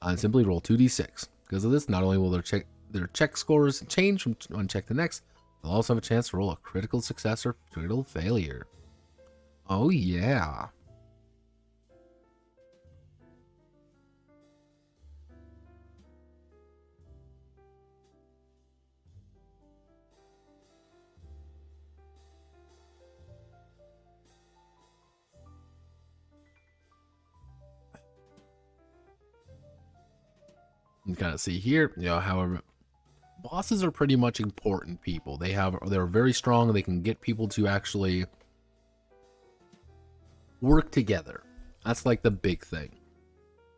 And simply roll 2d6. Because of this, not only will their check scores change from one check to the next, they'll also have a chance to roll a critical success or critical failure. Oh yeah. You can kind of see here, however, bosses are pretty much important people. They're very strong. They can get people to actually work together. That's like the big thing,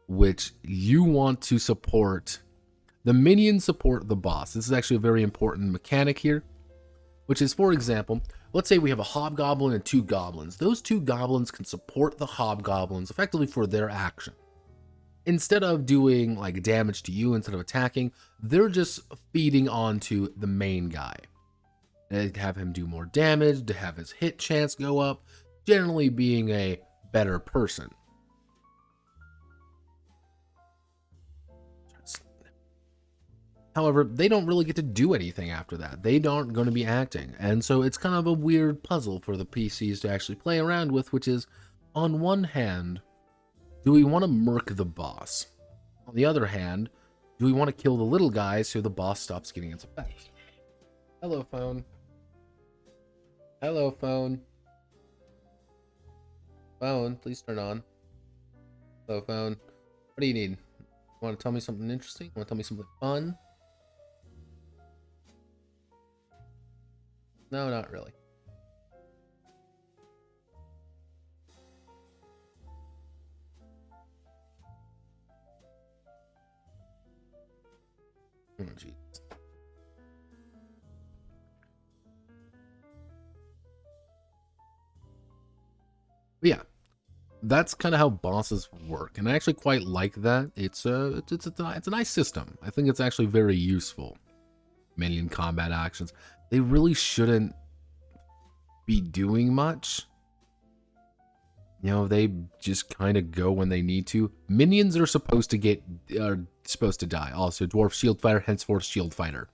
which you want to support. The minions support the boss. This is actually a very important mechanic here, which is, for example, let's say we have a hobgoblin and 2 goblins. Those 2 goblins can support the hobgoblins effectively for their action. Instead of doing like damage to you, instead of attacking, they're just feeding onto the main guy. They have him do more damage, to have his hit chance go up, generally being a better person. However, they don't really get to do anything after that. They aren't going to be acting. And so it's kind of a weird puzzle for the PCs to actually play around with, which is, on one hand, do we want to murk the boss? On the other hand, do we want to kill the little guy so the boss stops getting its effects? Hello, phone. Hello, phone. Phone, please turn on. Hello, phone. What do you need? Want to tell me something interesting? Want to tell me something fun? No, not really. Oh, jeez. But yeah, that's kind of how bosses work, and I actually quite like that. It's a nice system. I think it's actually very useful. Minion combat actions. They really shouldn't be doing much. They just kind of go when they need to. Minions are supposed to die. Also, Dwarf Shield Fighter, henceforth Shield Fighter.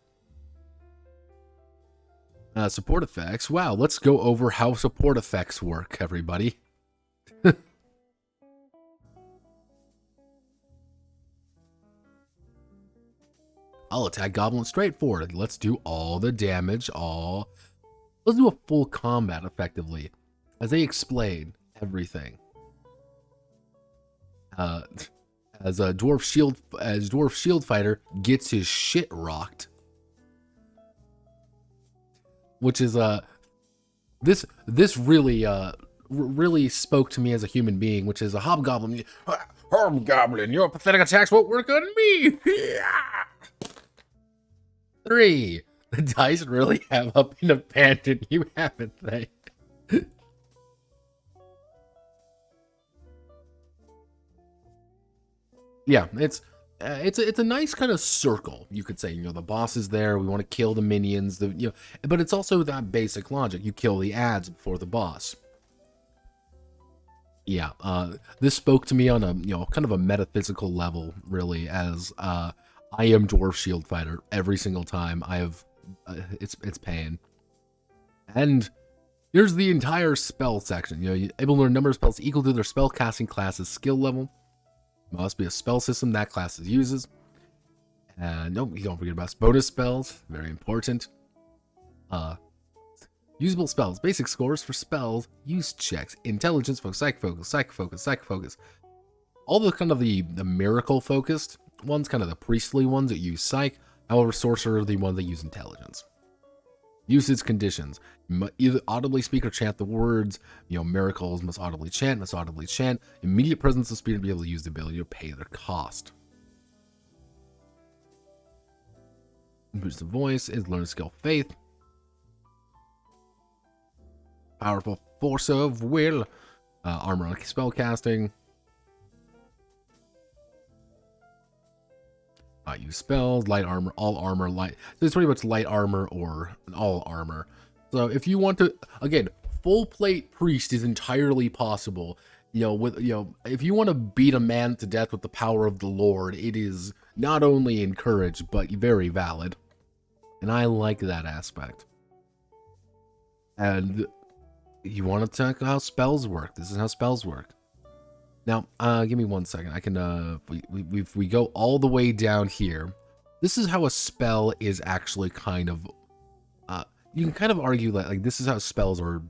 Support effects. Wow, let's go over how support effects work, everybody. I'll attack Goblin straightforward. Let's do all the damage, Let's do a full combat, effectively. As they explain everything. As Dwarf Shield Fighter gets his shit rocked. Which is, this really spoke to me as a human being, which is a hobgoblin. Hobgoblin, your pathetic attacks won't work on me. 3. The dice really have abandoned you, haven't they? Yeah, it's a nice kind of circle, you could say. The boss is there. We want to kill the minions. But it's also that basic logic. You kill the ads before the boss. Yeah, this spoke to me on a kind of a metaphysical level, really, as I am Dwarf Shield Fighter every single time. I have it's pain. And here's the entire spell section. You're able to learn a number of spells equal to their spell casting class's skill level. Must be a spell system that class uses. And nope, you don't forget about bonus spells, very important. Usable spells, basic scores for spells, use checks, intelligence focus, psych focus. All the kind of the miracle focused ones, kind of the priestly ones that use psych. However, sorcerer are the ones that use intelligence. Usage conditions: either audibly speak or chant the words. Miracles must audibly chant. Immediate presence of spirit to be able to use the ability to pay their cost. Boost the voice is learn skill faith. Powerful force of will. Armor on spell casting. Use spells, light armor, all armor, light. So it's pretty much light armor or all armor. So if you want to, again, full plate priest is entirely possible. If you want to beat a man to death with the power of the Lord, it is not only encouraged, but very valid. And I like that aspect. And you want to talk how spells work. This is how spells work. Now, give me 1 second. I can, we go all the way down here. This is how a spell is actually kind of, you can kind of argue that, like, this is how spells are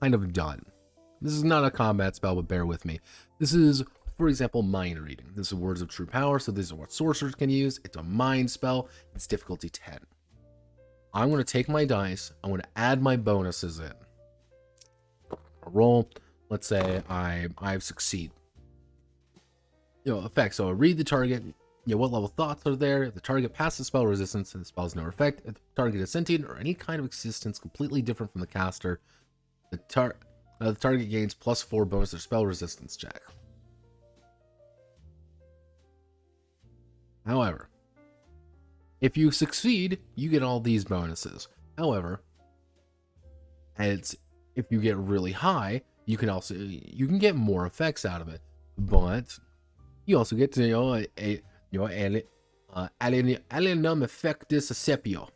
kind of done. This is not a combat spell, but bear with me. This is for example, mind reading. This is words of true power, so these are what sorcerers can use. It's a mind spell. It's difficulty 10. I'm going to take my dice. I'm going to add my bonuses in. Roll. Let's say I succeed. Effect. So I read the target. What level thoughts are there? If the target passes spell resistance and the spell has no effect. If the target is sentient or any kind of existence completely different from the caster, the target gains +4 bonus to spell resistance check. However, if you succeed, you get all these bonuses. However, if you get really high, you can get more effects out of it, but you also get to alienum effectus accepio.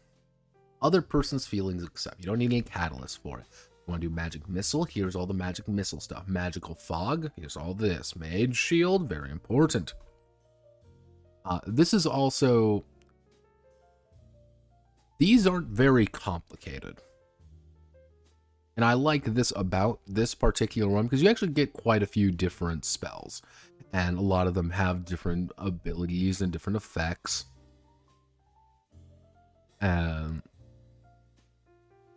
Other person's feelings accept. You don't need any catalyst for it. You want to do magic missile? Here's all the magic missile stuff. Magical fog? Here's all this. Mage shield? Very important. This is also... These aren't very complicated. And I like this about this particular one because you actually get quite a few different spells. And a lot of them have different abilities and different effects. And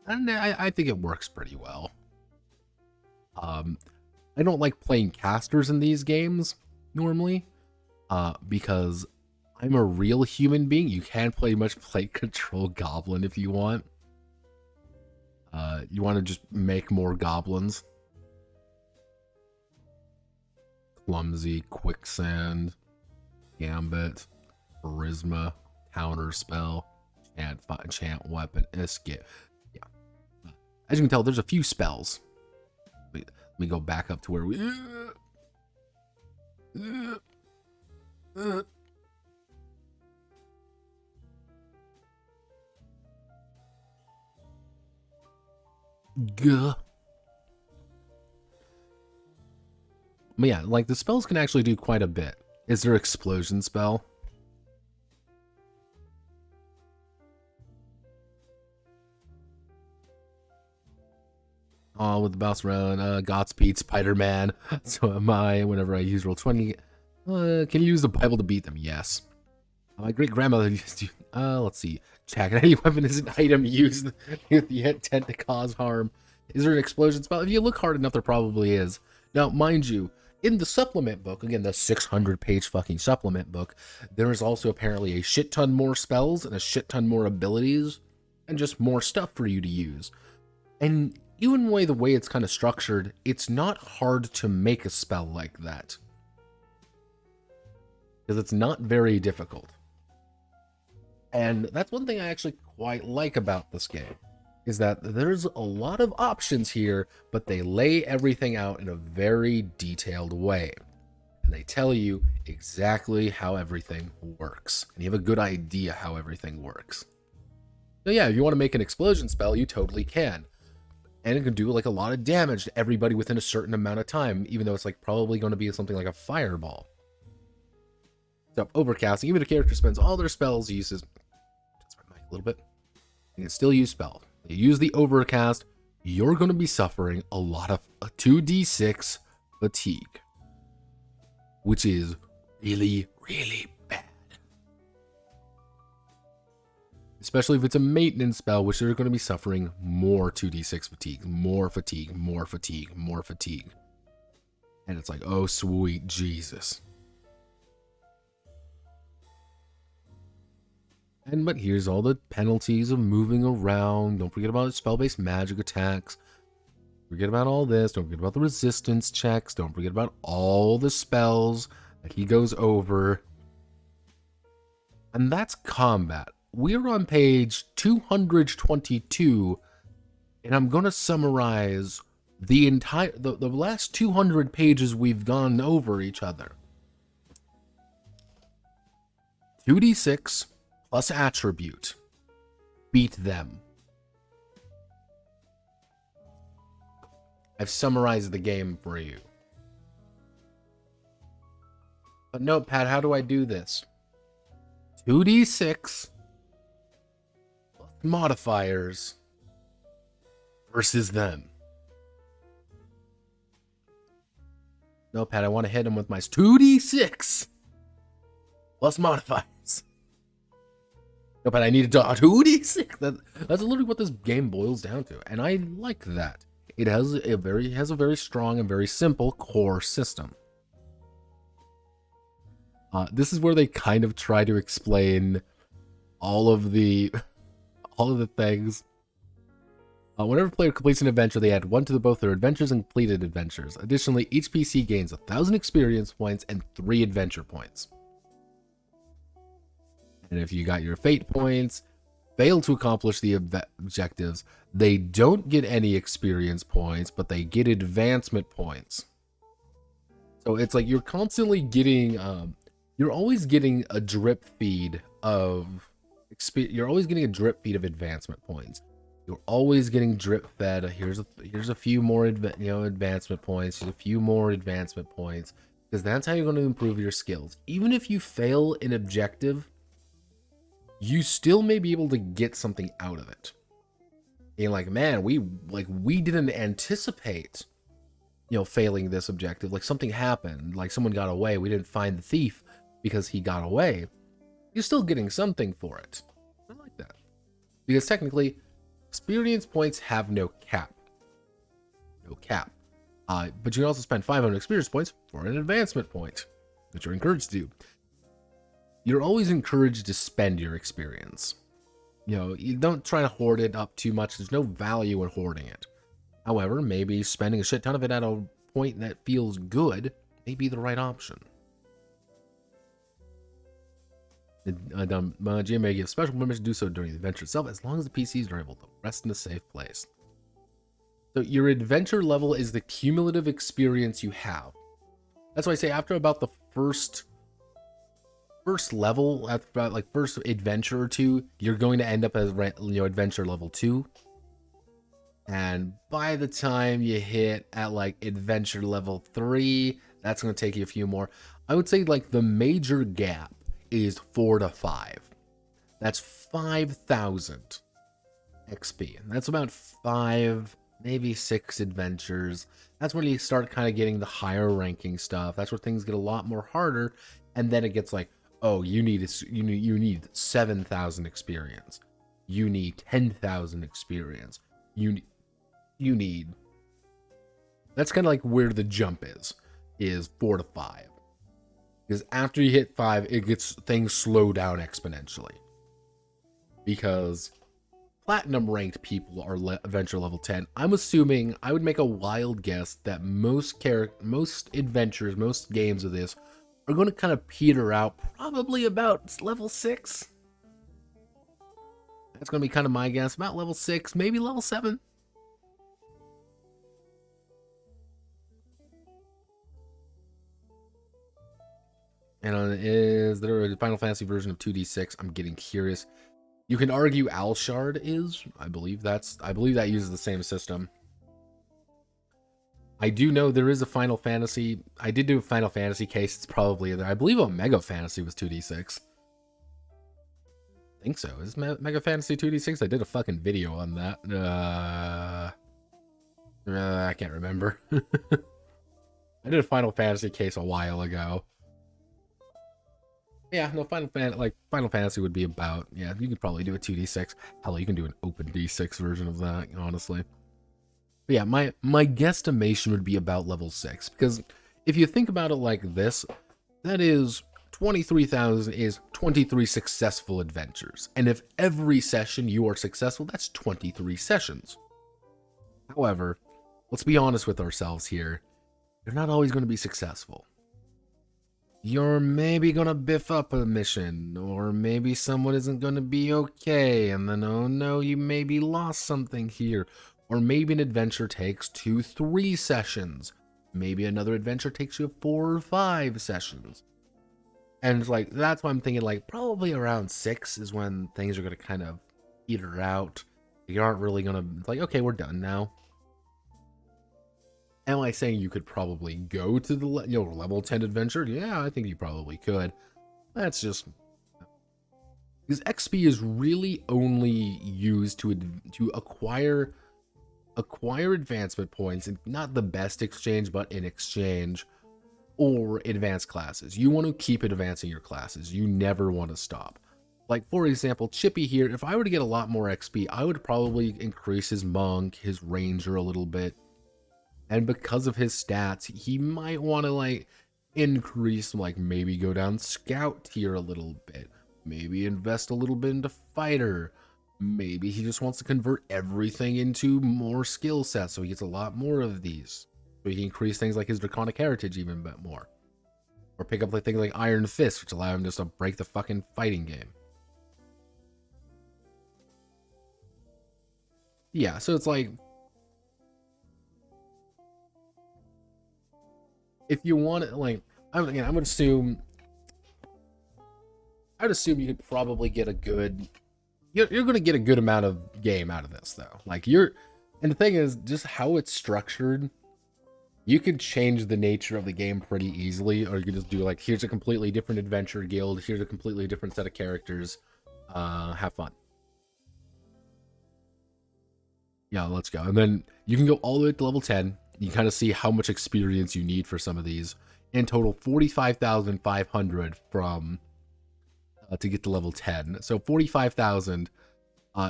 I think it works pretty well. I don't like playing casters in these games normally because I'm a real human being. You can pretty much play control goblin if you want. You want to just make more goblins. Clumsy, quicksand, gambit, charisma, counter spell, chant weapon, escape. Yeah. As you can tell, there's a few spells. Let me go back up to where we... Gah. But yeah, like the spells can actually do quite a bit. Is there explosion spell? Oh, with the bounce around, Godspeed, Spider-Man. So am I. Whenever I use roll 20, can you use the Bible to beat them? Yes. My great grandmother used to. Let's see. Check. Any weapon is an item used with the intent to cause harm. Is there an explosion spell? If you look hard enough, there probably is. Now, mind you, in the supplement book, again, the 600-page fucking supplement book, there is also apparently a shit ton more spells and a shit ton more abilities and just more stuff for you to use. And even the way it's kind of structured, it's not hard to make a spell like that. Because it's not very difficult. And that's one thing I actually quite like about this game, is that there's a lot of options here, but they lay everything out in a very detailed way. And they tell you exactly how everything works. And you have a good idea how everything works. So yeah, if you want to make an explosion spell, you totally can. And it can do like a lot of damage to everybody within a certain amount of time, even though it's like probably going to be something like a fireball. So overcasting, even if a character spends all their spells uses... Just my mic a little bit. You can still use spell. You use the overcast, you're going to be suffering a lot of 2d6 fatigue, which is really, really bad. Especially if it's a maintenance spell, which they're going to be suffering more 2d6 fatigue, more fatigue, more fatigue, more fatigue. And it's like, oh, sweet Jesus. But here's all the penalties of moving around. Don't forget about spell-based magic attacks. Forget about all this. Don't forget about the resistance checks. Don't forget about all the spells that he goes over. And that's combat. We're on page 222, and I'm going to summarize the last 200 pages we've gone over each other. 2d6 plus attribute. Beat them. I've summarized the game for you. But notepad, how do I do this? 2d6 plus modifiers versus them. Notepad, I want to hit him with my 2d6 plus modifiers. Notepad, I need to draw 2d6. That's literally what this game boils down to, and I like that. It has a very strong and very simple core system. This is where they kind of try to explain all of the things. Whenever a player completes an adventure, they add 1 to both their adventures and completed adventures. Additionally, each PC gains 1,000 experience points and 3 adventure points. And if you got your fate points, fail to accomplish the objectives, they don't get any experience points, but they get advancement points. So it's like you're constantly getting, you're always getting a drip feed of advancement points. You're always getting drip fed. Here's a few more advancement points. Here's a few more advancement points, because that's how you're going to improve your skills. Even if you fail an objective, you still may be able to get something out of it. And like, man, we didn't anticipate, failing this objective. Like, something happened, like someone got away. We didn't find the thief because he got away. You're still getting something for it. I like that, because technically, experience points have no cap. But you can also spend 500 experience points for an advancement point, which you're encouraged to do. You're always encouraged to spend your experience. You don't try to hoard it up too much. There's no value in hoarding it. However, maybe spending a shit ton of it at a point that feels good may be the right option. GM may give special permission to do so during the adventure itself, as long as the PCs are able to rest in a safe place. So your adventure level is the cumulative experience you have. That's why I say after about the first level, after about like first adventure or two, you're going to end up as adventure level 2. And by the time you hit at like adventure level 3, that's going to take you a few more. I would say like the major gap is 4 to 5. That's 5,000 XP. That's about 5, maybe 6 adventures. That's when you start kind of getting the higher ranking stuff. That's where things get a lot more harder, and then it gets like, oh, you need 7,000 experience. You need 10,000 experience. You need. That's kind of like where the jump is 4 to 5. Because after you hit 5, things slow down exponentially. Because platinum ranked people are adventure level 10. I'm assuming, I would make a wild guess that most adventures, most games of this are going to kind of peter out probably about level 6. That's going to be kind of my guess. About level 6, maybe level 7. And is there a Final Fantasy version of 2d6? I'm getting curious. You can argue Alshard is. I believe that uses the same system. I do know there is a Final Fantasy. I did do a Final Fantasy case. It's probably there. I believe Omega Fantasy was 2d6. I think so. Is Mega Fantasy 2d6? I did a fucking video on that. I can't remember. I did a Final Fantasy case a while ago. Yeah, no, Final Fantasy would be about, yeah, you could probably do a 2d6. Hell, you can do an open d6 version of that, honestly. But yeah, my guesstimation would be about level 6, because if you think about it like this, that is 23,000 is 23 successful adventures. And if every session you are successful, that's 23 sessions. However, let's be honest with ourselves here. You're not always going to be successful. You're maybe gonna biff up a mission, or maybe someone isn't gonna be okay, and then, oh no, you maybe lost something here. Or maybe an adventure takes 2-3 sessions. Maybe another adventure takes you 4 or 5 sessions. And it's like, that's why I'm thinking like probably around 6 is when things are gonna kind of peter out. You aren't really gonna, it's like, okay, we're done now. Am I saying you could probably go to the level 10 adventure? Yeah, I think you probably could. That's just because XP is really only used to acquire advancement points, and not the best exchange, but in exchange or advanced classes. You want to keep advancing your classes. You never want to stop. Like, for example, Chippy here, if I were to get a lot more XP, I would probably increase his monk, his ranger a little bit. And because of his stats, he might want to, like, increase, like, maybe go down scout tier a little bit. Maybe invest a little bit into fighter. Maybe he just wants to convert everything into more skill sets, so he gets a lot more of these. So he can increase things like his draconic heritage even a bit more. Or pick up like things like Iron Fist, which allow him just to break the fucking fighting game. Yeah, so it's like, if you want it, like, I would assume you could probably get a good, you're going to get a good amount of game out of this, though. Like, and the thing is, just how it's structured, you can change the nature of the game pretty easily, or you can just do, like, here's a completely different adventure guild, here's a completely different set of characters, have fun. Yeah, let's go. And then you can go all the way to level 10. You kind of see how much experience you need for some of these. In total, 45,500 from to get to level 10. So 45,000.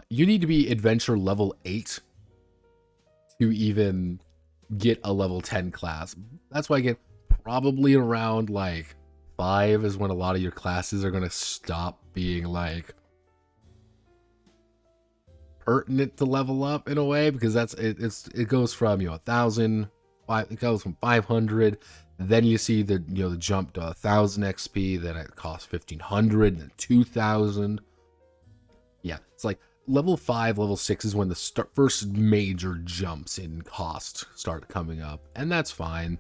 You need to be adventure level 8 to even get a level 10 class. That's why, again, probably around like 5 is when a lot of your classes are going to stop being like pertinent to level up in a way, because it goes from 1,000, it goes from 500, then you see the the jump to 1,000 XP, then it costs 1,500, then 2,000. Yeah, it's like level 5, level 6 is when the first major jumps in cost start coming up, and that's fine.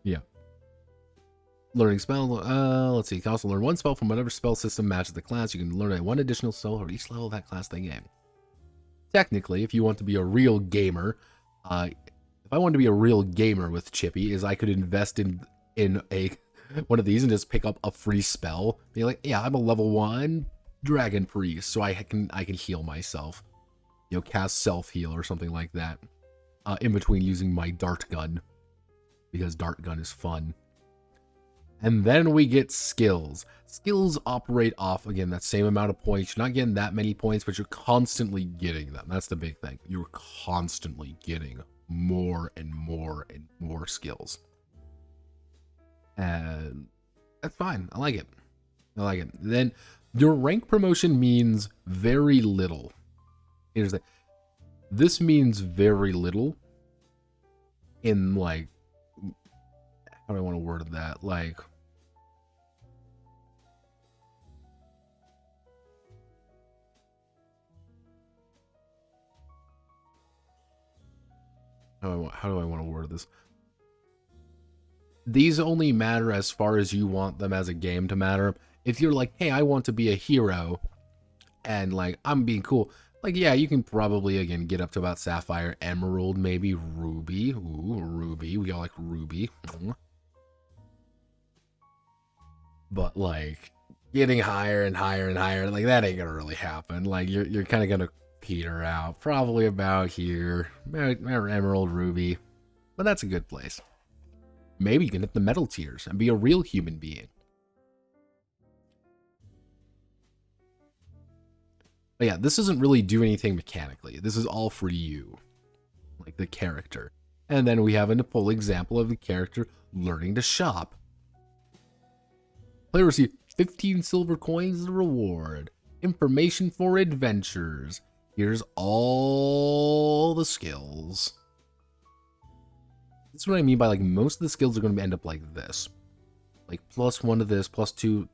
Yeah. Learning spell, let's see, you can also learn one spell from whatever spell system matches the class. You can learn one additional spell for each level of that class they game. Technically, if you want to be a real gamer, if I wanted to be a real gamer with Chippy, is I could invest in a one of these and just pick up a free spell. Be like, yeah, I'm a level 1 dragon priest, so I can heal myself. Cast self heal or something like that. In between using my dart gun, because dart gun is fun. And then we get skills. Skills operate off, again, that same amount of points. You're not getting that many points, but you're constantly getting them. That's the big thing. You're constantly getting more and more and more skills. And that's fine. I like it. I like it. Then your rank promotion means very little. Here's the thing. This means very little in, like, how do I want to word that? Like, how do I want to word this? These only matter as far as you want them as a game to matter. If you're like, hey, I want to be a hero, and like, I'm being cool, like, yeah, you can probably, again, get up to about Sapphire, Emerald, maybe Ruby. Ooh, Ruby. We all like Ruby. But like, getting higher and higher and higher, like, that ain't gonna really happen. Like, you're kind of gonna peter out probably about here, Emerald, Ruby, but that's a good place. Maybe you can hit the metal tiers and be a real human being. But yeah, this doesn't really do anything mechanically. This is all for you, like the character. And then we have a full example of the character learning to shop. Player receive 15 silver coins as a reward. Information for adventures. Here's all the skills. That's what I mean by, like, most of the skills are going to end up like this. Like, +1 to this, +2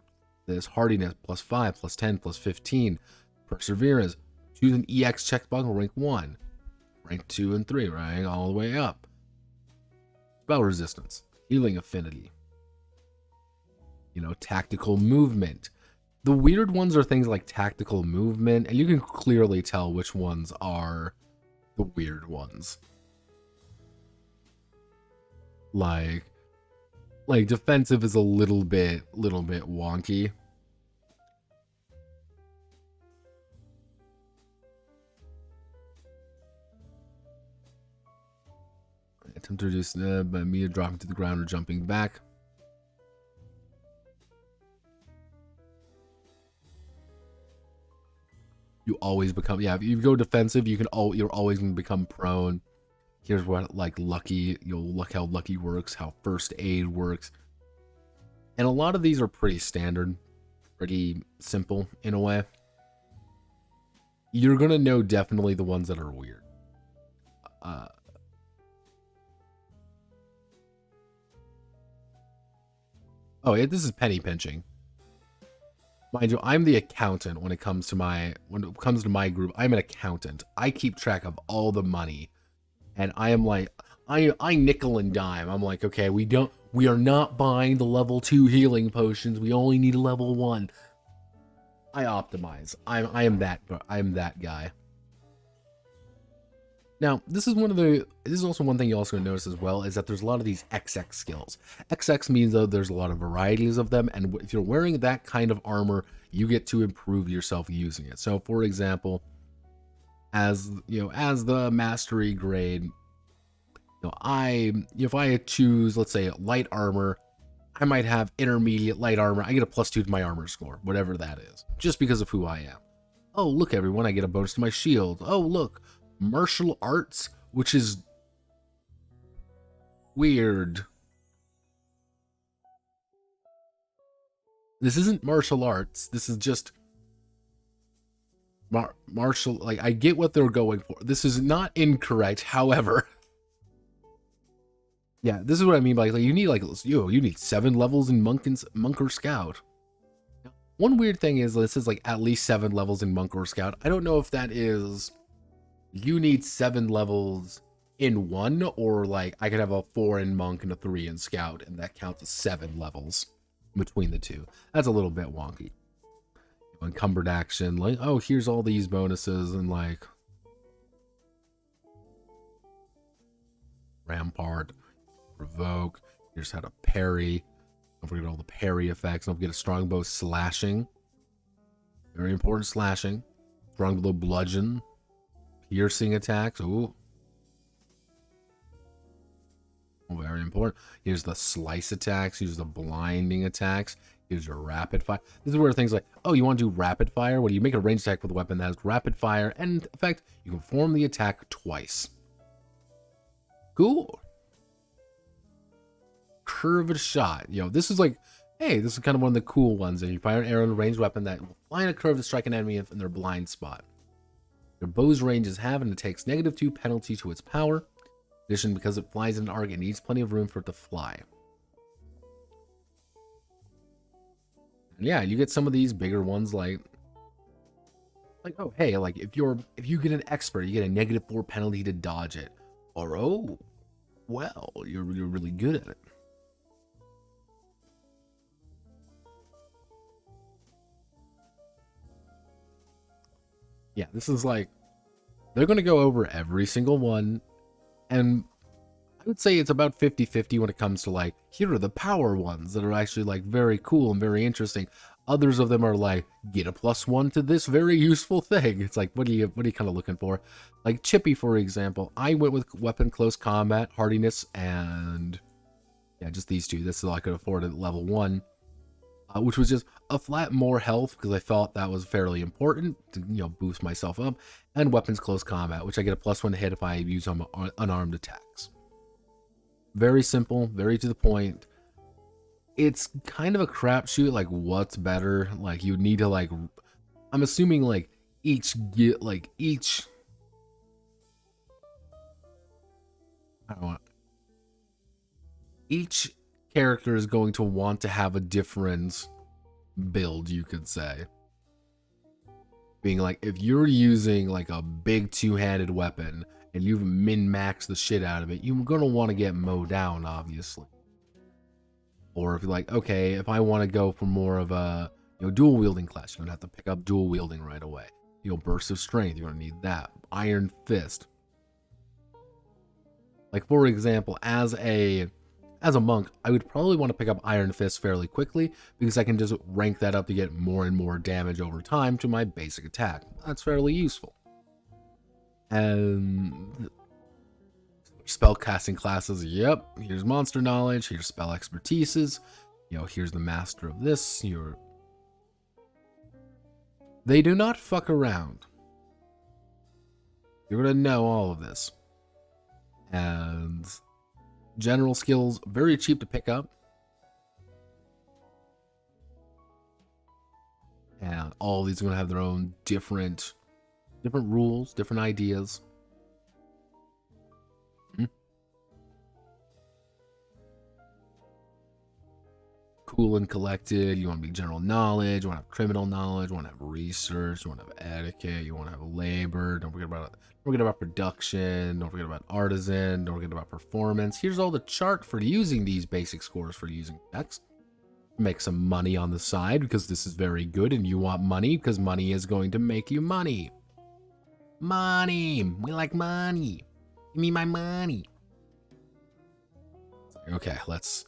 this, hardiness, +5, +10, +15. Perseverance. Choose an EX checkbox rank 1. Rank 2 and 3, right? All the way up. Spell resistance. Healing affinity. Tactical movement. The weird ones are things like tactical movement, and you can clearly tell which ones are the weird ones. Like defensive is a little bit wonky. Attempt to reduce by me dropping to the ground or jumping back. You always become, yeah, if you go defensive, you're always going to become prone. Here's what, like, lucky, you'll look how lucky works, how first aid works. And a lot of these are pretty standard, pretty simple in a way. You're going to know definitely the ones that are weird. Oh, yeah, this is penny pinching. Mind you, I'm the accountant when it comes to my group. I'm an accountant. I keep track of all the money. And I am like, I nickel and dime. I'm like, okay, we are not buying the level 2 healing potions. We only need a level 1. I optimize. I am that guy. Now, this is also one thing you also notice as well, is that there's a lot of these XX skills. XX means though there's a lot of varieties of them, and if you're wearing that kind of armor, you get to improve yourself using it. So, for example, as the mastery grade, if I choose, let's say, light armor, I might have intermediate light armor. I get a +2 to my armor score, whatever that is, just because of who I am. Oh, look, everyone, I get a bonus to my shield. Oh, look, martial arts, which is weird. This isn't martial arts. This is just martial. Like, I get what they're going for. This is not incorrect. However, yeah, this is what I mean by, like, you need 7 levels in monk or scout. One weird thing is this is like at least 7 levels in monk or scout. I don't know if that is you need 7 levels in one, or like I could have a 4 in monk and a 3 in scout, and that counts as 7 levels between the two. That's a little bit wonky. Encumbered action, like, oh, here's all these bonuses, and like rampart, provoke, here's how to parry. Don't forget all the parry effects. Don't forget a strongbow slashing. Very important, slashing. Strongbow bludgeon. Piercing attacks. Ooh. Oh, very important. Here's the slice attacks. Here's the blinding attacks. Here's your rapid fire. This is where things like, oh, you want to do rapid fire? Well, you make a ranged attack with a weapon that has rapid fire, and in effect, you can perform the attack twice. Cool. Curved shot. This is like, hey, this is kind of one of the cool ones. And you fire an arrow in a ranged weapon that will fly in a curve to strike an enemy in their blind spot. Your bow's range is halved, and it takes -2 penalty to its power. In addition, because it flies in an arc, it needs plenty of room for it to fly. And yeah, you get some of these bigger ones like, oh, hey, like if you get an expert, you get a -4 penalty to dodge it. Or, oh, well, you're really good at it. Yeah, this is like, they're going to go over every single one, and I would say it's about 50-50 when it comes to like, here are the power ones that are actually like very cool and very interesting. Others of them are like, get a +1 to this very useful thing. It's like, what are you kind of looking for? Like Chippy, for example, I went with weapon close combat, hardiness, and yeah, just these two. This is all I could afford at level 1. Which was just a flat more health, because I thought that was fairly important to boost myself up, and weapons close combat, which I get a +1 to hit if I use unarmed attacks. Very simple, very to the point. It's kind of a crapshoot, like what's better. Like you need to like, I'm assuming like each I don't know. Each character is going to want to have a different build, you could say. Being like, if you're using like a big 2-handed weapon and you've min-maxed the shit out of it, you're going to want to get mowed down, obviously. Or if you're like, okay, if I want to go for more of a dual wielding class, you're going to have to pick up dual wielding right away. Burst of strength, you're going to need that. Iron fist. Like, for example, as a monk, I would probably want to pick up Iron Fist fairly quickly, because I can just rank that up to get more and more damage over time to my basic attack. That's fairly useful. And spell casting classes. Yep. Here's monster knowledge. Here's spell expertises. You know, here's the master of this. They do not fuck around. You're gonna know all of this. And general skills, very cheap to pick up. And all these are gonna have their own different rules, different ideas. Cool and collected. You want to be general knowledge. You want to have criminal knowledge. You want to have research. You want to have etiquette. You want to have labor. Don't forget about production. Don't forget about artisan. Don't forget about performance. Here's all the chart for using these basic scores for using text. Make some money on the side because this is very good, and you want money because money is going to make you money. Money. We like money. Give me my money. Okay, let's.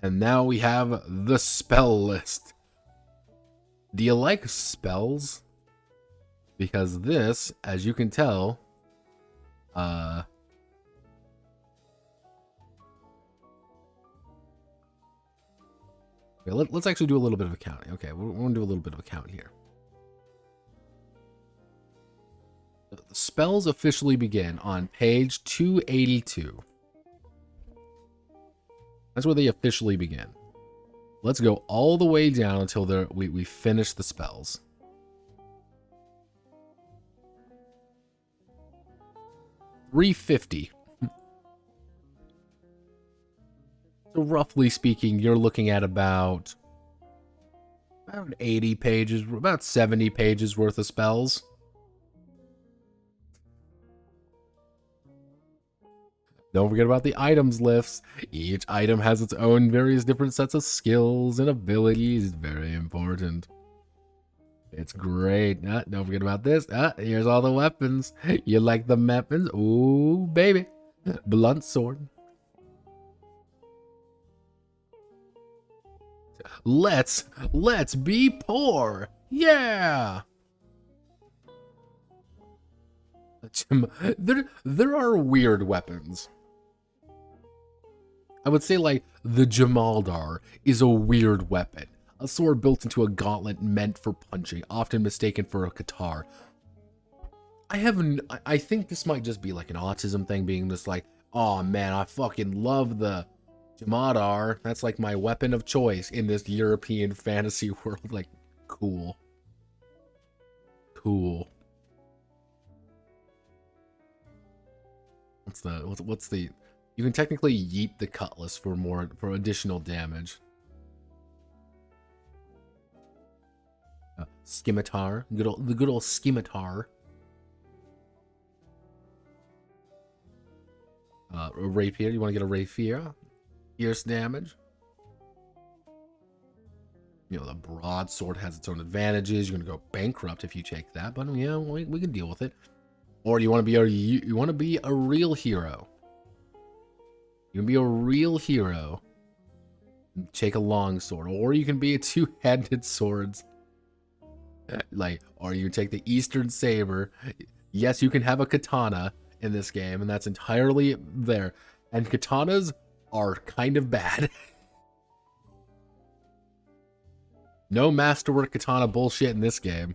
And now we have the spell list. Do you like spells? Because this, as you can tell, let's actually do a little bit of accounting. Okay, we're going to do a little bit of a count here. The spells officially begin on page 282. That's where they officially begin. Let's go all the way down until we finish the spells. $350. So roughly speaking, you're looking at about 80 pages, about 70 pages worth of spells. Don't forget about the items lists. Each item has its own various different sets of skills and abilities. Very important. It's great. Don't forget about this. Here's all the weapons. You like the weapons? Ooh, baby. Blunt sword. Let's be poor. Yeah. There are weird weapons. I would say, like, the Jamaldar is a weird weapon. A sword built into a gauntlet meant for punching, often mistaken for a guitar. I think this might just be like an autism thing, being just like, oh man, I fucking love the Jamaldar. That's like my weapon of choice in this European fantasy world. Like, cool. Cool. What's the... You can technically yeet the cutlass for additional damage. Scimitar, the good old scimitar. A rapier. You want to get a rapier? Pierce damage. You know, the broadsword has its own advantages. You're gonna go bankrupt if you take that, but yeah, we can deal with it. Or you want to be a real hero. You can be a real hero. Take a long sword, or you can be a two-handed swords. Like, or you take the Eastern Saber. Yes, you can have a katana in this game, and that's entirely there. And katanas are kind of bad. No masterwork katana bullshit in this game.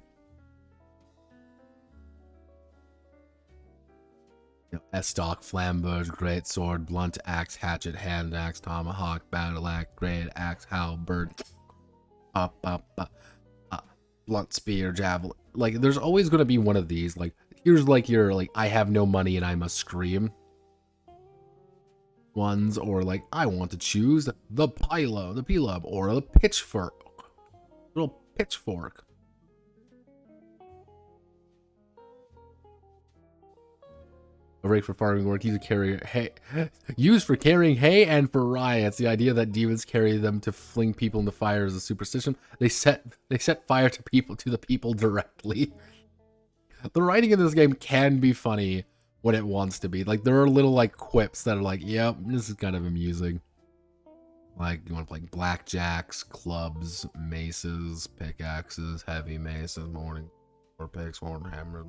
Estoc, flamberge, great sword, blunt axe, hatchet, hand axe, tomahawk, battle axe, great axe, halberd, blunt spear, javelin. Like, there's always going to be one of these. Like, here's like your, like, I have no money and I must scream ones, or like, I want to choose the pilum, or the pitchfork. Little pitchfork. A rake for farming work, used for carrying hay and for riots. The idea that demons carry them to fling people into fire is a superstition. They set fire to the people directly. The writing in this game can be funny when it wants to be. Like, there are little like quips that are like, yep, this is kind of amusing. Like, you want to play blackjacks, clubs, maces, pickaxes, heavy maces, morning, or picks, horn hammer.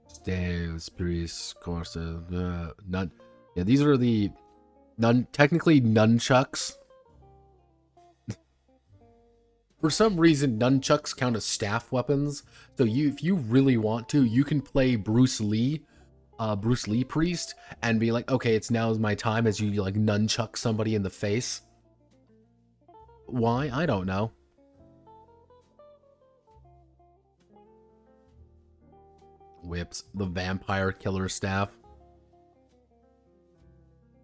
Staves, priests, courses, none. Yeah, these are the technically nunchucks. For some reason, nunchucks count as staff weapons. So if you really want to, you can play Bruce Lee priest, and be like, okay, it's now my time, as you like nunchuck somebody in the face. Why? I don't know. Whips, the vampire killer staff,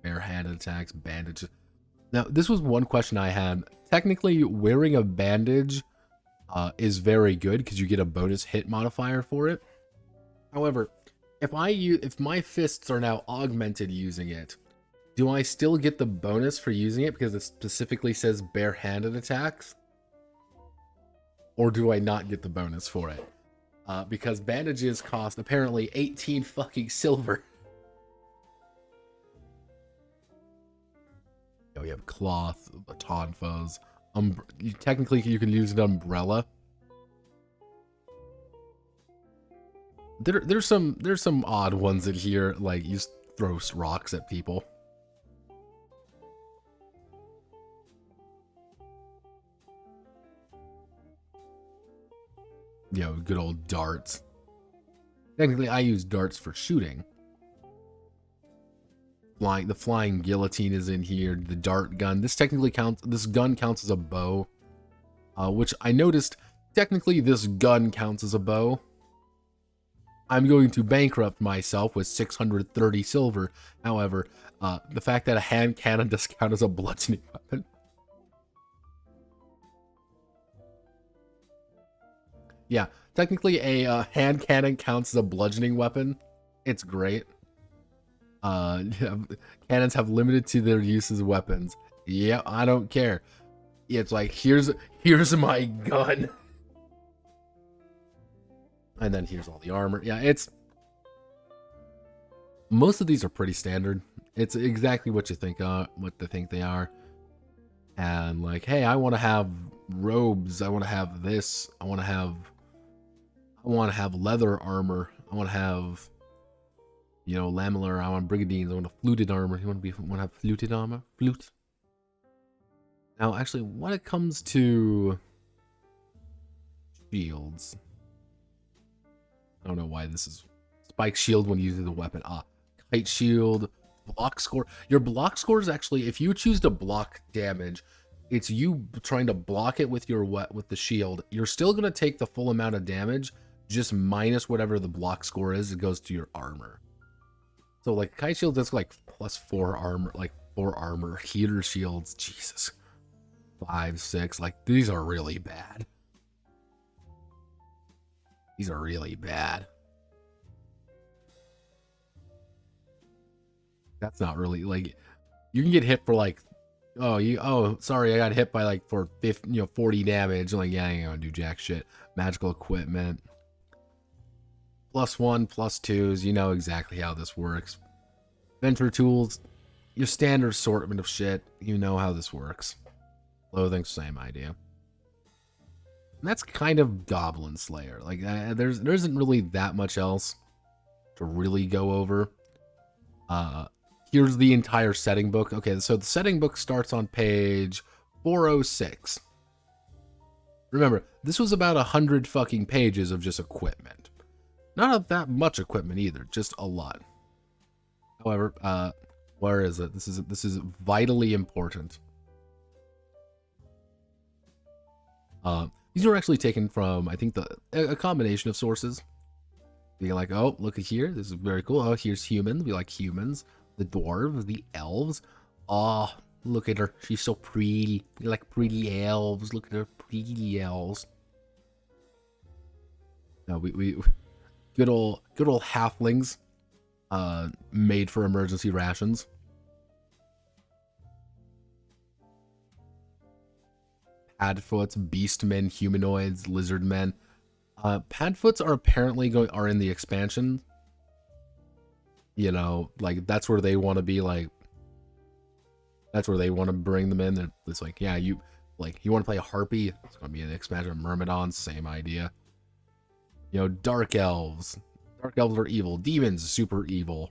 barehanded attacks, bandages. Now, this was one question I had. Technically, wearing a bandage is very good because you get a bonus hit modifier for it. However, if my fists are now augmented using it, do I still get the bonus for using it because it specifically says barehanded attacks? Or do I not get the bonus for it? Because bandages cost apparently 18 fucking silver. We have cloth, tonfas. Technically, you can use an umbrella. There's some odd ones in here, like you throw rocks at people. You know, good old darts. Technically, I use darts for shooting. The flying guillotine is in here. The dart gun. This gun counts as a bow, which I noticed. Technically, this gun counts as a bow. I'm going to bankrupt myself with 630 silver. However, the fact that a hand cannon does count as a bludgeoning weapon. Yeah, technically a hand cannon counts as a bludgeoning weapon. It's great. Cannons have limited to their use as weapons. Yeah, I don't care. It's like, here's my gun. And then here's all the armor. Yeah, most of these are pretty standard. It's exactly what you think what they think they are. And like, hey, I want to have robes. I want to have this. I want to have leather armor. I want to have, you know, lamellar. I want brigandines. I want a fluted armor. You want to have fluted armor? Flute. Now, actually, when it comes to shields, I don't know why this is spike shield when using the weapon. Kite shield, block score. Your block score is actually, if you choose to block damage, it's you trying to block it with the shield. You're still gonna take the full amount of damage, just minus whatever the block score is. It goes to your armor. So like kite shield, that's like +4 armor, like 4 armor. Heater shields, Jesus, 5, 6. Like these are really bad. These are really bad. That's not really, like, you can get hit for like, sorry, I got hit by like for 40 damage. Like, yeah, I ain't gonna do jack shit. Magical equipment. +1, +2s, you know exactly how this works. Venture tools, your standard assortment of shit, you know how this works. Clothing, same idea. And that's kind of Goblin Slayer. Like, there isn't really that much else to really go over. Here's the entire setting book. Okay, so the setting book starts on page 406. Remember, this was about 100 fucking pages of just equipment. Not that much equipment either, just a lot. However, where is it? This is vitally important. These are actually taken from, I think, a combination of sources. You're like, oh, look at here. This is very cool. Oh, here's humans. We like humans. The dwarves, the elves. Oh, look at her. She's so pretty. We like pretty elves. Look at her pretty elves. No, we good old halflings. Made for emergency rations. Padfoots, beastmen, humanoids, lizardmen. Padfoots are apparently in the expansion. You know, like that's where they want to be. Like that's where they want to bring them in. It's like, yeah, you want to play a harpy? It's going to be an expansion of Myrmidons. Same idea. You know, dark elves. Dark elves are evil. Demons, super evil.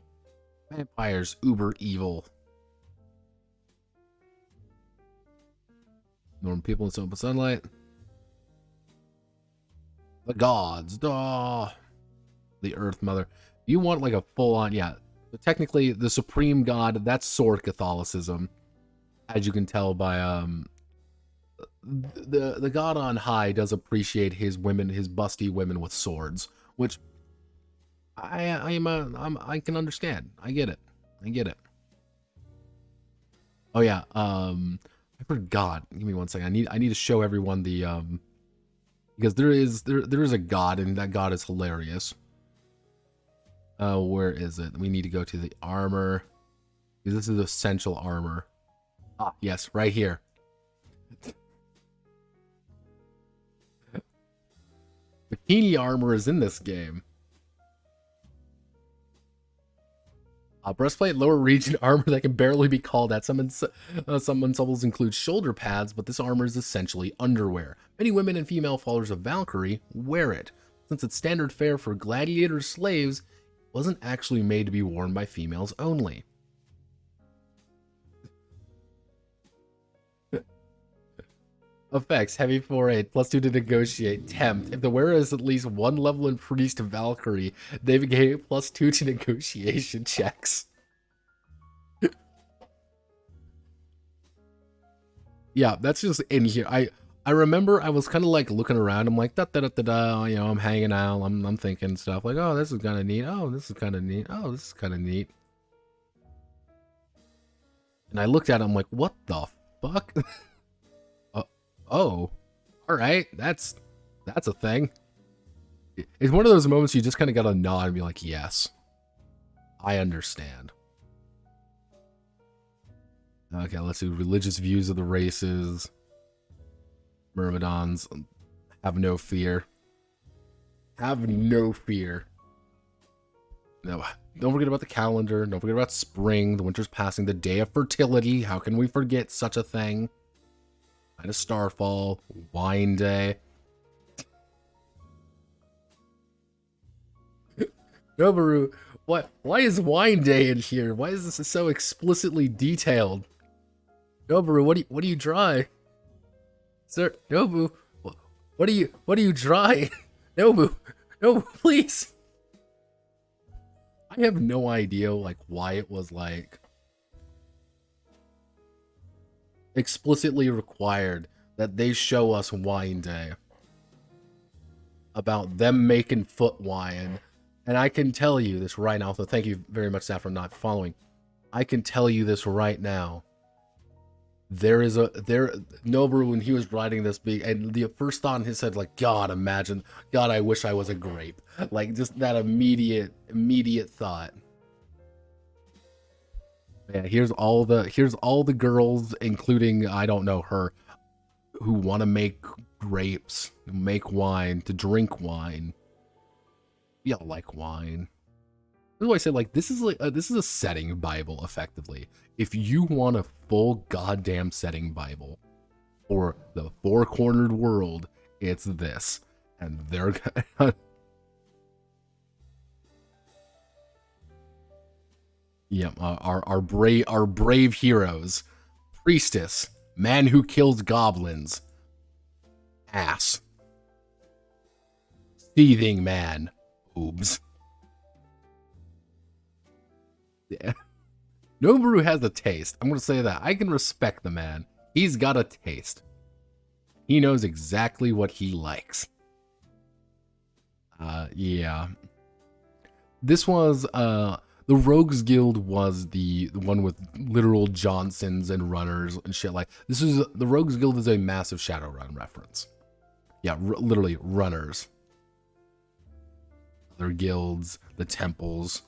Vampires, uber evil. Normal people in open sunlight. The gods. Duh. The Earth Mother. You want like a full-on, yeah. But technically, the supreme god, that's sword Catholicism. As you can tell by the god on high does appreciate his women, his busty women with swords, which I can understand. I get it. I get it. Oh yeah, I forgot. Give me one second. I need to show everyone the because there is a god, and that god is hilarious. Where is it? We need to go to the armor. This is essential armor. Ah, yes, right here. Bikini armor is in this game. Breastplate, lower region armor that can barely be called that. Some ensembles include shoulder pads, but this armor is essentially underwear. Many women and female followers of Valkyrie wear it. Since it's standard fare for gladiator slaves, it wasn't actually made to be worn by females only. Effects, heavy 4-8, +2 to negotiate, tempt. If the wearer is at least one level increased to Valkyrie, they gain +2 to negotiation checks. Yeah, that's just in here. I remember I was kind of like looking around. I'm like, da-da-da-da-da, you know, I'm hanging out. I'm thinking stuff like, oh, this is kind of neat. Oh, this is kind of neat. Oh, this is kind of neat. And I looked at it, I'm like, what the fuck? Oh, all right, that's a thing. It's one of those moments you just kind of gotta nod and be like, yes, I understand. Okay, let's do religious views of the races. Myrmidons, have no fear. Have no fear. No, don't forget about the calendar. Don't forget about spring. The winter's passing. The day of fertility. How can we forget such a thing? Night of Starfall, Wine Day. Noboru, why is Wine Day in here? Why is this so explicitly detailed? Noboru, what do you dry? Sir, Nobu, what do you dry? Nobu, please. I have no idea like why it was like explicitly required that they show us Wine Day about them making foot wine. And I can tell you this right now, so thank you very much, Zach, for not following. I can tell you this right now. Noboru, when he was writing this big, and the first thought in his head, like, God, I wish I was a grape. Like, just that immediate thought. Yeah, here's all the girls, including, I don't know her, who want to make grapes, make wine, to drink wine. Yeah, like wine. That's why I said, like, this is a setting Bible, effectively. If you want a full goddamn setting Bible for the four-cornered world, it's this. And they're yeah, our brave heroes. Priestess, man who kills goblins. Ass. Seething man. Boobs. Yeah. Noboru has a taste. I'm gonna say that. I can respect the man. He's got a taste. He knows exactly what he likes. Yeah. This was, the Rogues Guild was the one with literal Johnsons and runners and shit like. The Rogues Guild is a massive Shadowrun reference. Yeah, literally runners. Other guilds, the temples,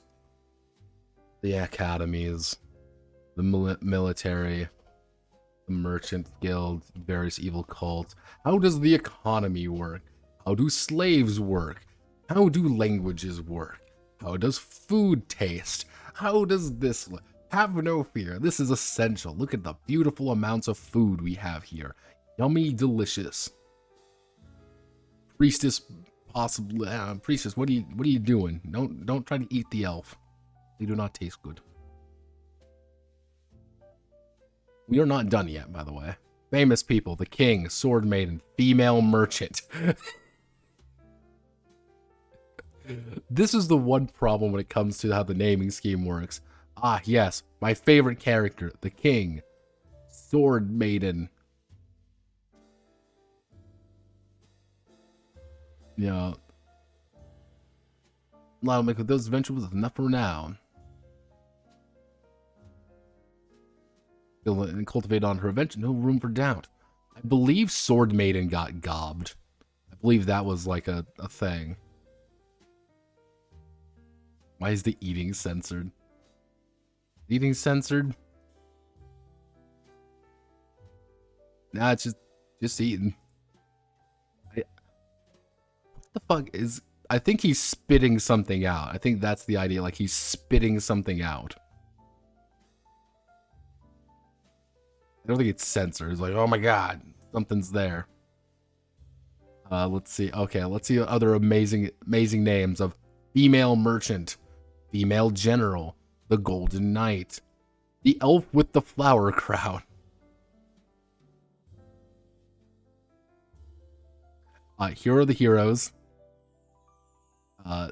the academies, the military, the merchant guild, various evil cults. How does the economy work? How do slaves work? How do languages work? How does food taste? How does this look? Have no fear. This is essential. Look at the beautiful amounts of food we have here. Yummy, delicious. Priestess possibly, priestess, what are you doing? Don't try to eat the elf. They do not taste good. We are not done yet, by the way. Famous people: the king, sword maiden, female merchant. This is the one problem when it comes to how the naming scheme works. Ah, yes, my favorite character, the king, sword maiden. Yeah. I'll make with those adventures with enough renown. And cultivate on her adventure, no room for doubt. I believe Sword Maiden got gobbed. I believe that was like a thing. Why is the eating censored? Eating censored? Nah, it's just eating. What the fuck is... I think he's spitting something out. I think that's the idea, like he's spitting something out. I don't think it's censored. It's like, oh my god, something's there. Let's see. Okay, let's see other amazing names of female merchant, female general, the golden knight, the elf with the flower crown. Here are the heroes.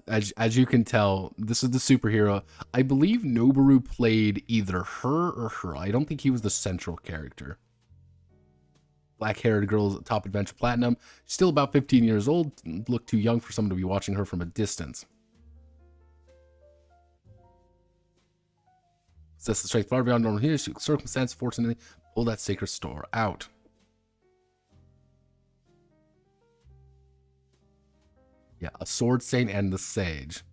As you can tell, this is the superhero. I believe Noboru played either her or her. I don't think he was the central character. Black-haired girl, top adventure platinum. She's still about 15 years old. Looked too young for someone to be watching her from a distance. Possesses strength far beyond normal here. Circumstance, fortunately, pull that sacred store out. Yeah, a sword saint and the sage.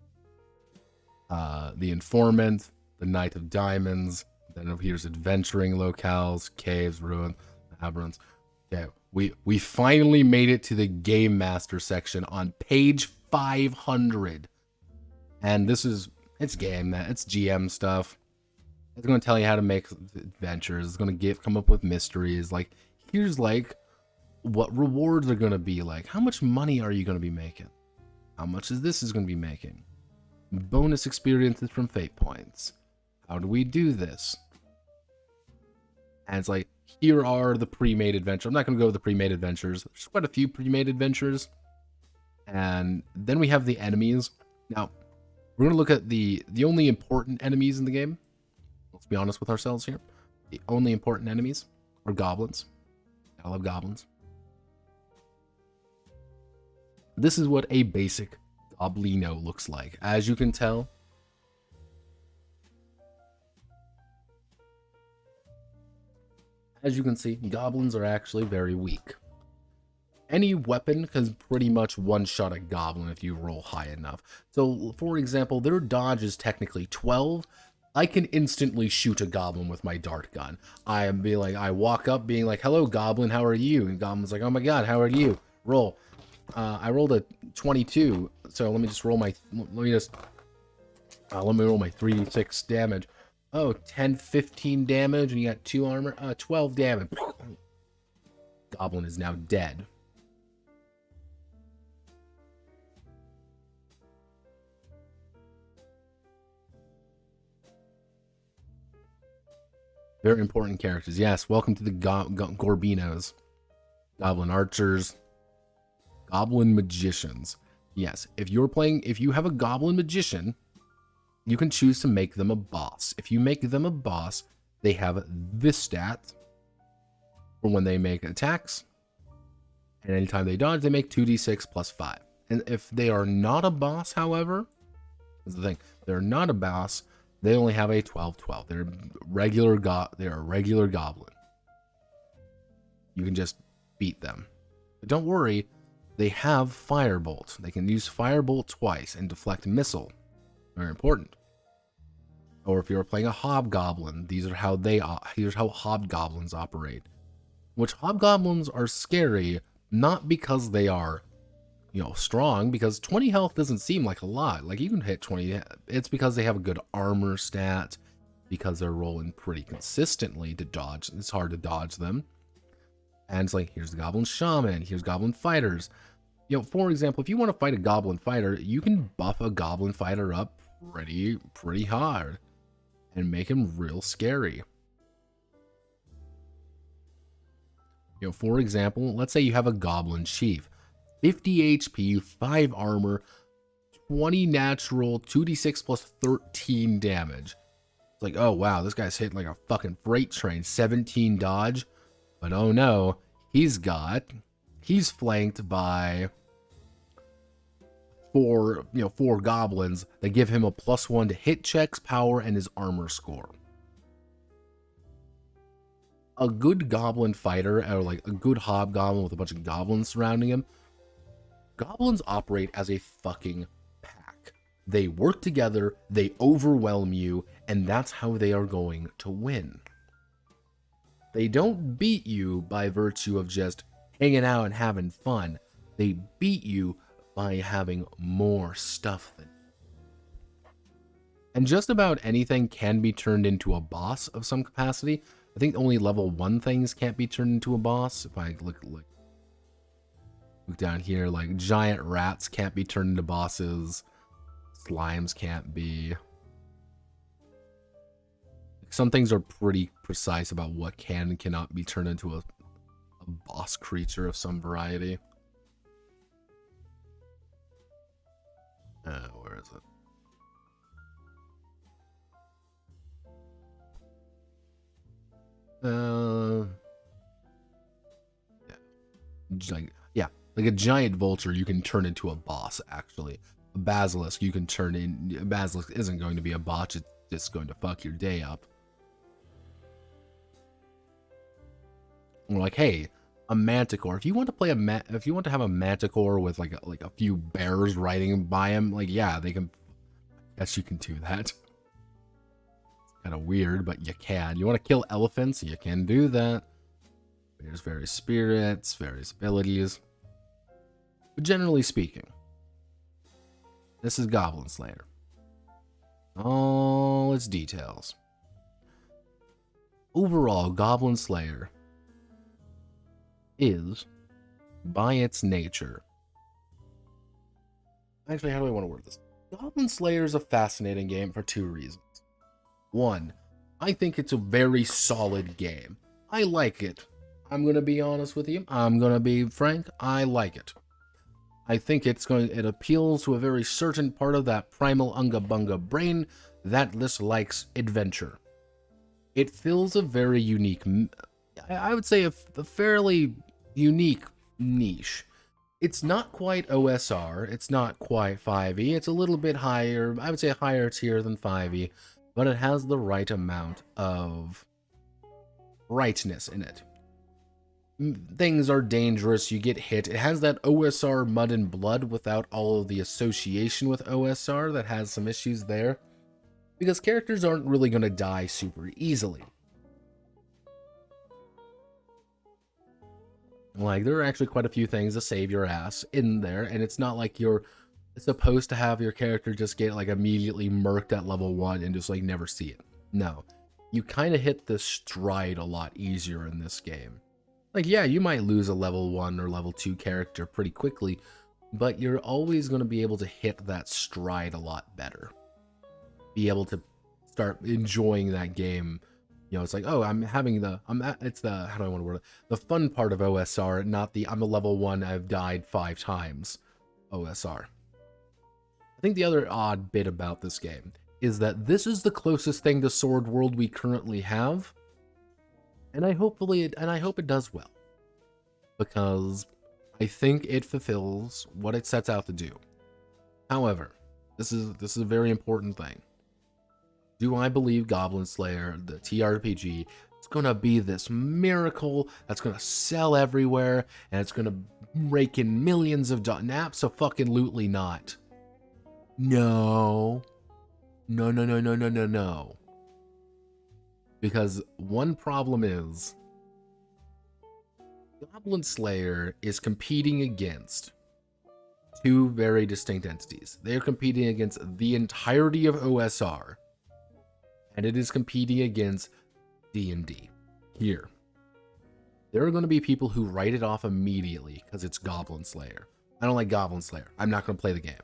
The informant, the knight of diamonds. Then over here's adventuring locales, caves, ruins, labyrinths. Okay, we finally made it to the game master section on page 500. And this is, it's GM stuff. It's going to tell you how to make adventures. It's going to come up with mysteries. Like, here's like what rewards are going to be like. How much money are you going to be making? How much is this going to be making? Bonus experiences from fate points. How do we do this? And it's like, here are the pre-made adventures. I'm not going to go with the pre-made adventures. There's quite a few pre-made adventures. And then we have the enemies. Now, we're going to look at the only important enemies in the game. Let's be honest with ourselves here. The only important enemies are goblins. I love goblins. This is what a basic Goblino looks like. As you can tell, as you can see, goblins are actually very weak. Any weapon can pretty much one-shot a goblin if you roll high enough. So, for example, their dodge is technically 12. I can instantly shoot a goblin with my dart gun. I walk up being like, hello, goblin, how are you? And goblin's like, oh my god, how are you? Roll. I rolled a 22, so let me roll my 3d6 damage. Oh, 10, 15 damage, and you got 2 armor. 12 damage. Goblin is now dead. Very important characters. Yes, welcome to the Gorbinos. Goblin archers. Goblin magicians. Yes, if you have a goblin magician, you can choose to make them a boss. If you make them a boss, they have this stat for when they make attacks. And anytime they dodge, they make 2d6 plus 5. And if they are not a boss, however, is the thing. They're not a boss, they only have a 12-12. They're a regular goblin. You can just beat them. But don't worry, they have Firebolt. They can use Firebolt twice and deflect missile. Very important. Or if you're playing a hobgoblin, here's how hobgoblins operate. Which hobgoblins are scary, not because they are, strong, because 20 health doesn't seem like a lot. Like, you can hit 20. It's because they have a good armor stat, because they're rolling pretty consistently to dodge. It's hard to dodge them. And it's like, here's the goblin shaman, here's goblin fighters. You know, for example, if you want to fight a goblin fighter, you can buff a goblin fighter up pretty hard and make him real scary. You know, for example, let's say you have a goblin chief, 50 HP, 5 armor, 20 natural, 2d6 plus 13 damage. It's like, oh wow, this guy's hitting like a fucking freight train, 17 dodge. But oh no, he's flanked by four goblins that give him a +1 to hit checks, power, and his armor score. A good goblin fighter, or like a good hobgoblin with a bunch of goblins surrounding him, goblins operate as a fucking pack. They work together, they overwhelm you, and that's how they are going to win. They don't beat you by virtue of just hanging out and having fun. They beat you by having more stuff than you. And just about anything can be turned into a boss of some capacity. I think only level 1 things can't be turned into a boss. If I look down here, like giant rats can't be turned into bosses. Slimes can't be. Some things are pretty precise about what can and cannot be turned into a boss creature of some variety. Where is it? Like a giant vulture you can turn into a boss, actually. A basilisk you can turn in. A basilisk isn't going to be a botch, it's just going to fuck your day up. Or like, hey, a manticore. If you want to play if you want to have a manticore with like a few bears riding by him, like yeah, they can. I guess you can do that. It's kind of weird, but you can. You want to kill elephants? You can do that. There's various spirits, various abilities. But generally speaking, this is Goblin Slayer. All its details. Overall, Goblin Slayer is, by its nature... Actually, how do I want to word this? Goblin Slayer is a fascinating game for 2 reasons. 1, I think it's a very solid game. I like it. I'm going to be honest with you. I'm going to be frank. I like it. I think it appeals to a very certain part of that primal Unga Bunga brain that dislikes adventure. It fills a very unique, I would say a fairly unique niche. It's not quite OSR, it's not quite 5e, it's a little bit higher, I would say a higher tier than 5e, but it has the right amount of rightness in it. Things are dangerous, you get hit. It has that OSR mud and blood without all of the association with OSR that has some issues there. Because characters aren't really going to die super easily. Like, there are actually quite a few things to save your ass in there, and it's not like you're supposed to have your character just get like immediately murked at level 1 and just like never see it. No. You kind of hit the stride a lot easier in this game. Like, yeah, you might lose a level 1 or level 2 character pretty quickly, but you're always going to be able to hit that stride a lot better. Be able to start enjoying that game. You know, it's like, oh, it's the, how do I want to word it? The fun part of OSR, not the, I'm a level 1, I've died 5 times OSR. I think the other odd bit about this game is that this is the closest thing to Sword World we currently have. And I hope it does well, because I think it fulfills what it sets out to do. However, this is a very important thing. Do I believe Goblin Slayer, the TRPG, is gonna be this miracle that's gonna sell everywhere and it's gonna rake in millions of dollars? Abso-fucking-lutely not. No. No. Because one problem is, Goblin Slayer is competing against 2 very distinct entities. They are competing against the entirety of OSR, and it is competing against D&D. Here, there are going to be people who write it off immediately because it's Goblin Slayer. I don't like Goblin Slayer. I'm not going to play the game.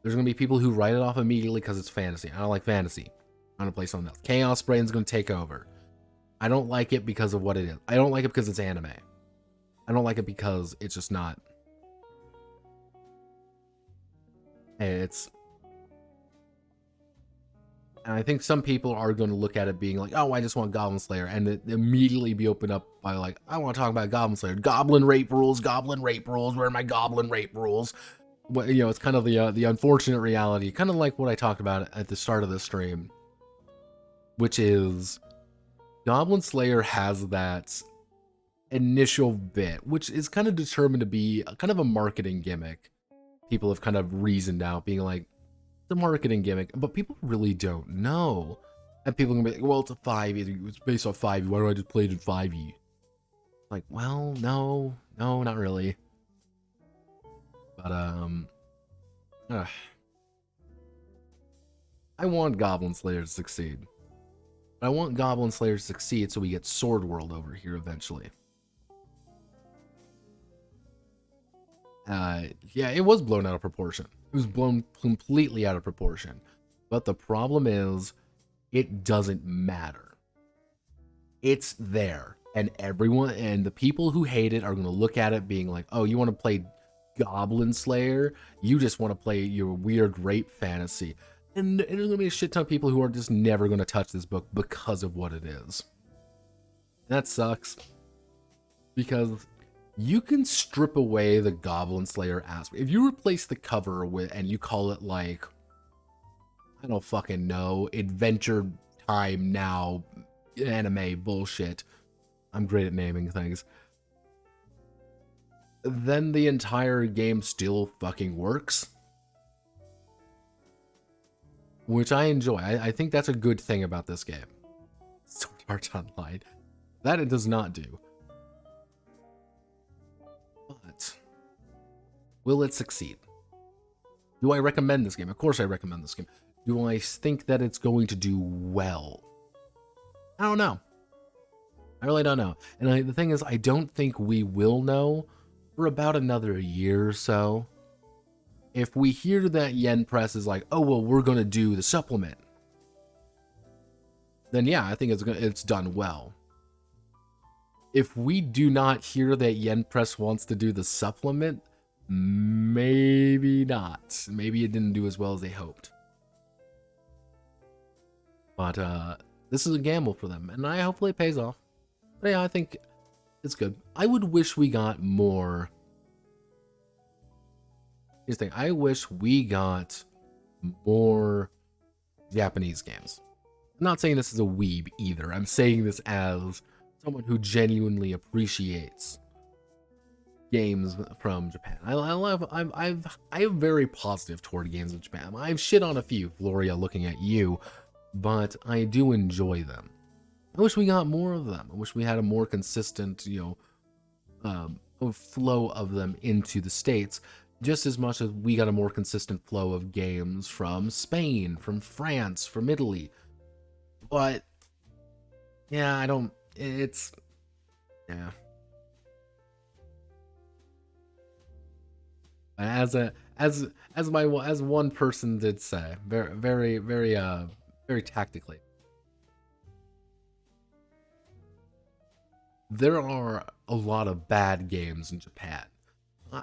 There's going to be people who write it off immediately because it's fantasy. I don't like fantasy. I'm going to play something else. Chaos Brain's going to take over. I don't like it because of what it is. I don't like it because it's anime. I don't like it because it's just not. And I think some people are going to look at it being like, oh, I just want Goblin Slayer, and it immediately be opened up by like, I want to talk about Goblin Slayer. Goblin rape rules, where are my goblin rape rules? Well, you know, it's kind of the unfortunate reality, kind of like what I talked about at the start of the stream, which is Goblin Slayer has that initial bit, which is kind of determined to be kind of a marketing gimmick. People have kind of reasoned out, being like, the marketing gimmick, but people really don't know. And people can be like, well, it's a 5e, it's based off 5e, why do I just play it in 5e? Like, well, no, not really. But, I want Goblin Slayer to succeed. But I want Goblin Slayer to succeed so we get Sword World over here eventually. Yeah, it was blown out of proportion. It was blown completely out of proportion. But the problem is, it doesn't matter. It's there. And everyone, and the people who hate it are going to look at it being like, oh, you want to play Goblin Slayer? You just want to play your weird rape fantasy. And there's going to be a shit ton of people who are just never going to touch this book because of what it is. And that sucks. Because you can strip away the Goblin Slayer aspect. If you replace the cover with, and you call it like, I don't fucking know, Adventure Time Now anime bullshit. I'm great at naming things. Then the entire game still fucking works. Which I enjoy. I think that's a good thing about this game. Sword Art Online. That it does not do. But will it succeed? Do I recommend this game? Of course I recommend this game. Do I think that it's going to do well? I don't know. I really don't know. And the thing is, I don't think we will know for about another year or so. If we hear that Yen Press is like, oh, well, we're going to do the supplement, then yeah, I think it's done well. If we do not hear that Yen Press wants to do the supplement, maybe not. Maybe it didn't do as well as they hoped. But this is a gamble for them, and hopefully it pays off. But yeah, I think it's good. I would wish we got more. Here's the thing. I wish we got more Japanese games. I'm not saying this is a weeb either. I'm saying this as someone who genuinely appreciates games from Japan. I'm very positive toward games in Japan. I've shit on a few, Gloria, looking at you, but I do enjoy them. I wish we got more of them. I wish we had a more consistent, flow of them into the States, just as much as we got a more consistent flow of games from Spain, from France, from Italy. But yeah, yeah. As one person did say, very tactically, there are a lot of bad games in Japan.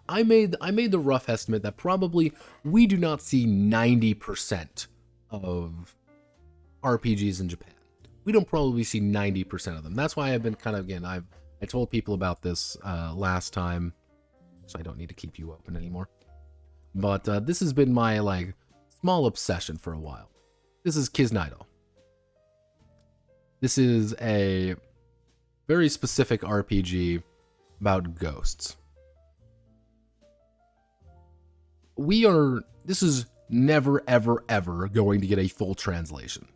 I made the rough estimate that probably we do not see 90% of RPGs in Japan. We don't probably see 90% of them. That's why I've been kind of, again, I told people about this last time, so I don't need to keep you open anymore. But this has been my small obsession for a while. This is Kiznaido. This is a very specific RPG about ghosts. This is never, ever, ever going to get a full translation.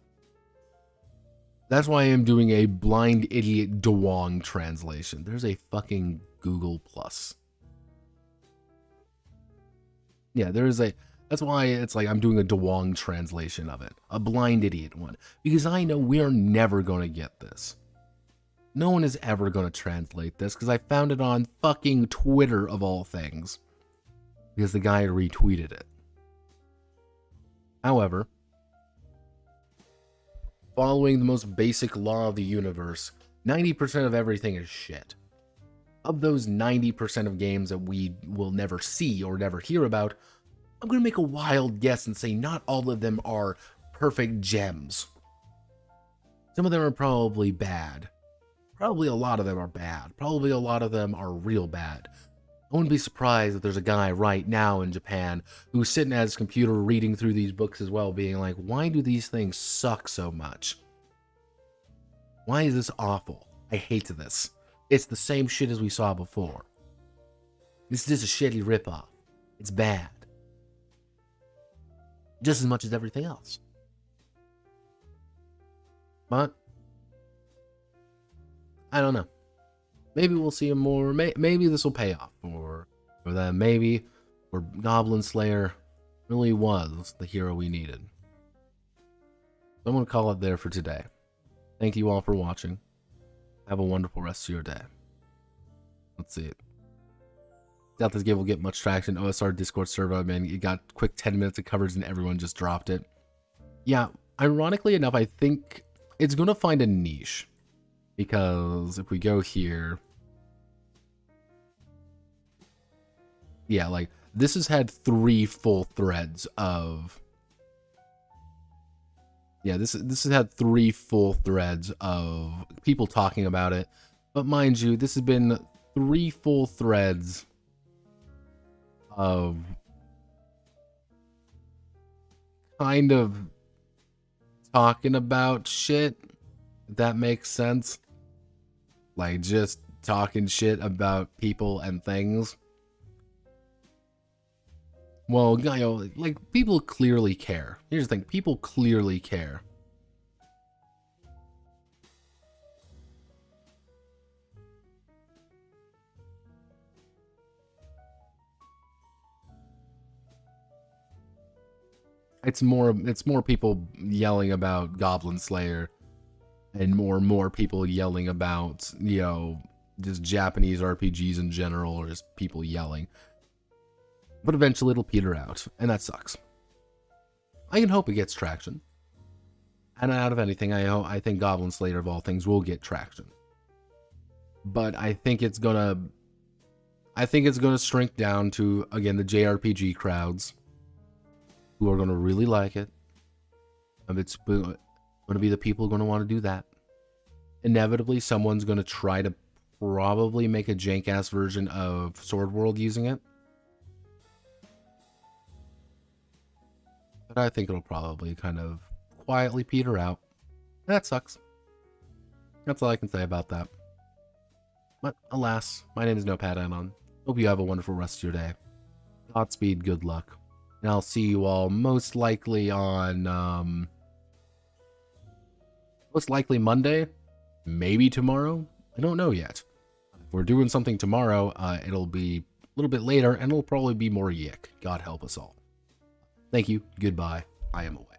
That's why I am doing a blind idiot Dawang translation. There's a fucking Google Plus. Yeah, that's why it's like I'm doing a Dawang translation of it. A blind idiot one. Because I know we are never going to get this. No one is ever going to translate this because I found it on fucking Twitter of all things. because the guy retweeted it. However, following the most basic law of the universe, 90% of everything is shit. Of those 90% of games that we will never see or never hear about, I'm going to make a wild guess and say not all of them are perfect gems. Some of them are probably bad. Probably a lot of them are bad. Probably a lot of them are real bad. I wouldn't be surprised if there's a guy right now in Japan who's sitting at his computer reading through these books as well, being like, why do these things suck so much? Why is this awful? I hate this. It's the same shit as we saw before. This is just a shitty ripoff. It's bad. Just as much as everything else. But I don't know. Maybe we'll see more. Maybe this will pay off for them. Maybe where Goblin Slayer really was the hero we needed. So I'm going to call it there for today. Thank you all for watching. Have a wonderful rest of your day. Let's see it. Doubt this game will get much traction. OSR Discord server, man, it got quick 10 minutes of coverage and everyone just dropped it. Yeah, ironically enough, I think it's going to find a niche. Because if we go here, yeah, like this has had 3 full threads of, yeah, this has had 3 full threads of people talking about it. But mind you, this has been 3 full threads of kind of talking about shit, if that makes sense. Like, just talking shit about people and things. Well, you know, like, people clearly care. Here's the thing, people clearly care. It's more people yelling about Goblin Slayer. And more people yelling about, you know, just Japanese RPGs in general, or just people yelling. But eventually it'll peter out, and that sucks. I can hope it gets traction. And out of anything, I think Goblin Slayer of all things will get traction. But I think it's gonna shrink down to, again, the JRPG crowds who are gonna really like it. And it's going to be the people going to want to do that. Inevitably, someone's going to try to probably make a jank-ass version of Sword World using it. But I think it'll probably kind of quietly peter out. That sucks. That's all I can say about that. But alas, my name is Notepad Anon. Hope you have a wonderful rest of your day. Godspeed, good luck. And I'll see you all most likely on... most likely Monday, maybe tomorrow. I don't know yet. If we're doing something tomorrow, it'll be a little bit later, and it'll probably be more yick. God help us all. Thank you. Goodbye. I am away.